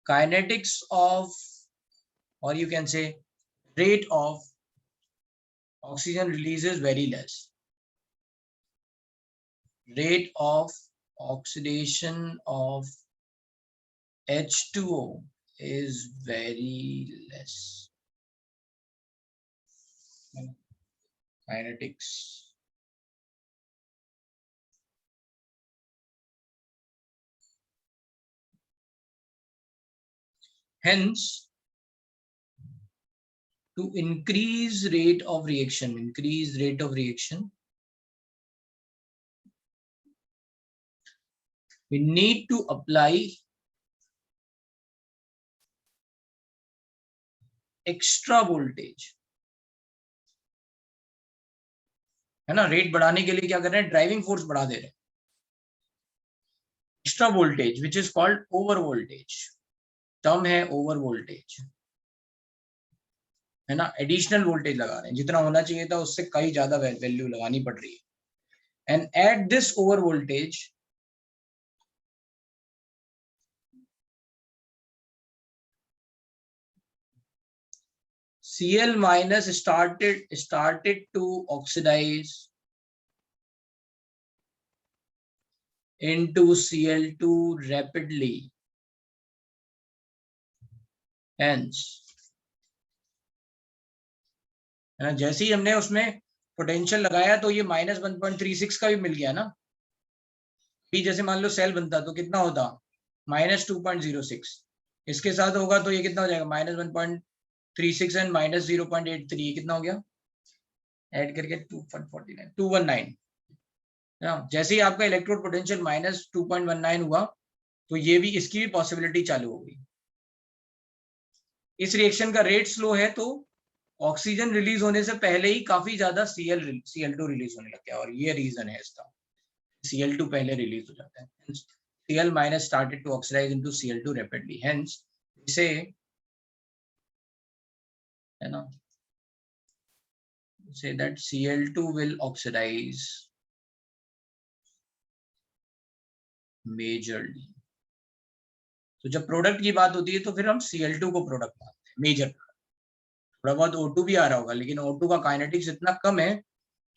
S1: kinetics of, or you can say rate of oxygen release is very less. Rate of oxidation of H2O is very less. Kinetics. Hence, to increase rate of reaction, we need to apply extra voltage, है ना. Rate बढ़ाने के लिए क्या कर रहे हैं, driving force बढ़ा दे रहे हैं. Extra voltage which is called over voltage, term है ओवर वोल्टेज, है ना. एडिशनल वोल्टेज लगा रहे हैं, जितना होना चाहिए था उससे कई ज्यादा वैल्यू लगानी पड़ रही है. And at this over voltage Cl minus started to oxidize into Cl2 rapidly. Hence, जैसे ही हमने उसमें पोटेंशियल लगाया तो ये -1.36 का भी मिल गया ना. भी जैसे मान लो सेल बनता तो कितना होता, -2.06. इसके साथ होगा तो ये कितना हो जाएगा, -1.36 एंड -0.83. ये कितना हो गया, ऐड करके 2.49, 219. जैसे ही आपका इलेक्ट्रोड पोटेंशियल -2.19 हुआ तो ये भी, इसकी भी पॉसिबिलिटी चालू हो गई. इस रिएक्शन का रेट स्लो है तो ऑक्सीजन रिलीज होने से पहले ही काफी ज्यादा Cl2 रिलीज होने लग गया, और ये रीजन है इसका. Cl2 पहले रिलीज हो जाता है. Cl minus started to oxidize into Cl2 rapidly. Hence, इसे, है ना, say that Cl2 will oxidize majorly. तो जब प्रोडक्ट की बात होती है तो फिर हम Cl2 को प्रोडक्ट मानते हैं, मेजर. थोड़ा बहुत O2 भी आ रहा होगा, लेकिन O2 का काइनेटिक्स इतना कम है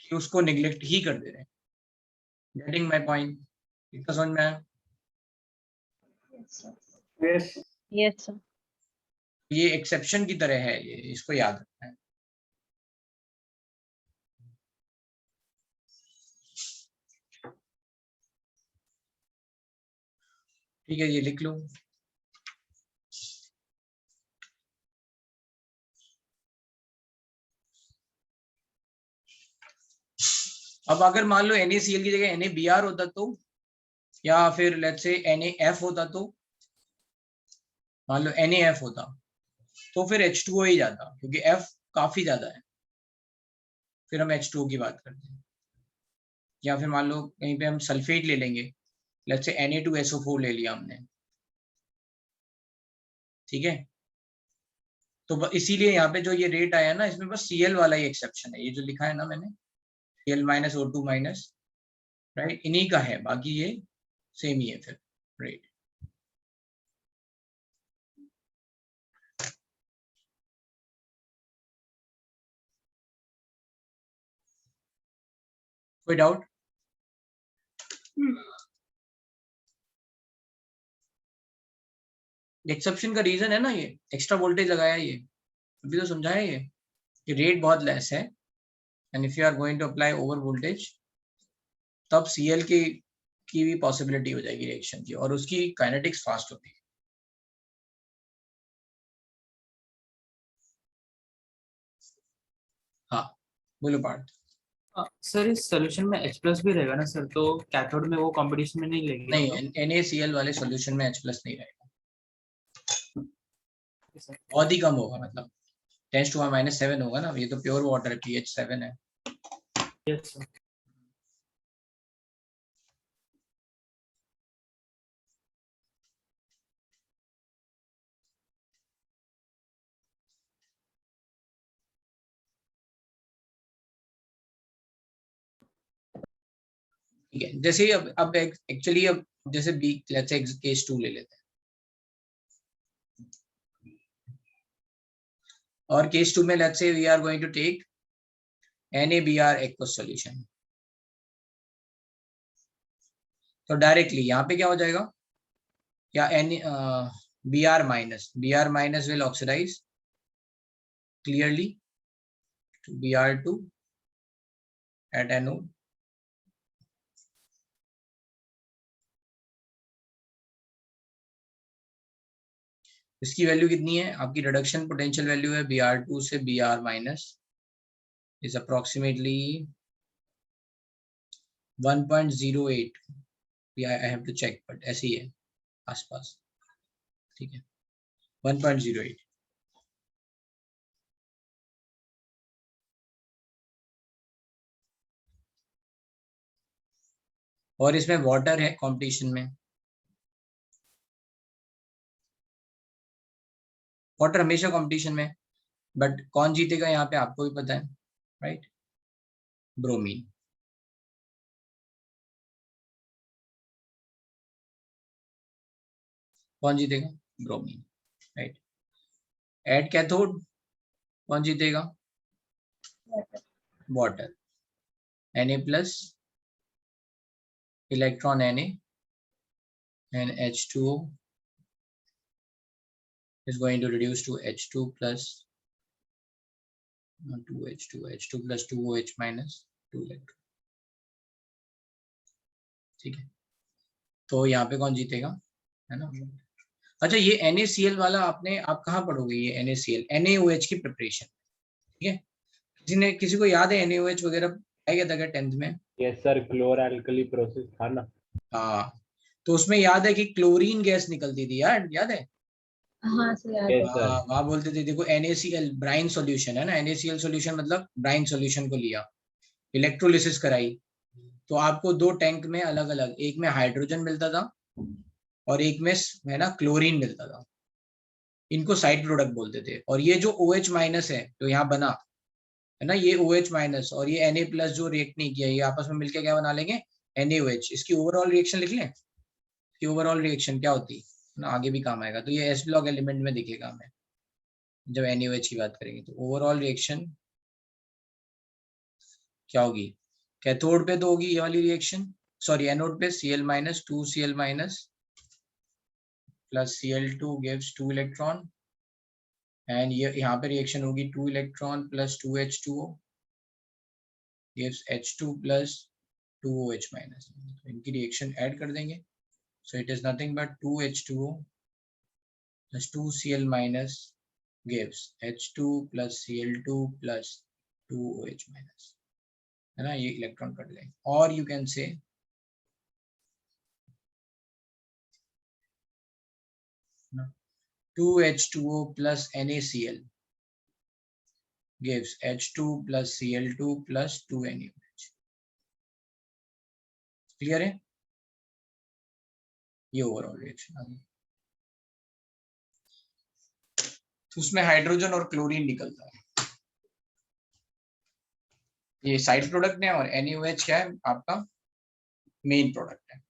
S1: कि उसको निग्लेक्ट ही कर दे रहे हैं. Getting my point? इतना समझ में आया?
S3: यस.
S5: Yes, sir.
S1: ये एक्सेप्शन की तरह है, ये इसको याद रखना है. ठीक है, ये लिख लो. अब अगर मान लो NaCl की जगह NaBr होता तो, या फिर लेट्स से NaF होता तो, मान लो NaF होता तो फिर H2O ही जाता, क्योंकि F काफी ज्यादा है. फिर हम H2O की बात करते हैं. या फिर मान लो कहीं पे हम सल्फेट ले लेंगे, लेट्स से Na2SO4 ले लिया हमने, ठीक है. तो इसीलिए यहाँ पे जो ये रेट आया ना, इसमें बस Cl वाला ही एक्सेप्शन है, ये जो लिखा है ना मैंने, Cl minus O2 minus, right, इन्हीं का है, बाकी ये सेम ही है फिर रेट. कोई डाउट? एक्सेप्शन का रीजन है ना, ये एक्स्ट्रा वोल्टेज लगाया, ये अभी तो समझाया ये कि रेट बहुत लेस है, and if you are going to apply over voltage तब Cl की भी पॉसिबिलिटी हो जाएगी रिएक्शन की, और उसकी काइनेटिक्स फास्ट होती है. हाँ बोलो पार्थ.
S3: सर इस सॉल्यूशन में H+ भी रहेगा ना सर, तो कैथोड में वो कंपटीशन में नहीं लेंगे?
S1: नहीं, NaCl वाले सॉल्यूशन में H+ नहीं रहेगा,
S3: सर.
S1: बहुत ही कम होगा, मतलब 10⁻⁻7 होगा ना. ये तो प्योर वाटर pH 7 है.
S3: Yes sir.
S1: ठीक है, जैसे अब एक्चुअली अब जैसे बी लेट्स से केस 2 ले लेते हैं, और केस 2 में let's say we are going to take NaBr aqueous solution. तो डायरेक्टली यहाँ पे क्या हो जाएगा, या Br minus will oxidize clearly to Br2 at anode, इसकी वैल्यू कितनी है, आपकी रिडक्शन पोटेंशियल वैल्यू है Br2 से Br minus is approximately 1.08, I have to check but ऐसे ही है आसपास, ठीक है 1.08। और इसमें वाटर है कंपटीशन में, वाटर हमेशा कंपटीशन में, बट कौन जीतेगा यहाँ पे आपको भी पता है, राइट, ब्रोमीन। कौन जीतेगा, ब्रोमीन, राइट। एट कैथोड कौन जीतेगा, water, Na plus electron Na and H2O is going to reduce to H2 plus 2H2 plus 2OH minus 2 electron, ठीक है। तो यहाँ पे कौन जीतेगा, है ना। अच्छा, ये NaCl वाला आप कहाँ पढ़ोगे, ये NaCl NaOH की प्रिपरेशन, ठीक है। किसी को याद है NaOH वगैरह आया था क्या 10th में?
S4: यस सर, क्लोर एल्कली प्रोसेस था ना।
S1: हाँ, तो उसमें याद है कि क्लोरीन गैस निकलती थी यार, याद है?
S2: हाँ सर याद
S4: Yes,
S2: है।
S4: sir.
S1: वहाँ बोलते थे देखो NaCl ब्राइन सॉल्यूशन है ना, NaCl सॉल्यूशन मतलब ब्राइन सॉल्यूशन को लिया, इलेक्ट्रोलिसिस कराई, तो आपको दो टैंक में अलग अलग, एक में हाइड्रोजन मिलता था और एक में है ना क्लोरीन मिलता था, इनको साइड प्रोडक्ट बोलते थे। और ये जो OH माइनस है जो यहाँ बना है ना, ये OH माइनस और ये Na प्लस जो रिएक्ट नहीं किया, ये आपस में मिलकर क्या बना लेंगे, NaOH। इसकी ओवरऑल रिएक्शन लिख लें, इसकी ओवरऑल रिएक्शन क्या होती है ना, आगे भी काम आएगा। तो ये S ब्लॉक एलिमेंट में दिखेगा हमें जब NaOH की बात करेंगे। तो ओवरऑल रिएक्शन क्या होगी, कैथोड पे तो होगी ये वाली रिएक्शन, सॉरी एनोड पे Cl minus 2Cl minus plus Cl2 gives 2 electron, and ये यहाँ पे रिएक्शन होगी 2 electron plus 2H2O gives H2 plus 2OH minus. तो इनकी रिएक्शन ऐड कर देंगे, so it is nothing but 2H2O plus 2Cl minus gives H2 plus Cl2 plus 2OH minus, है ना, ये इलेक्ट्रॉन कट लेंगे। और यू कैन से ना 2H2O plus NaCl gives H2 plus Cl2 plus 2 NaOH। Clear है, ये ओवरऑल रिएक्शन आ गई। तो उसमें हाइड्रोजन और क्लोरीन निकलता है, ये साइड प्रोडक्ट है, और NaOH क्या है आपका मेन प्रोडक्ट है।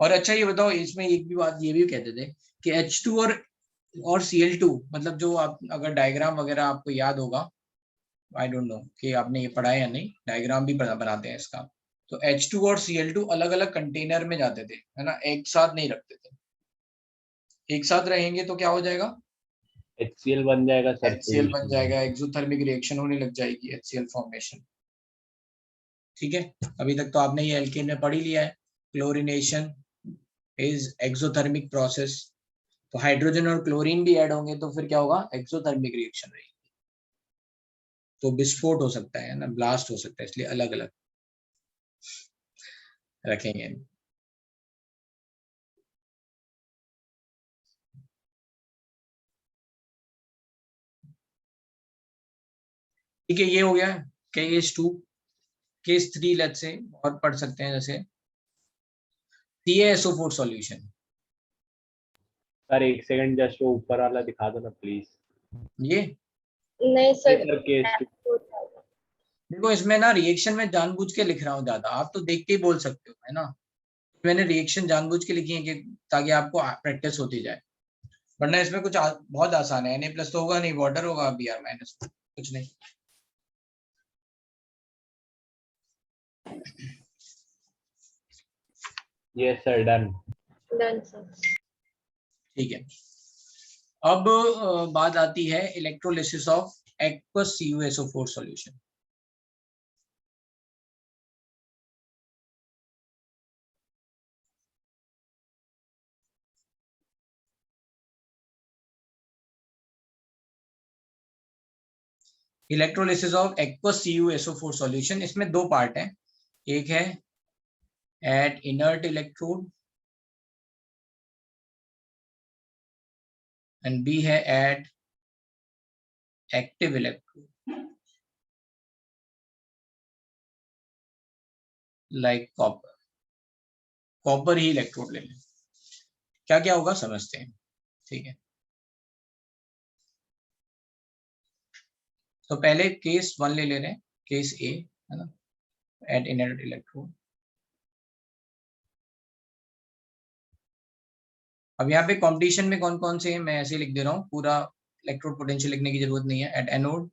S1: और अच्छा ये बताओ, इसमें एक भी बात ये भी कहते थे कि H2 और Cl2, मतलब जो आप अगर डायग्राम वगैरह आपको याद होगा, आई डोंट नो कि आपने ये पढ़ा है या नहीं, डायग्राम भी बनाते हैं इसका। तो H2 और Cl2 अलग अलग कंटेनर में जाते थे, है ना, एक साथ नहीं रखते थे। एक साथ रहेंगे तो क्या हो जाएगा,
S4: HCl बन जाएगा सर,
S1: HCl बन जाएगा, एक्सोथर्मिक रिएक्शन होने लग जाएगी, HCl फॉर्मेशन। ठीक है, अभी तक तो आपने ये एल्केन में पढ़ ही लिया है, क्लोरीनेशन इज एक्सोथर्मिक प्रोसेस। तो हाइड्रोजन और क्लोरीन भी ऐड होंगे तो फिर क्या होगा, एक्सोथर्मिक रिएक्शन रहेगी, तो विस्फोट हो सकता है ना, ब्लास्ट हो सकता है, इसलिए अलग अलग रखेंगे। ठीक है, ये हो गया केस 2। केस 3 लेट्स से और पढ़ सकते हैं, जैसे CaSO4 सॉल्यूशन।
S4: सर एक सेकंड, जस्ट वो ऊपर वाला दिखा दो ना प्लीज।
S1: ये
S2: नहीं सर,
S4: सर केस 2।
S1: देखो इसमें ना रिएक्शन में जानबूझ के लिख रहा हूँ ज्यादा, आप तो देख के ही बोल सकते हो, है ना। मैंने रिएक्शन जानबूझ के लिखी है कि ताकि आपको प्रैक्टिस होती जाए, वरना इसमें कुछ बहुत आसान है। Na+ तो होगा नहीं, वाटर होगा, Br- कुछ नहीं।
S4: Yes sir, done.
S2: Done sir.
S1: ठीक है, अब बात आती है electrolysis of aqueous CuSO4 solution. Electrolysis of aqueous CuSO4 solution, इसमें दो पार्ट है, एक है at inert electrode and B है at active electrode, like copper. Copper ही इलेक्ट्रोड ले लें, क्या क्या होगा समझते हैं, ठीक है। तो पहले केस 1 ले रहे हैं, केस ए, है ना, एट इनर्ट इलेक्ट्रोड। अब यहाँ पे कॉम्पिटिशन में कौन कौन से हैं मैं ऐसे लिख दे रहा हूँ, पूरा इलेक्ट्रोड पोटेंशियल लिखने की जरूरत नहीं है। एट एनोड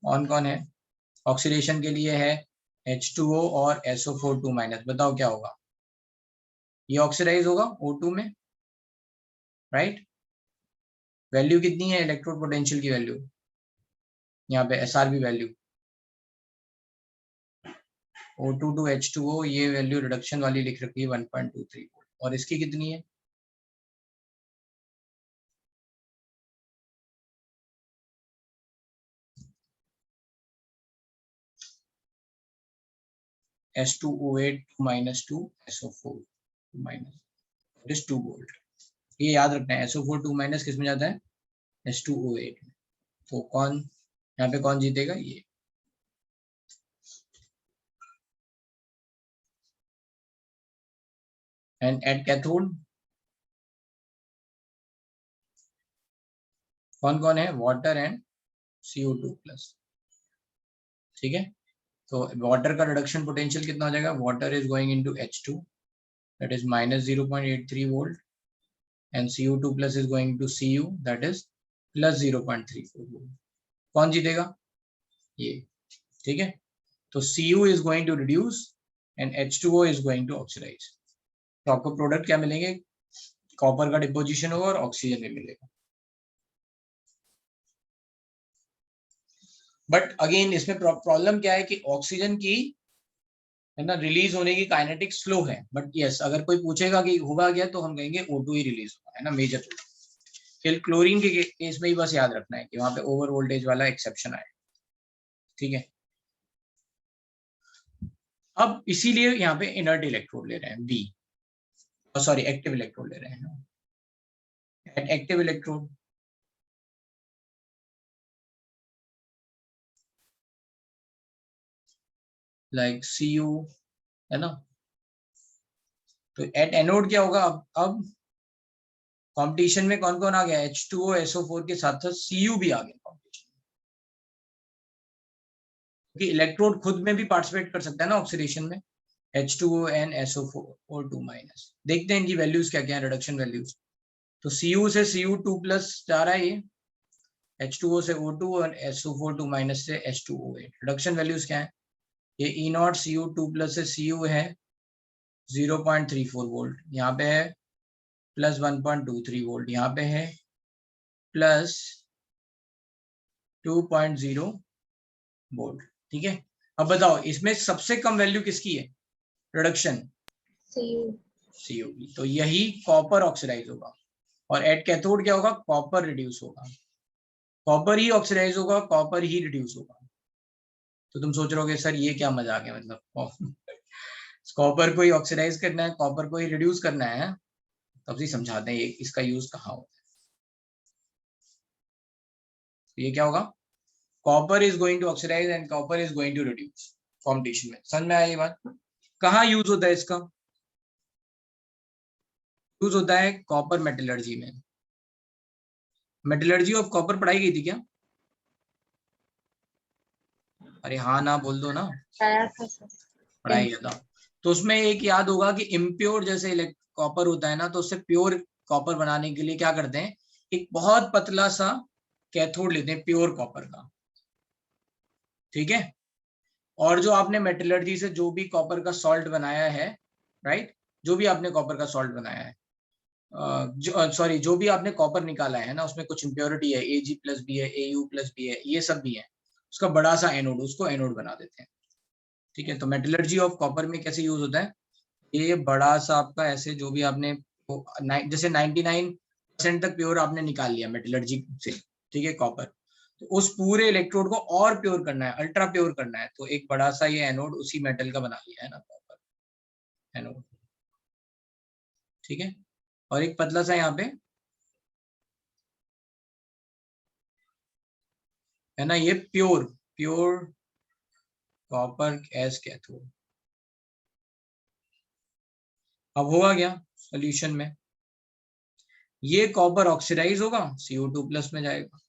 S1: कौन कौन है, ऑक्सीडेशन के लिए है H2O और SO4 2-, बताओ क्या होगा, ये ऑक्सीडाइज होगा O2 में, राइट। वैल्यू कितनी है इलेक्ट्रोड पोटेंशियल की वैल्यू, यहाँ पे SRB value, O2 to H2O, ये वैल्यू रिडक्शन वाली लिख रखी है 1.23 वोल्ट, और इसकी कितनी है, S2O8 -2 SO4 -, इज 2 वोल्ट। ये याद रखना है, SO4 किस में जाता है, H2O8 में। तो कौन यहाँ पे कौन जीतेगा, ये। एंड एट कैथोड कौन कौन है, वाटर एंड CO2+, ठीक है। तो वाटर का रिडक्शन पोटेंशियल कितना हो जाएगा, water is going into H2, that is -0.83 volt, and CO2+ is going to Cu, that is +0.34 volt. कौन जीतेगा, ये, ठीक है। तो Cu is going to reduce and H2O is going to oxidise. तो आपको प्रोडक्ट क्या मिलेंगे, कॉपर का डिपोजिशन होगा और ऑक्सीजन भी मिलेगा। बट अगेन इसमें प्रॉब्लम क्या है कि ऑक्सीजन की, है ना, रिलीज होने की काइनेटिक स्लो है। बट यस, अगर कोई पूछेगा कि होगा क्या, तो हम कहेंगे O2 ही रिलीज होगा, है ना, मेजर। फिर क्लोरीन के केस में ही बस याद रखना है कि वहां पे ओवर वोल्टेज वाला एक्सेप्शन आए, ठीक है। अब इसीलिए यहाँ पे इनर्ट इलेक्ट्रोड ले रहे हैं, बी, सॉरी एक्टिव इलेक्ट्रोड ले रहे हैं। एक्टिव इलेक्ट्रोड लाइक Cu, है ना। तो एट एनोड क्या होगा, अब कंपटीशन में कौन कौन आ गया, H2O SO4 के साथ साथ Cu भी आ गया कंपटीशन में, क्योंकि इलेक्ट्रोड खुद में भी पार्टिसिपेट कर सकता है ना ऑक्सीडेशन में, H2O and SO4 2-। देखते हैं इनकी वैल्यूज क्या क्या है, रिडक्शन वैल्यूज। तो Cu से Cu2+ जा रहा है ये, H2O से O2 और SO4 2- से H2O8। रिडक्शन वैल्यूज क्या है, ये E0 Cu2+ से Cu है 0.34 वोल्ट, यहाँ पे है +1.23 वोल्ट, यहाँ पे है +2.0 वोल्ट, ठीक है। अब बताओ इसमें सबसे कम वैल्यू किसकी है, रिडक्शन, Cu की। तो यही कॉपर ऑक्सीडाइज होगा, और एट कैथोड क्या होगा, कॉपर रिड्यूस होगा, कॉपर ही ऑक्सीडाइज होगा, कॉपर ही रिड्यूस होगा। तो तुम सोच रहोगे सर ये क्या मजाक है, मतलब कॉपर को ही ऑक्सीडाइज करना है, कॉपर को ही रिड्यूस करना है, तब से समझाते हैं इसका यूज कहाँ होता है। तो ये क्या होगा, copper is going to oxidise and copper is going to reduce competition में। समझ में आया ये बात, कहाँ यूज होता है इसका, यूज होता है कॉपर मेटलर्जी में। मेटलर्जी ऑफ कॉपर पढ़ाई गई थी क्या, अरे हाँ ना बोल दो ना,
S2: आया था सर।
S1: पढ़ाई किया था। तो उसमें एक याद होगा कि इम्प्योर जैसे कॉपर होता है ना, तो उससे प्योर कॉपर बनाने के लिए क्या करते हैं, एक बहुत पतला सा कैथोड लेते हैं प्योर कॉपर का, ठीक है। और जो आपने मेटलर्जी से जो भी कॉपर का सॉल्ट बनाया है, राइट, जो भी आपने कॉपर का सॉल्ट बनाया है, जो भी आपने कॉपर निकाला है ना, उसमें कुछ इम्प्योरिटी है, Ag+ भी है, Au+ भी है, ये सब भी है, उसका बड़ा सा एनोड, उसको एनोड बना देते हैं, ठीक है। तो मेटलर्जी ऑफ कॉपर में कैसे यूज होता है, ये बड़ा सा आपका ऐसे जो भी आपने जैसे 99% तक प्योर आपने निकाल लिया मेटलर्जी से, ठीक है, कॉपर, तो उस पूरे इलेक्ट्रोड को और प्योर करना है, अल्ट्रा प्योर करना है, तो एक बड़ा सा ये एनोड उसी मेटल का बना लिया है ना, कॉपर एनोड, ठीक है। और एक पतला सा यहाँ पे है ना, ये प्योर कॉपर एज कैथोड। अब होगा क्या सॉल्यूशन में, ये कॉपर ऑक्सीडाइज होगा, CO2+ में जाएगा,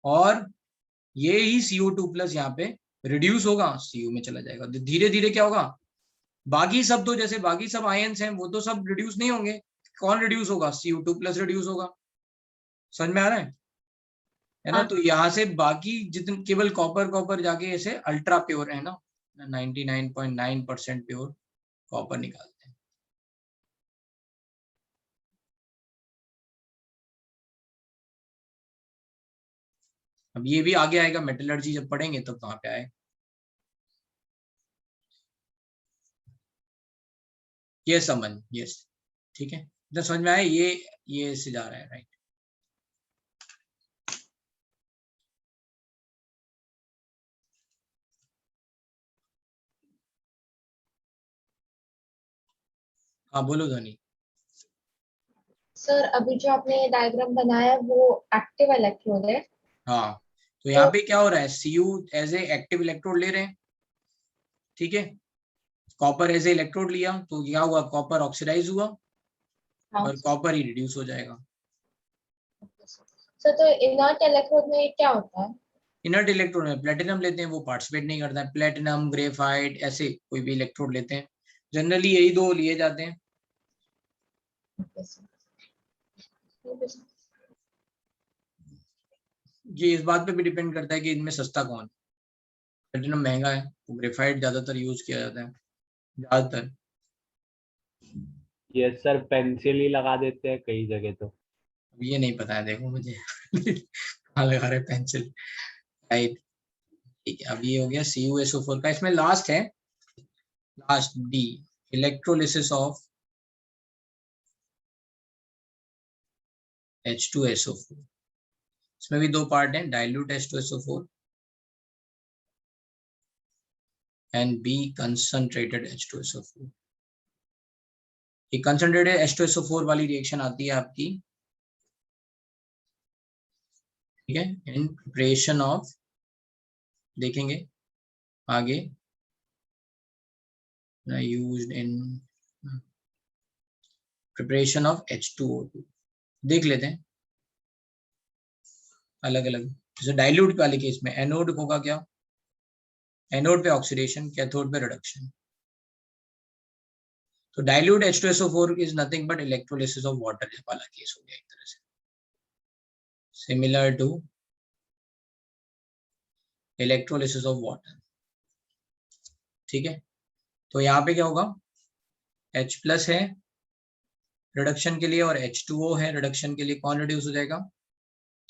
S1: और ये ही CO2+ यहाँ पे रिड्यूस होगा, Cu में चला जाएगा। धीरे धीरे क्या होगा, बाकी सब तो जैसे बाकी सब आयंस हैं वो तो सब रिड्यूस नहीं होंगे, कौन रिड्यूस होगा, CO2+ रिड्यूस होगा। समझ में आ रहा है ना।
S2: हाँ।
S1: तो यहाँ से बाकी जितने केवल कॉपर जाके ऐसे अल्ट्रा प्योर है ना, 99.9% प्योर कॉपर निकालते हैं। अब ये भी आगे आएगा, मेटलर्जी जब पढ़ेंगे तब कहाँ पे आए। ये समझ, यस, ठीक है, तो समझ में आया, ये इससे जा रहा है, राइट। हाँ बोलो ध्वनि।
S2: सर अभी जो आपने ये डायग्राम बनाया है, वो एक्टिव इलेक्ट्रोड है।
S1: हाँ, तो यहाँ पे क्या हो रहा है, Cu as a active electrode ले रहे हैं, ठीक है, कॉपर एज ए इलेक्ट्रोड लिया, तो क्या हुआ, कॉपर ऑक्सीडाइज हुआ
S2: हाँ
S1: और कॉपर ही रिड्यूस हो जाएगा।
S2: सर, तो इनर्ट इलेक्ट्रोड में क्या होता है?
S1: इनर्ट इलेक्ट्रोड में प्लेटिनम लेते हैं, वो पार्टिसिपेट नहीं करता है, प्लेटिनम, ग्रेफाइट, ऐसे कोई भी इलेक्ट्रोड लेते हैं, जनरली यही दो लिए जाते हैं। ये इस बात पे भी डिपेंड करता है कि इनमें सस्ता कौन है, प्लेटिनम महंगा है तो ग्रेफाइट ज्यादातर यूज किया जाता है, ज्यादातर।
S4: ये सर पेंसिल ही लगा देते हैं कई जगह तो।
S1: अब ये नहीं पता है, देखो मुझे कहाँ लगा रहे पेंसिल, राइट, ठीक है। अब ये हो गया CuSO4 का, इसमें लास्ट है, last D, electrolysis of H2SO4। इसमें भी दो पार्ट हैं, dilute H2SO4 and B concentrated H2SO4। ये कंसंट्रेटेड H2SO4 वाली रिएक्शन आती है आपकी, ठीक है, इन प्रिपरेशन ऑफ, देखेंगे आगे, used in preparation of H2O2, देख लेते हैं अलग अलग। जैसे डाइल्यूट वाले केस में एनोड होगा क्या, एनोड पे ऑक्सीडेशन, कैथोड पे रिडक्शन। तो dilute H2SO4 is nothing but electrolysis of water वाला केस हो गया एक तरह से, similar to electrolysis of water, ठीक है। तो यहाँ पे क्या होगा, H+ है रिडक्शन के लिए और H2O है रिडक्शन के लिए, कौन रिड्यूस हो जाएगा,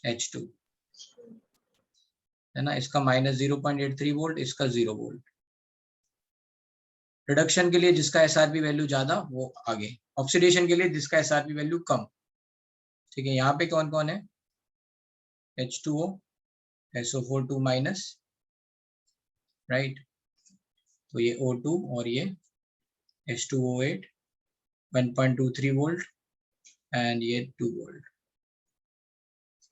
S1: H2, है ना, इसका -0.83 वोल्ट, इसका 0 वोल्ट। रिडक्शन के लिए जिसका SRP वैल्यू ज्यादा वो आगे, ऑक्सीडेशन के लिए जिसका SRP वैल्यू कम, ठीक है। यहाँ पे कौन कौन है, H2O, SO4 2-, राइट, तो ये O2 और ये H2O8 1.23 वोल्ट एंड ये 2 वोल्ट।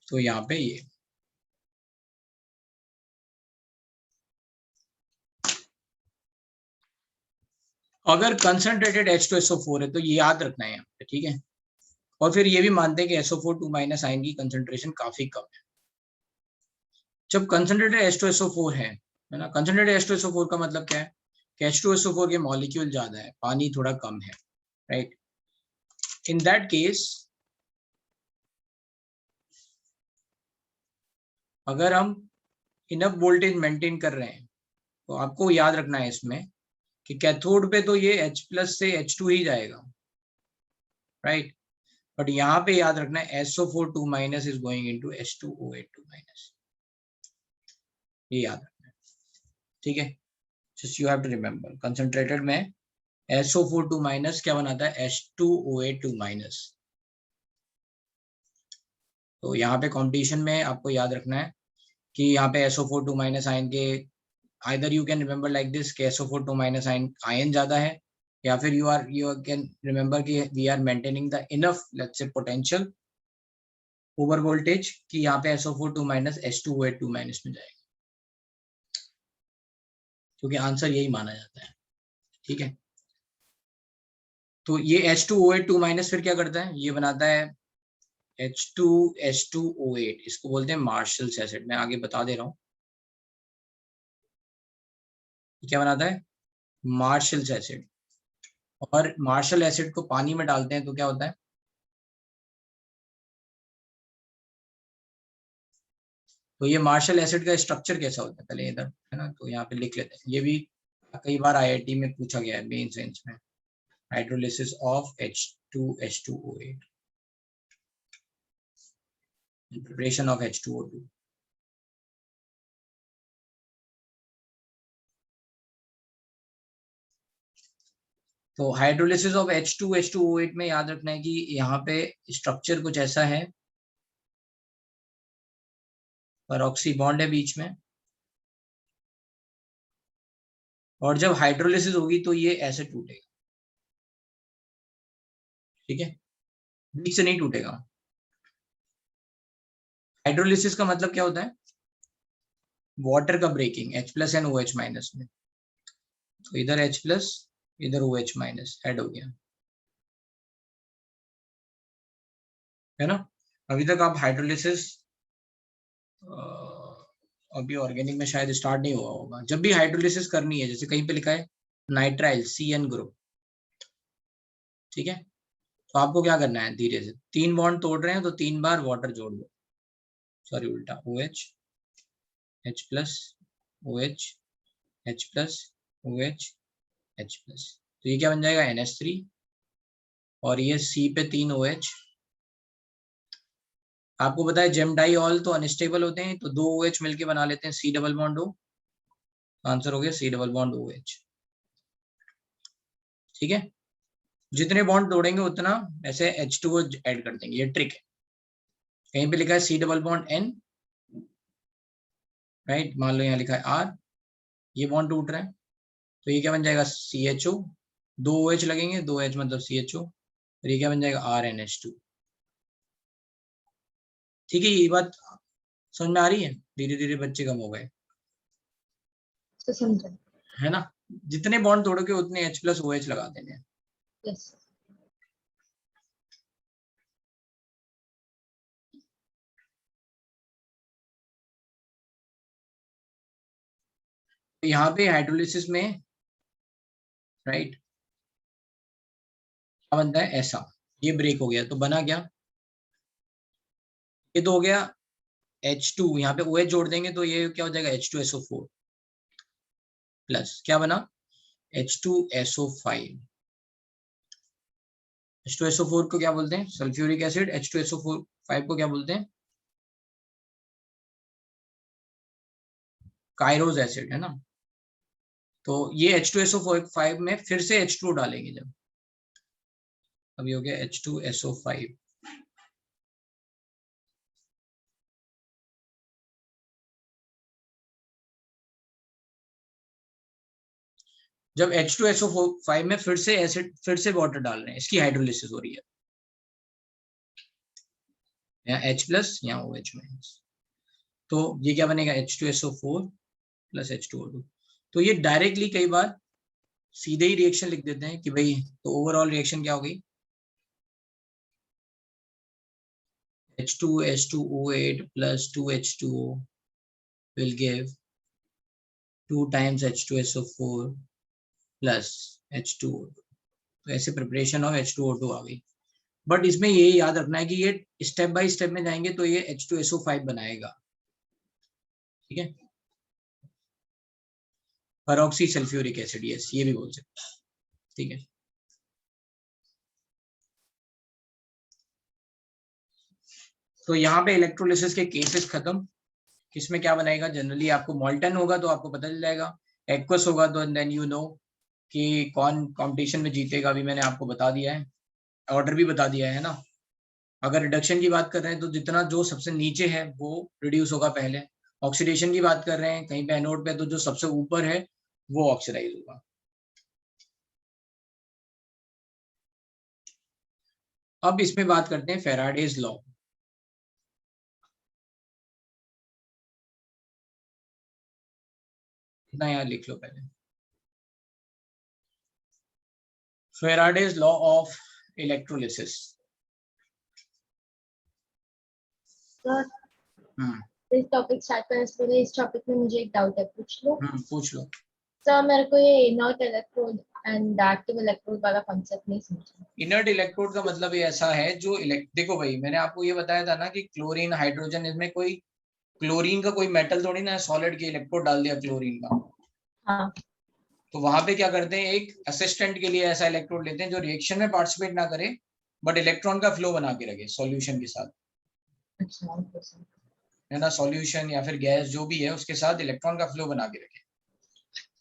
S1: तो यहाँ पे ये अगर कंसंट्रेटेड H2SO4 है तो ये याद रखना है यहाँ पे, ठीक है। और फिर ये भी मानते हैं कि SO4 2- आयन की कंसंट्रेशन काफी कम है। जब कंसंट्रेटेड H2SO4 है है ना। कंसंट्रेटेड H2SO4 का मतलब क्या है कि H2SO4 के मॉलिक्यूल ज्यादा है, पानी थोड़ा कम है, राइट। इन दैट केस अगर हम इनफ वोल्टेज मेंटेन कर रहे हैं तो आपको याद रखना है इसमें कि कैथोड पे तो ये H+ से H2 ही जाएगा, राइट। बट यहाँ पे याद रखना है SO4 2- is going into H2OH 2-, ये याद रखना है, ठीक है। Just you have to remember concentrated में SO4 2- क्या बनाता है H2OH 2-। तो यहाँ पे कॉम्पिटिशन में आपको याद रखना है कि यहाँ पे SO4 2- आयन के either you can remember like this कि SO4 2- आयन ज्यादा है, या फिर यू कैन रिमेम्बर कि we are maintaining the enough let's say potential over voltage कि यहाँ पे SO4 2- H2OH 2- में जाएगा, क्योंकि आंसर यही माना जाता है, ठीक है। तो ये H2OH 2- फिर क्या करता है, ये बनाता है H2SO8, इसको बोलते हैं मार्शल्स एसिड। मैं आगे बता दे रहा हूँ क्या बनाता है, मार्शल्स एसिड। और मार्शल एसिड को पानी में डालते हैं तो क्या होता है, तो ये मार्शल एसिड का स्ट्रक्चर कैसा होता है पहले इधर, है ना, तो यहाँ पे लिख लेते हैं। ये भी कई बार IIT में पूछा गया है मेन सेंस में, hydrolysis of H2H2OH, preparation of H2O2। तो हाइड्रोलिसिस ऑफ H2H2OH में याद रखना है कि यहाँ पे स्ट्रक्चर कुछ ऐसा है, परऑक्सी बॉन्ड है बीच में, और जब हाइड्रोलिसिस होगी तो ये ऐसे टूटेगा, ठीक है, बीच से नहीं टूटेगा। हाइड्रोलिसिस का मतलब क्या होता है, वाटर का ब्रेकिंग H+ एंड OH- में, तो इधर H+, इधर OH- ऐड हो गया, है ना। अभी तक आप हाइड्रोलिसिस अभी ऑर्गेनिक में शायद स्टार्ट नहीं हुआ होगा। जब भी हाइड्रोलिसिस करनी है, जैसे कहीं पे लिखा है नाइट्राइल CN ग्रुप, ठीक है, तो आपको क्या करना है, धीरे से 3 बॉन्ड तोड़ रहे हैं तो 3 बार वाटर जोड़ दो, सॉरी उल्टा, OH H+, OH H+, OH H+, तो ये क्या बन जाएगा NH3, और ये C पे 3 OH। आपको पता है जेमडाइऑल तो अनस्टेबल होते हैं, तो 2 OH मिलके बना लेते हैं C double bond O, answer हो गया C डबल बॉन्ड OH, ठीक है। जितने बॉन्ड तोड़ेंगे उतना ऐसे H2O ऐड कर देंगे, ये ट्रिक है। कहीं पे लिखा है C double bond N, right, मान लो यहाँ लिखा है R, ये बॉन्ड टूट रहा है तो ये क्या बन जाएगा CHO, 2 OH लगेंगे, 2 H मतलब CHO, और ये क्या बन जाएगा RNH2, ठीक है। ये बात समझ में आ रही है, धीरे धीरे बच्चे कम हो गए,
S2: तो समझा।
S1: है ना। जितने बॉन्ड तोड़ोगे उतने H+ OH लगा देने हैं।
S2: यस।
S1: तो यहाँ पे हाइड्रोलिसिस में, राइट, क्या बनता है ऐसा, ये ब्रेक हो गया तो बना क्या, ये तो हो गया H2, यहाँ पे OH जोड़ देंगे तो ये क्या हो जाएगा H2SO4 प्लस क्या बना H2SO5। H2SO4 को क्या बोलते हैं सल्फ्यूरिक एसिड, H2SO5 को क्या बोलते हैं कायरोज एसिड, है ना। तो ये H2SO5 में फिर से H2 डालेंगे, जब अभी हो गया H2SO5, जब H2SO5 में फिर से एसिड, फिर से वाटर डाल रहे हैं, इसकी हाइड्रोलिसिस हो रही है, यहाँ H+ यहाँ OH-, तो ये क्या बनेगा H2SO4 प्लस H2O2। तो ये डायरेक्टली कई बार सीधे ही रिएक्शन लिख देते हैं कि भाई, तो ओवरऑल रिएक्शन क्या होगी H2H2OH plus 2H2O will give 2 times H2SO4 plus H2O2, तो ऐसे प्रिपरेशन ऑफ H2O2 आ गई। बट इसमें ये याद रखना है कि ये स्टेप बाय स्टेप में जाएंगे तो ये H2SO5 बनाएगा, ठीक है। परऑक्सी सल्फ्यूरिक एसिड, यस ये भी बोल सकते हैं, ठीक है। तो यहाँ पे इलेक्ट्रोलिसिस के केसेस खत्म। इसमें क्या बनेगा, जनरली आपको मॉल्टन होगा तो आपको पता चल जाएगा, एक्वस होगा तो देन यू नो कि कौन कंपटीशन में जीतेगा। अभी मैंने आपको बता दिया है, ऑर्डर भी बता दिया है ना। अगर रिडक्शन की बात कर रहे हैं तो जितना जो सबसे नीचे है वो रिड्यूस होगा पहले। ऑक्सीडेशन की बात कर रहे हैं कहीं पे एनोड पे, तो जो सबसे ऊपर है वो ऑक्सीडाइज होगा। अब इसमें बात करते हैं फेराडेज लॉ। इतना यहाँ लिख लो पहले, Faraday's law of electrolysis.
S2: Sir इस टॉपिक स्टार्ट करने से पहले इस टॉपिक में मुझे एक डाउट है, पूछ लो?
S1: पूछ लो।
S2: सर मेरे को ये inert electrode and active electrode वाला कॉन्सेप्ट नहीं समझा।
S1: इनर्ट इलेक्ट्रोड का मतलब ये ऐसा है जो देखो भाई, मैंने आपको ये बताया था ना कि क्लोरीन हाइड्रोजन, इसमें कोई क्लोरीन का कोई मेटल थोड़ी ना है, सॉलिड के इलेक्ट्रोड डाल दिया क्लोरीन का।
S2: हाँ।
S1: तो वहां पे क्या करते हैं, एक असिस्टेंट के लिए ऐसा इलेक्ट्रोड लेते हैं जो रिएक्शन में पार्टिसिपेट ना करे बट इलेक्ट्रॉन का फ्लो बना के रखे सॉल्यूशन के साथ।
S2: अच्छा,
S1: है ना, सॉल्यूशन या फिर गैस जो भी है उसके साथ इलेक्ट्रॉन का फ्लो बना के रखे,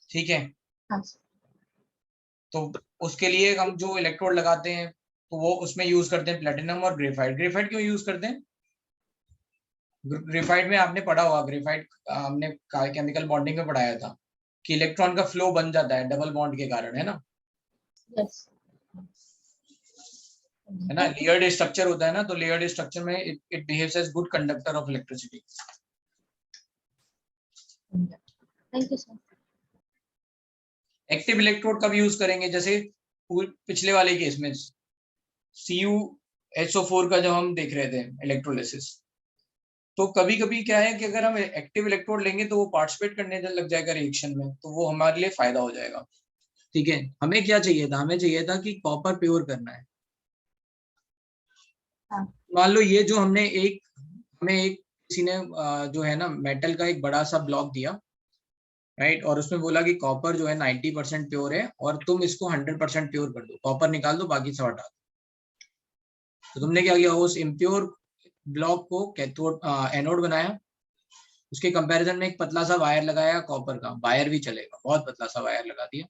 S1: ठीक है।
S2: हाँ।
S1: तो उसके लिए हम जो इलेक्ट्रोड लगाते हैं तो वो उसमें यूज करते हैं प्लेटिनम और ग्रेफाइट। ग्रेफाइट क्यों यूज करते हैं? ग्रेफाइट में आपने पढ़ा होगा, ग्रेफाइट हमने केमिकल बॉन्डिंग में पढ़ाया था कि इलेक्ट्रॉन का फ्लो बन जाता है डबल बॉन्ड के कारण, है ना।
S2: यस।
S1: है ना, लेयर्ड स्ट्रक्चर होता है ना, तो लेयर्ड स्ट्रक्चर में it behaves as good conductor of electricity.
S2: Thank you sir.
S1: Active electrode कब यूज करेंगे, जैसे पिछले वाले केस में CuSO4 का जब हम देख रहे थे इलेक्ट्रोलिसिस, तो कभी कभी क्या है कि अगर हम एक्टिव इलेक्ट्रोड लेंगे तो वो पार्टिसिपेट करने लग जाएगा रिएक्शन में, तो वो हमारे लिए फायदा हो जाएगा, ठीक है। हमें क्या चाहिए था, हमें चाहिए था कि कॉपर प्योर करना है।
S2: हाँ।
S1: मान लो ये जो हमें एक किसी ने जो है ना मेटल का एक बड़ा सा ब्लॉक दिया, राइट, और उसमें बोला कि कॉपर जो है 90% प्योर है और तुम इसको 100% प्योर कर दो, कॉपर निकाल दो बाकी सब हटा दो। तो तुमने क्या किया, उस इम्प्योर ब्लॉक को कैथोड एनोड बनाया, उसके कंपैरिजन में एक पतला सा वायर लगाया कॉपर का, वायर भी चलेगा, बहुत पतला सा वायर लगा दिया,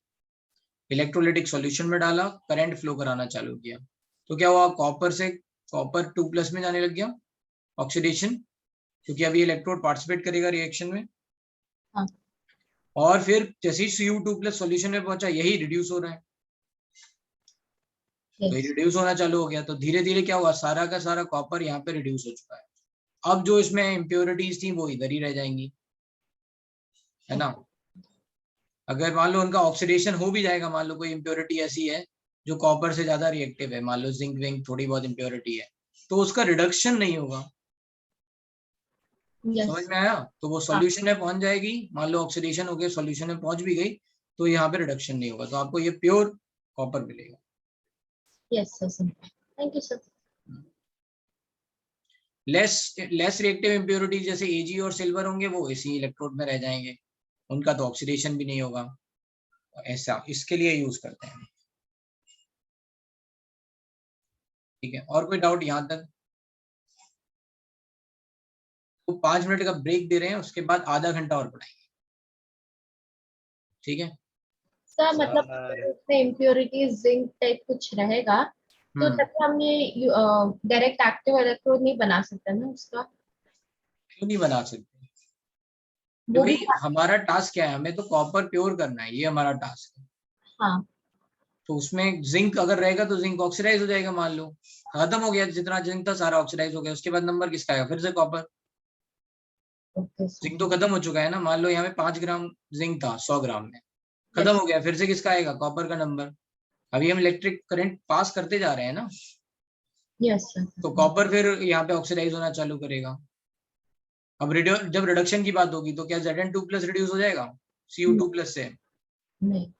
S1: इलेक्ट्रोलिटिक सॉल्यूशन में डाला, करंट फ्लो कराना चालू किया। तो क्या हुआ, कॉपर से कॉपर 2+ में जाने लग गया, ऑक्सीडेशन, क्योंकि अभी इलेक्ट्रोड पार्टिसिपेट करेगा रिएक्शन में।
S2: हाँ।
S1: और फिर जैसे ही Cu2+ सॉल्यूशन में पहुंचा, यही रिड्यूस हो रहा है, तो ये रिड्यूस होना चालू हो गया। तो धीरे धीरे क्या हुआ, सारा का सारा कॉपर यहाँ पे रिड्यूस हो चुका है। अब जो इसमें इम्प्योरिटीज थी वो इधर ही रह जाएंगी, है ना। अगर मान लो उनका ऑक्सीडेशन हो भी जाएगा, मान लो कोई इम्प्योरिटी ऐसी है जो कॉपर से ज्यादा रिएक्टिव है, मान लो जिंक विंक थोड़ी बहुत इम्प्योरिटी है, तो उसका रिडक्शन नहीं होगा। समझ में आया? तो वो सॉल्यूशन में पहुंच जाएगी, मान लो ऑक्सीडेशन हो गया, सॉल्यूशन में पहुंच भी गई, तो यहाँ पे रिडक्शन नहीं होगा, तो आपको ये प्योर कॉपर मिलेगा।
S2: Yes sir, thank you sir.
S1: Less reactive impurity जैसे Ag और सिल्वर होंगे, वो इसी इलेक्ट्रोड में रह जाएंगे, उनका तो ऑक्सीडेशन भी नहीं होगा। ऐसा इसके लिए यूज करते हैं, ठीक है। और कोई डाउट यहाँ तक? तो 5 मिनट का ब्रेक दे रहे हैं, उसके बाद आधा घंटा और पढ़ाएंगे, ठीक है।
S2: सर मतलब इसमें इम्प्योरिटीज जिंक टाइप कुछ रहेगा तो तब हम ये डायरेक्ट एक्टिव इलेक्ट्रोड नहीं बना सकते ना उसका?
S1: क्यों नहीं बना सकते?
S2: वो भी
S1: भाई हमारा टास्क क्या है, हमें तो कॉपर प्योर करना है, ये हमारा टास्क है।
S2: हाँ।
S1: तो उसमें जिंक अगर रहेगा तो जिंक ऑक्सीडाइज हो जाएगा, मान लो खत्म हो गया, जितना जिंक था सारा ऑक्सीडाइज हो गया, उसके बाद नंबर किसका आएगा, फिर से कॉपर। जिंक तो खत्म हो चुका है ना, मान लो यहाँ पे 5 ग्राम जिंक था 100 ग्राम में, खत्म हो गया, फिर से किसका आएगा, कॉपर का नंबर। अभी हम इलेक्ट्रिक करंट पास करते जा रहे हैं ना,
S2: यस सर।
S1: तो कॉपर फिर यहाँ पे ऑक्सीडाइज होना चालू करेगा। अब जब रिडक्शन की बात होगी तो क्या Zn2+ रिड्यूस हो जाएगा, CO2 प्लस से?
S2: नहीं,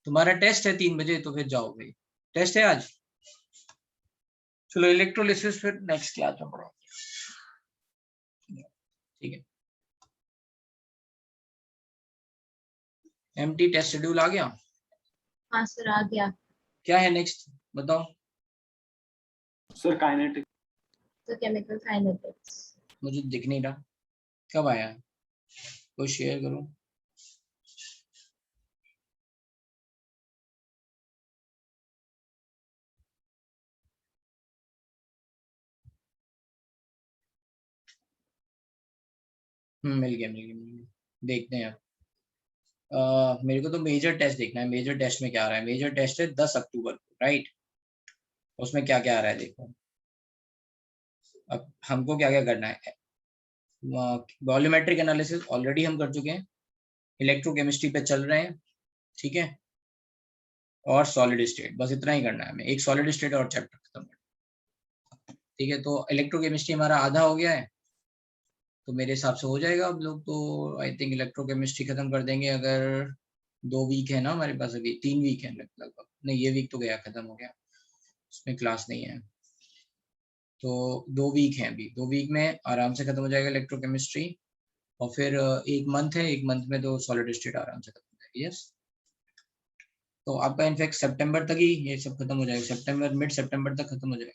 S1: तुम्हारा टेस्ट है 3 बजे, तो फिर जाओ भाई, टेस्ट है आज। चलो इलेक्ट्रोलिसिस फिर नेक्स्ट क्लास में पढ़ो, ठीक है। एमटी टेस्ट शेड्यूल आ गया?
S2: हाँ सर आ गया।
S1: क्या है नेक्स्ट बताओ।
S4: Sir kinetic.
S2: तो केमिकल काइनेटिक्स।
S1: मुझे दिख नहीं रहा, कब आया? कोई शेयर करो। मिल गया मिल गया मिल गया। देखते हैं अब। मेरे को तो मेजर टेस्ट देखना है, मेजर टेस्ट में क्या आ रहा है। मेजर टेस्ट है 10 अक्टूबर को, राइट। उसमें क्या क्या आ रहा है देखो। अब हमको क्या क्या करना है। वॉल्यूमेट्रिक एनालिसिस ऑलरेडी हम कर चुके हैं, इलेक्ट्रोकेमिस्ट्री पे चल रहे हैं, ठीक है। और सॉलिड स्टेट, बस इतना ही करना है हमें। एक सॉलिड स्टेट और चैप्टर खत्म करना, ठीक है। तो इलेक्ट्रोकेमिस्ट्री हमारा आधा हो गया है, तो मेरे हिसाब से हो जाएगा। अब लोग तो आई थिंक इलेक्ट्रोकेमिस्ट्री खत्म कर देंगे। अगर 2 वीक है ना हमारे पास, अभी 3 वीक है लगभग। नहीं, ये वीक तो गया, खत्म हो गया, उसमें क्लास नहीं है। तो 2 वीक है अभी, 2 वीक में आराम से खत्म हो जाएगा इलेक्ट्रोकेमिस्ट्री। और फिर 1 मंथ है, 1 मंथ में तो सॉलिड स्टेट आराम से खत्म हो जाएगी। यस, तो आपका इनफैक्ट सितंबर तक ही ये सब खत्म हो जाएगा, सितंबर, मिड सितंबर तक खत्म हो जाएगा।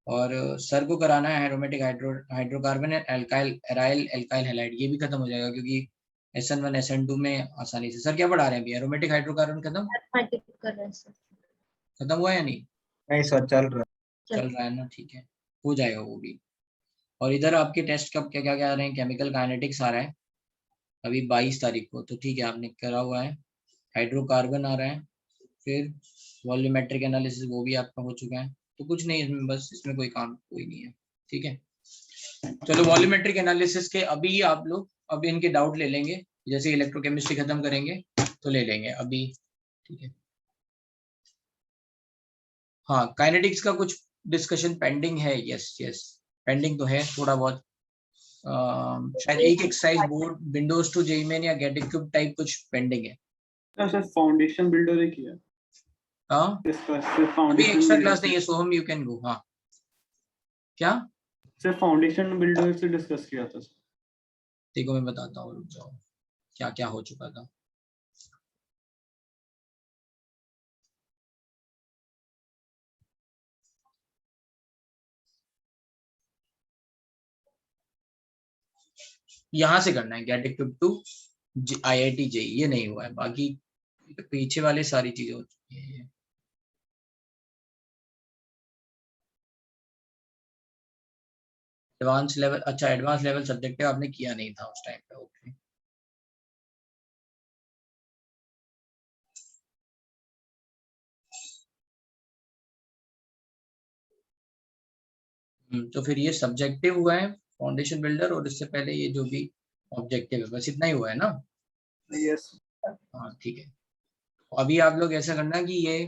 S1: और सर को कराना है aromatic hydrocarbon alkyl aryl alkyl halide, ये भी खत्म हो जाएगा क्योंकि SN1 SN2 में आसानी से। सर क्या पढ़ा रहे हैं अभी? एरोमेटिक हाइड्रोकार्बन खत्म
S2: मैथमेटिक्स कर रहे हैं सर।
S1: खत्म हुआ या नहीं?
S6: नहीं सर, चल रहा है।
S1: चल रहा है ना, ठीक है, हो जाएगा वो भी। और इधर आपके टेस्ट कब क्या क्या क्या आ रहे हैं? केमिकल काइनेटिक्स आ रहा है अभी 22 तारीख को, तो ठीक है, आपने करा हुआ है। हाइड्रोकार्बन आ रहा है, फिर वॉल्यूमेट्रिक एनालिसिस वो भी आपका हो चुका है। तो कुछ नहीं इसमें, बस इसमें कोई काम कोई नहीं है, ठीक है। चलो वॉल्यूमेट्रिक एनालिसिस के अभी आप लोग अब इनके डाउट ले लेंगे, जैसे इलेक्ट्रोकेमिस्ट्री खत्म करेंगे तो ले लेंगे अभी, ठीक है। हाँ, काइनेटिक्स का कुछ डिस्कशन पेंडिंग है। यस यस, पेंडिंग तो है थोड़ा बहुत। शायद एक exercise board Windows to JEE Main या गेट इक्विप टाइप कुछ पेंडिंग है।
S4: सर फाउंडेशन बिल्डर ही किया
S1: हाँ, अभी
S4: फाउंडेशन
S1: एक्स्ट्रा
S4: बिल्डर
S1: क्लास नहीं है, सोहम यू कैन गो। हाँ, क्या?
S4: सर फाउंडेशन बिल्डर से डिस्कस किया था सर।
S1: देखो मैं बताता हूँ, रुक जाओ, क्या क्या हो चुका था। यहाँ से करना है, get equip to IIT JEE, ये नहीं हुआ है। बाकी पीछे वाले सारी चीजें हो चुकी है। एडवांस लेवल, अच्छा एडवांस लेवल सब्जेक्ट आपने किया नहीं था उस टाइम पे, ओके। तो फिर ये सब्जेक्टिव हुआ है फाउंडेशन बिल्डर, और इससे पहले ये जो भी ऑब्जेक्टिव है, बस इतना ही हुआ है ना।
S4: यस
S1: हाँ ठीक है। अभी आप लोग ऐसा करना कि ये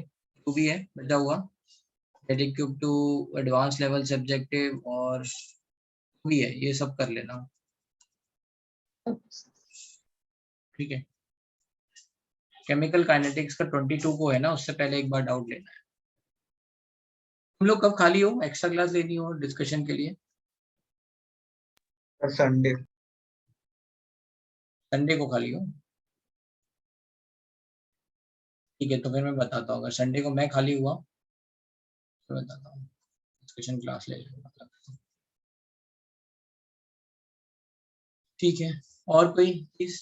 S1: जो भी है बचा हुआ, get equip to advance level subjective और भी है, ये सब कर लेना, ठीक है। केमिकल काइनेटिक्स का 22 को है ना, उससे पहले एक बार डाउट लेना है। तुम लोग कब खाली हो, एक्स्ट्रा क्लास लेनी हो डिस्कशन के लिए?
S6: Sir Sunday.
S1: संडे को खाली हो, ठीक है। तो फिर मैं बताता हूँ, अगर संडे को मैं खाली हुआ तो बताता हूँ, डिस्कशन क्लास ले लूँगा, ठीक है। और कोई चीज?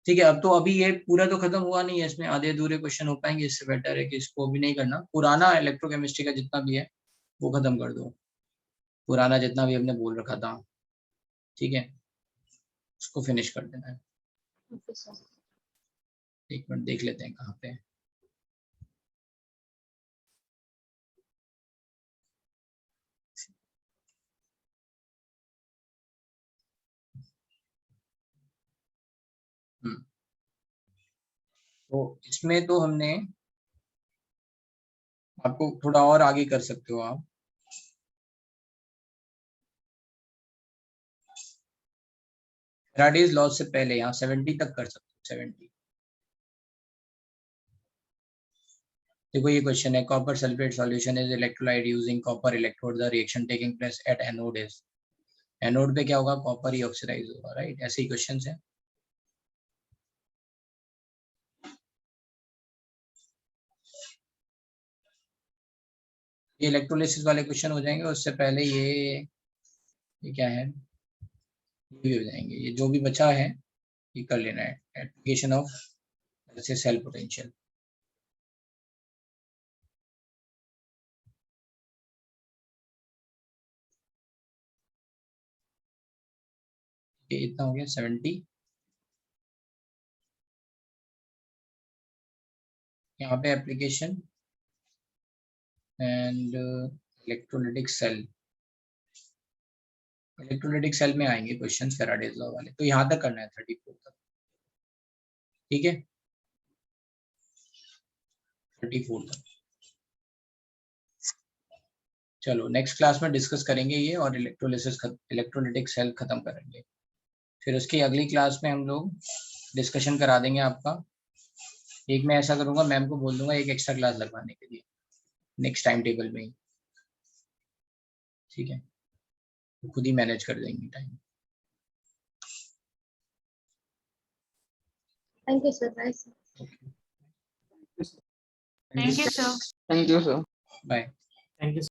S1: ठीक है। अब तो अभी ये पूरा तो खत्म हुआ नहीं है, इसमें आधे अधूरे क्वेश्चन हो पाएंगे, इससे बेटर है कि इसको भी नहीं करना। पुराना इलेक्ट्रोकेमिस्ट्री का जितना भी है वो खत्म कर दो, पुराना जितना भी हमने बोल रखा था, ठीक है, उसको फिनिश कर देना है।
S2: Okay sir.
S1: एक मिनट देख लेते हैं कहाँ पे है। तो इसमें तो हमने आपको थोड़ा और आगे कर सकते हो आप, फैराडेज लॉ से पहले यहाँ 70 तक कर सकते हो, 70। देखो ये क्वेश्चन है, copper sulphate solution is electrolyte using copper electrode, the reaction taking place at anode is. Anode पे क्या होगा, कॉपर ही ऑक्सीडाइज होगा, राइट। ऐसे ही क्वेश्चन है। ये इलेक्ट्रोलिसिस वाले क्वेश्चन हो जाएंगे, उससे पहले ये क्या है, ये भी हो जाएंगे। ये जो भी बचा है ये कर लेना है, एप्लीकेशन ऑफ जैसे सेल पोटेंशियल। ये इतना हो गया 70। यहाँ पे application and electrolytic cell, electrolytic cell में आएंगे क्वेश्चन फैराडेज लॉ वाले। तो यहाँ तक करना है 34 तक, ठीक है, 34 तक। चलो नेक्स्ट क्लास में डिस्कस करेंगे ये, और इलेक्ट्रोलिटिक सेल खत्म करेंगे। फिर उसकी अगली क्लास में हम लोग डिस्कशन करा देंगे आपका। एक मैं ऐसा करूंगा, मैम को बोल दूंगा एक एक्स्ट्रा क्लास लगवाने के लिए नेक्स्ट टाइम टेबल में ही, ठीक है, खुद ही मैनेज कर देंगे time.
S2: Thank you sir, bye sir.
S7: Thank you, sir.
S6: Thank you, sir.
S1: Bye.
S3: Thank you.